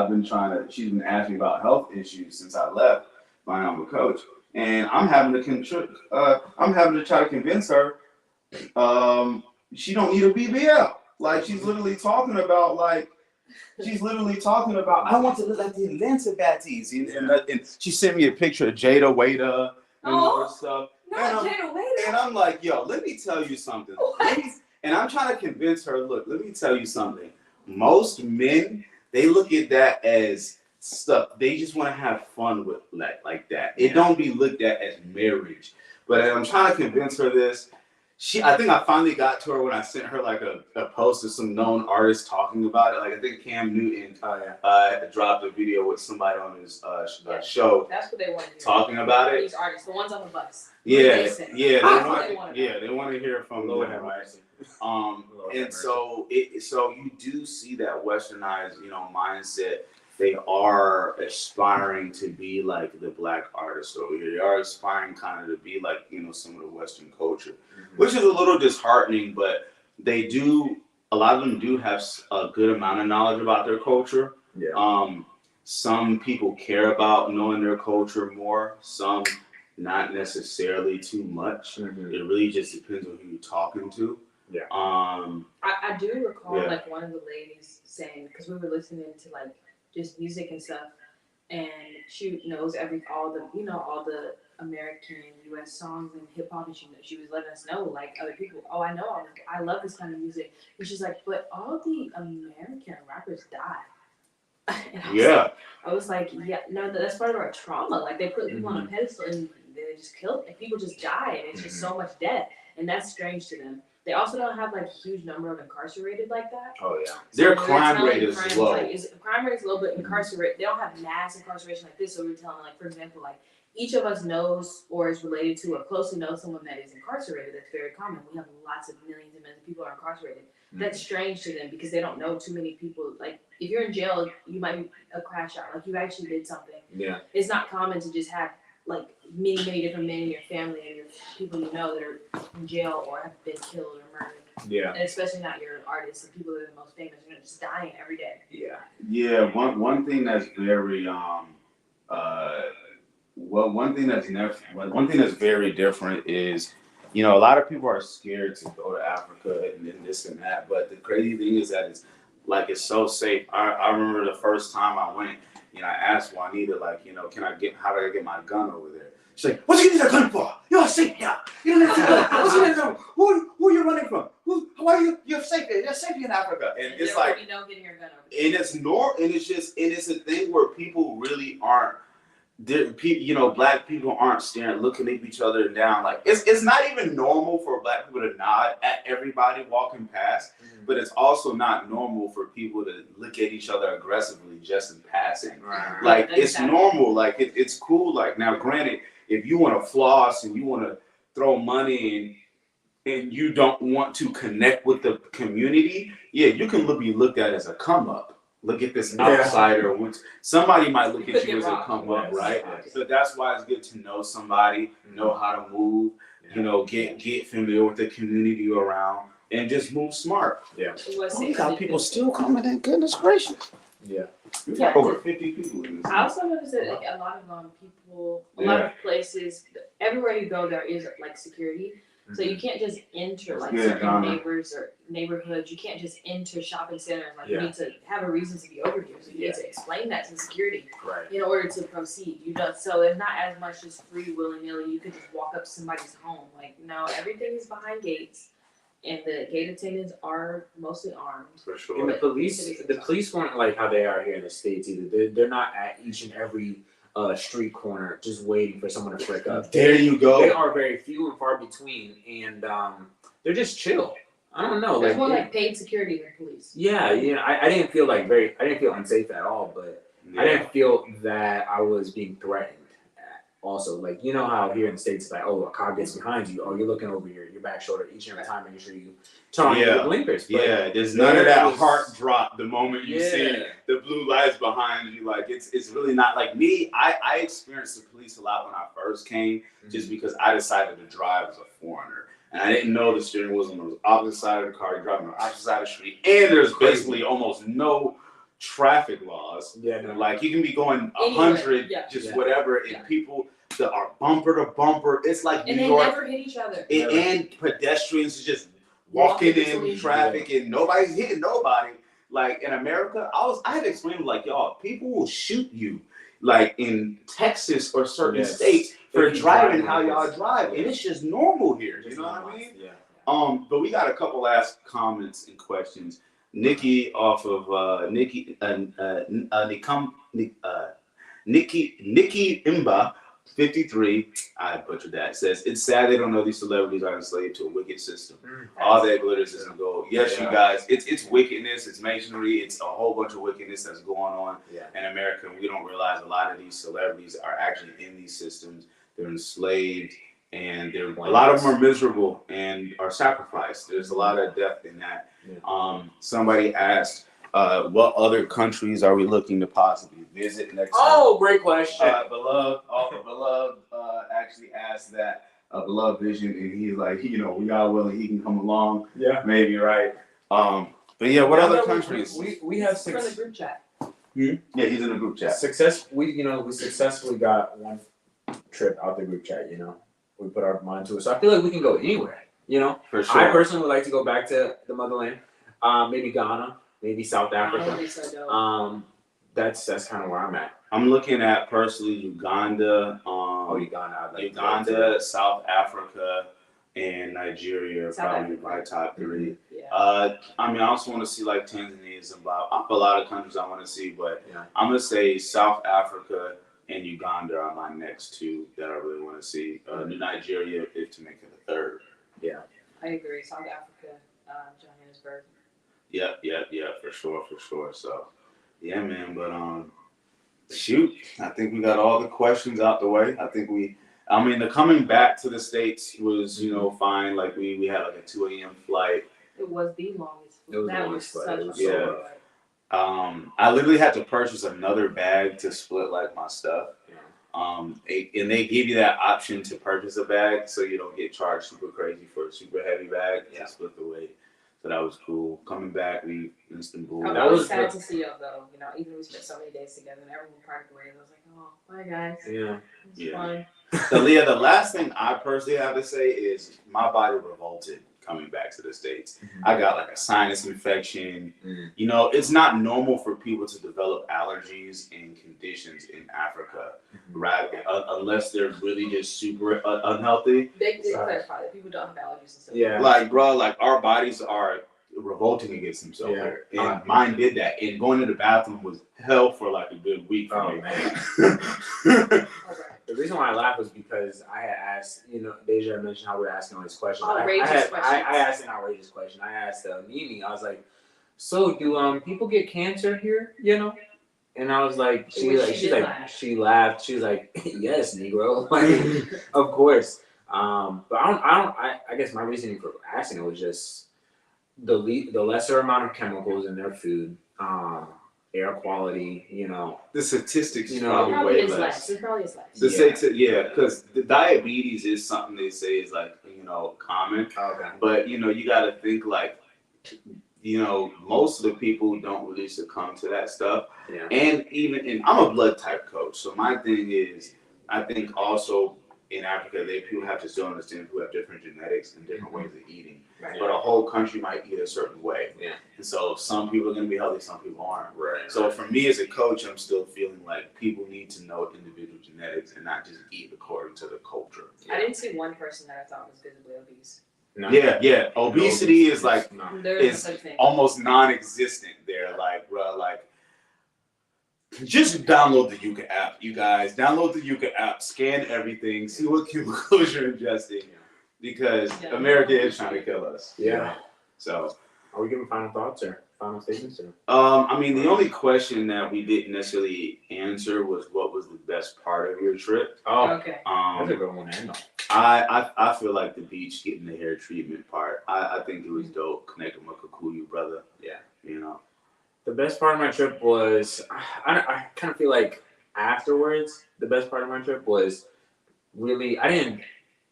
she's been asking me about health issues since I left my coach, and I'm having to try to convince her she don't need a BBL. Like she's literally talking about I want to look like the Atlanta Baddies, and she sent me a picture of Jada Waiter and all this stuff. And I'm like, yo, let me tell you something. And I'm trying to convince her, look, let me tell you something. Most men, they look at that as stuff. They just want to have fun with like that. It don't be looked at as marriage. But I'm trying to convince her this. I think I finally got to her when I sent her like a post of some known artists talking about it. Like I think Cam Newton dropped a video with somebody on his show. That's what they want to hear. Talking about it. These artists, the ones on the bus. They want to hear from them, right? And so you do see that westernized, mindset. They are aspiring to be like the black artists over here. They are aspiring kind of to be like, some of the Western culture, which is a little disheartening, but a lot of them do have a good amount of knowledge about their culture. Yeah. some people care about knowing their culture more, some not necessarily too much. Mm-hmm. It really just depends on who you're talking to. Yeah. I do recall Yeah. like one of the ladies saying, because we were listening to like just music and stuff, and she knows all the American U.S. songs and hip hop, and she was letting us know like other people. Oh, I know all this. I love this kind of music, and she's like, but all the American rappers die. And I was like, yeah, no, that's part of our trauma. Like they put people on a pedestal and they just kill, and people just die, and it's just so much death, and that's strange to them. They also don't have like a huge number of incarcerated like that. Oh yeah. So Their crime rate is low. Like, crime rate is low, but incarcerate. They don't have mass incarceration like this. So we were telling, like, for example, like each of us knows or is related to or closely knows someone that is incarcerated. That's very common. We have lots of millions and millions of people are incarcerated. That's strange to them because they don't know too many people. Like if you're in jail, you might be a crash out. Like you actually did something. Yeah. It's not common to just have like many different men in your family and your people you know that are in jail or have been killed or murdered. Yeah. And especially not your artists and people that are the most famous, you're just dying every day. Yeah. Yeah, one thing that's very one thing that's very different is, you know, a lot of people are scared to go to Africa and this and that, but the crazy thing is that it's so safe. I remember the first time I went, you know, I asked Juanita, like, you know, how do I get my gun over there? She's like, what you need a gun for? You're safe here. You don't have to go. What's your gun? Who are you running from? Why are you're safe here? You're safe in Africa. And it's like, you know, getting your gun over. And it's a thing where people really aren't. You know, black people aren't looking at each other down. Like it's not even normal for black people to nod at everybody walking past, but it's also not normal for people to look at each other aggressively just in passing. Right. Like it's normal. Like it's cool. Like now, granted, if you want to floss and you want to throw money and you don't want to connect with the community, yeah, you can be looked at as a come up. Look at this outsider. Which somebody might look at you as a come up, right? So that's why it's good to know somebody, know how to move, you know, get familiar with the community you're around, and just move smart. Yeah. We got people still coming in. Goodness gracious. Yeah. We got over 50 people in this. I also noticed that like a lot of people, a lot of places, everywhere you go, there is like security. So you can't just enter like certain neighbors or neighborhoods. You can't just enter shopping centers. Like you need to have a reason to be over here. So you need to explain that to security in order to proceed. You know, so there's not as much just free willy nilly. You could just walk up to somebody's home. Like no, everything is behind gates, and the gate attendants are mostly armed. For sure. And the police weren't like how they are here in the States either. They're not at each and every street corner just waiting for someone to frick up. There you go. They are very few and far between, and they're just chill. I don't know. There's more like paid security than police. Yeah, you know, I didn't feel I didn't feel unsafe at all, but I didn't feel that I was being threatened. Also, like, you know how here in the States, it's like, oh, a car gets behind you, oh, you're looking over your back shoulder each and every time, making sure you turn on your blinkers. But there's none of that heart drop the moment you see the blue lights behind you. Like, it's really not like me. I experienced the police a lot when I first came, just because I decided to drive as a foreigner. And I didn't know the steering wheel was on the opposite side of the car, you're driving on the opposite side of the street, and there's basically almost no traffic laws. Like you can be going 100, whatever, and people that are bumper to bumper. It's like and New they York, never hit each other. And pedestrians just walking in traffic, and nobody's hitting nobody. Like in America, I had to explain, like, y'all, people will shoot you, like in Texas or certain states for driving how y'all drive, and it's just normal here. You know what I mean? Yeah. But we got a couple last comments and questions. Nikki off of Nikki Imba 53, I butchered that, says, it's sad they don't know these celebrities are enslaved to a wicked system. All that glitters isn't gold. Yes, you guys, it's wickedness, it's masonry, it's a whole bunch of wickedness that's going on in America. We don't realize a lot of these celebrities are actually in these systems. They're enslaved, and a lot of them are miserable and are sacrificed. There's a lot of depth in that. Somebody asked, what other countries are we looking to possibly visit next time? Oh, great question. Beloved actually asked that, Beloved Vision, and he's like, you know, we are willing, he can come along. Yeah. Maybe, right? But yeah, what other countries? We have from the group chat. Yeah, he's in the group chat. We successfully got one trip out the group chat. We put our mind to it, so I feel like we can go anywhere. For sure. I personally would like to go back to the motherland. Maybe Ghana, maybe South That Africa. would be so dope. That's kind of where I'm at. I'm looking at personally Uganda. Uganda. I'd like Uganda, South Africa, and Nigeria South probably Africa. my top 3. Yeah. I also want to see like Tanzania, Zimbabwe. A lot of countries I want to see, but Yeah. I'm gonna say South Africa and Uganda are my next 2 that I really want to see. Nigeria, if to make it a 3rd. Yeah. I agree. South Africa, Johannesburg. Yep, for sure. So, yeah, man. But shoot, I think we got all the questions out the way. The coming back to the States was, fine. Like we had like a 2 a.m. flight. It was the longest. It was the that longest was flight. such It was a so long rough. flight. I literally had to purchase another bag to split like my stuff. Yeah. And they give you that option to purchase a bag so you don't get charged super crazy for a super heavy bag to split the weight. So that was cool. Coming back, we Istanbul. I That was was sad the- to see y'all though. Even we spent so many days together and everyone parted ways. I was like, oh, bye guys. Yeah. It was fun. So Leah, the last thing I personally have to say is my body revolted coming back to the States. I got like a sinus infection. It's not normal for people to develop allergies and conditions in Africa, right? Unless they're really just super unhealthy. They did clarify that people don't have allergies and stuff. Yeah. Like, bro, like our bodies are revolting against themselves here. And mine did that. And going to the bathroom was hell for like a good week for me. Man. Okay. The reason why I laughed was because I had asked, Deja had mentioned how we were asking all these questions. Outrageous I questions. asked an outrageous question. I asked Mimi, I was like, so do people get cancer here, And I was like, she laughed. She was like, yes, Negro. Like, of course. But I guess my reasoning for asking it was just the lesser amount of chemicals in their food, air quality, The statistics You is know, probably Probably way is less. less. It probably is less. Because the diabetes is something they say is like, common. Okay. But, you got to think like, most of the people don't really succumb to that stuff. Yeah. And I'm a blood type coach. So my thing is, I think also in Africa, people have to still understand who have different genetics and different ways of eating. Right. But a whole country might eat a certain way. Yeah. And so some people are going to be healthy, some people aren't. Right. So for me as a coach, I'm still feeling like people need to know individual genetics and not just eat according to the culture. I didn't see one person that I thought was visibly obese. No. Yeah. Obesity is like There's It's no such thing. almost non-existent there. Like, bro, just download the Yuka app, you guys. Download the Yuka app, scan everything, see what chemicals you're ingesting, because America is trying to kill us. Yeah. So, Are we giving final thoughts or final statements? Or? the only question that we didn't necessarily answer was what was the best part of your trip. Oh, Okay. that's a good one. I know. I feel like the beach, getting the hair treatment part. I think it was dope connecting with Kikuyu brother. Yeah. The The best part of my trip was, I kind of feel like afterwards, the best part of my trip was really, I didn't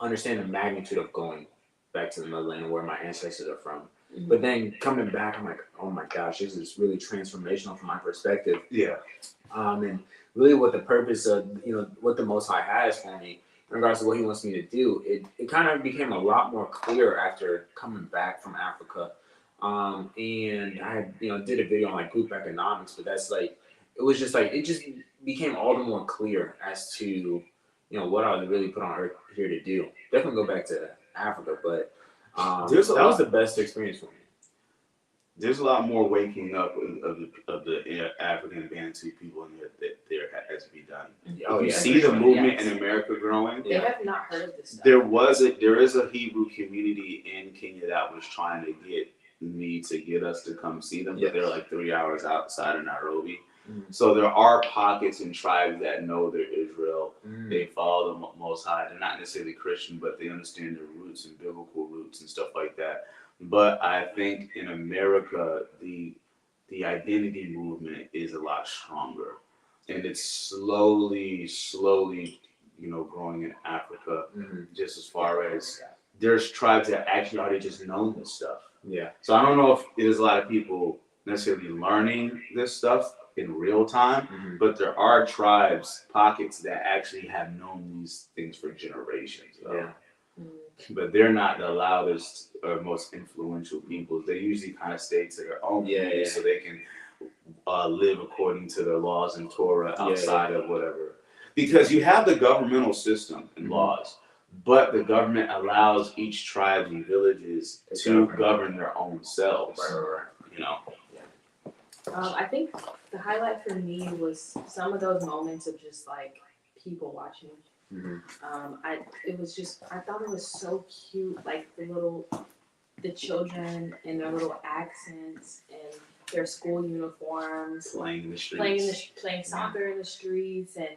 understand the magnitude of going back to the motherland and where my ancestors are from. Mhm. But then coming back, I'm like, oh my gosh, this is really transformational from my perspective. Yeah. And really what the purpose of, what the Most High has for me in regards to what he wants me to do, it kind of became a lot more clear after coming back from Africa. And I had, did a video on like group economics, but that's like, it just became all the more clear as to, what I was really put on earth here to do. Definitely go back to Africa, but that was the best experience for me. There's a lot more waking up of the African Bantu people in there that there has to be done. Oh, You yeah. see the movement Yes. in America growing. They have not heard of this stuff. There is a Hebrew community in Kenya that was trying to get me to get us to come see them, but they're like 3 hours outside of Nairobi. Mhm. So there are pockets and tribes that know they're Israel. Mm. They follow the Most High. They're not necessarily Christian, but they understand their roots and biblical roots and stuff like that. But I think in America, the identity movement is a lot stronger, and it's slowly, growing in Africa. Mhm. Just as far as there's tribes that actually already just know this stuff. Yeah. So I don't know if there's a lot of people necessarily learning this stuff in real time, but there are tribes, pockets that actually have known these things for generations. Yeah. But they're not the loudest or most influential people. They usually kind of stay to their own community so they can live according to their laws and Torah outside of whatever. Because you have the governmental system and laws, but the government allows each tribe and villages to govern their own selves. Right. You know. I think the highlight for me was some of those moments of just like people watching. I thought it was so cute, like the children and their little accents and their school uniforms, playing in the streets, playing soccer in the streets, and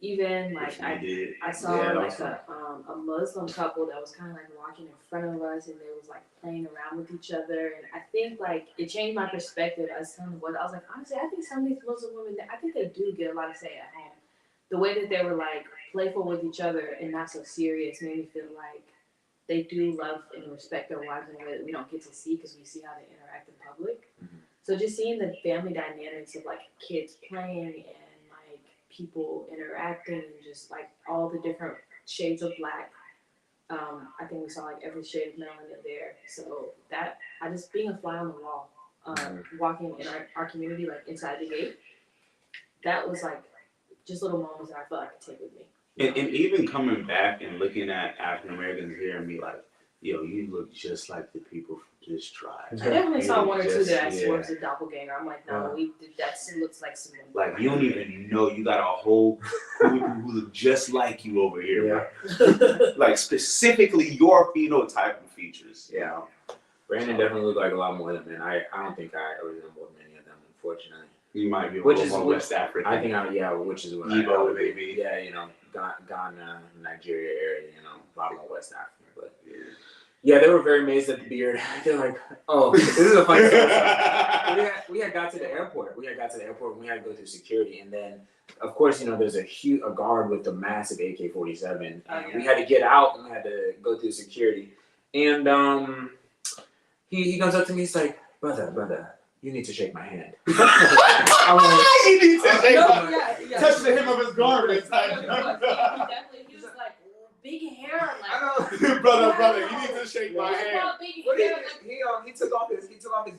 even like I saw like a Muslim couple that was kind of like walking in front of us, and they was like playing around with each other, and I think like it changed my perspective. I was like, honestly, I think some of these Muslim women, I think they do get a lot of say at home. The way that they were like playful with each other and not so serious made me feel like they do love and respect their wives in a way that we don't get to see because we see how they interact in public. So just seeing the family dynamics of like kids playing and like people interacting and just like all the different shades of black. I think we saw like every shade of melanin there. So that I just being a fly on the wall, walking in our community like inside the gate. That was like just little moments that I felt I could take with me. And even coming back and looking at African Americans here and be like, yo, you look just like the people from this tribe. I definitely saw one or two that I swore was a doppelganger. I'm like, no, that looks like someone. Like, you don't even know you got a whole group who look just like you over here. Like, specifically your phenotype and features. Yeah. You know? Brandon definitely looked like a lot more than me. I don't think I resembled many of them, unfortunately. You might be a little more West African. I think which is what Igbo, maybe. Yeah, you know, Ghana, Nigeria area, you know, a lot more West African. But yeah, they were very amazed at the beard. They're like, oh, this is a funny story. We had got to the airport. And we had to go through security. And then, of course, you know, there's a guard with a massive AK-47. And we had to get out and we had to go through security. And he comes up to me, he's like, brother, you need to shake my hand. I'm like, you need to shake my hand. Yeah. Touch the hem of his garment. He was like, big hair. Like, brother, you need to shake my hand. He took off his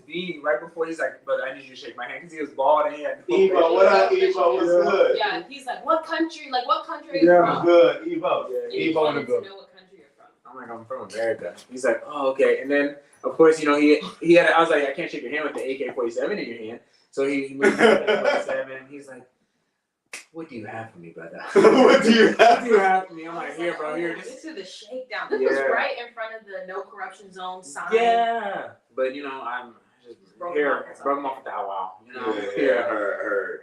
beanie right before he's like, brother, I need you to shake my hand because he was bald and he had. Evo, what up, Evo? What's good? Yeah, he's like, what country? Like, what country are you from? Good, Evo. Yeah, Evo in the book. Know what country you're from. I'm like, I'm from America. He's like, oh, okay. And then, of course, you know, he had. I was like, I can't shake your hand with the AK-47 in your hand. So he moved the AK-47. He's like, what do you have for me, brother? What do you have for me? I'm like, here, bro, here. This is the shakedown. This was right in front of the no corruption zone sign. Yeah, but you know, I'm just broke him off with that wow. You know, heard.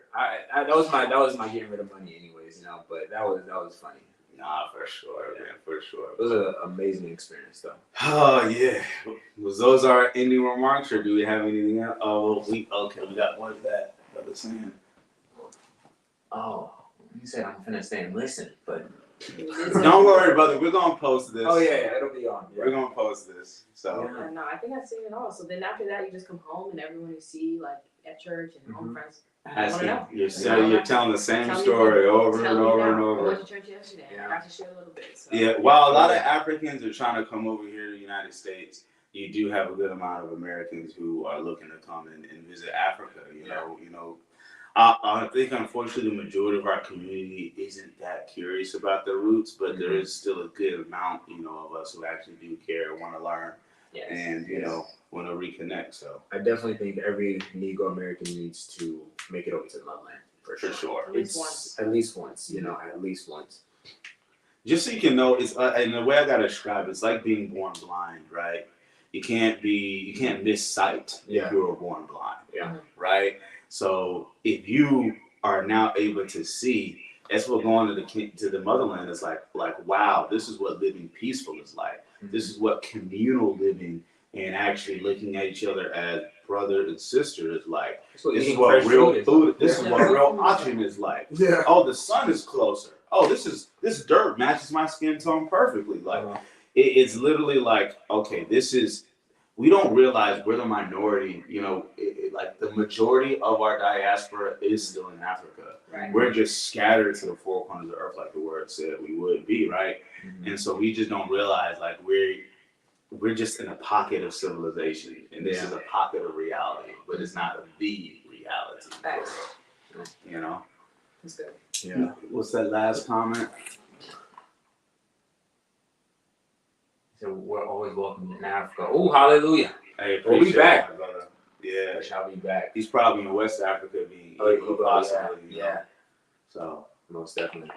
That was my getting rid of money, anyways. You know, but that was funny. Nah, for sure, man, for sure. It was an amazing experience, though. Oh yeah. Was those our ending remarks, or do we have anything else? Oh, we got what is that? Brother saying. Oh, you said I'm finna stay and listen, but don't worry, brother. We're gonna post this. Oh yeah, it'll be on. Yeah. We're gonna post this. So no, I think I've seen it all. So then after that, you just come home and everyone you see like at church and home friends. You're telling the same story over and over and over. I went to church yesterday. I got to share a little bit. So. Yeah, while a lot of Africans are trying to come over here to the United States, you do have a good amount of Americans who are looking to come and visit Africa. You know. I think, unfortunately, the majority of our community isn't that curious about their roots, but there is still a good amount, of us who actually do care, want to learn, and want to reconnect. So I definitely think every Negro American needs to make it over to the motherland for sure. At least once. Just so you can know, it's and the way I gotta describe it, it's like being born blind, right? You can't miss sight if you were born blind. Yeah. Right. So if you are now able to see, that's what going to the motherland is like, wow, this is what living peaceful is like. Mm-hmm. This is what communal living and actually looking at each other as brother and sister is like. This is what real food. This is what real oxygen is like. Yeah. Oh, the sun is closer. Oh, this dirt matches my skin tone perfectly. Like it's literally like, okay, this is we don't realize we're the minority. You know, like the majority of our diaspora is still in Africa. Right. We're just scattered to the four corners of the earth, like the word said we would be, right? Mhm. And so we just don't realize like we're just in a pocket of civilization, and this is a pocket of reality, but it's not the reality. Facts. You know. That's good. Yeah. What's that last comment? So we're always welcome in Africa. Oh, hallelujah. Hey, We'll be appreciate back. that, brother. Yeah, I shall be back. he's probably in West Africa being possibly. You know? Yeah. So Most definitely.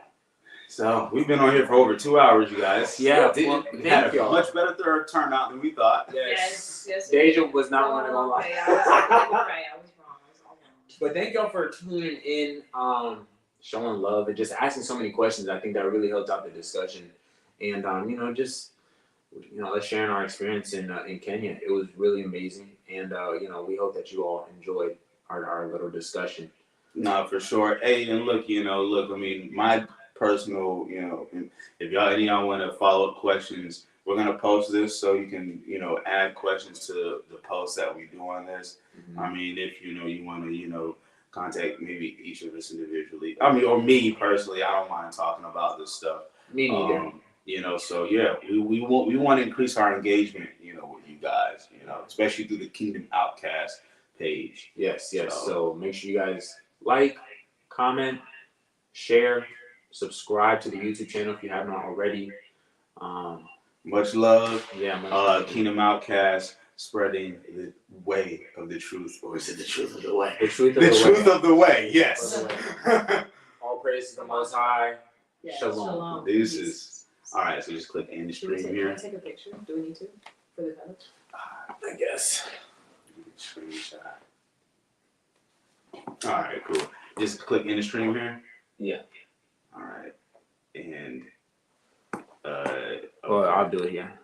So we've been on here for over 2 hours, you guys. Yeah, we well, had thank a y'all. much better third turnout than we thought. Yes. Deja was not one to go Okay, lie. I was right. I was wrong. I was all wrong. But thank y'all for tuning in, showing love, and just asking so many questions. I think that really helped out the discussion. And just us sharing our experience in Kenya. It was really amazing, and we hope that you all enjoyed our little discussion. No, for sure. Hey, and look, I mean, my personal, if any of y'all want to follow up questions, we're gonna post this so you can, add questions to the post that we do on this. Mm-hmm. I mean, if you want to, contact maybe each of us individually. I mean, or me personally, I don't mind talking about this stuff. Me neither. So yeah, we want to increase our engagement, with you guys, especially through the Kingdom Outcast page. Yes. So make sure you guys like, comment, share, subscribe to the YouTube channel if you haven't already. Much love. Yeah. Much love. Kingdom Outcast, spreading the way of the truth, or is it the truth of the way? The truth of The the truth way. of the way. Yes. All praise to the Most High. Yeah, Shalom. Deuces. All right, so just click end Can we stream take, here. can I take a picture? Do we need to for the photo? I guess. Screenshot. All right, cool. Just click end stream here. Yeah. All right, and Well, I'll do it here.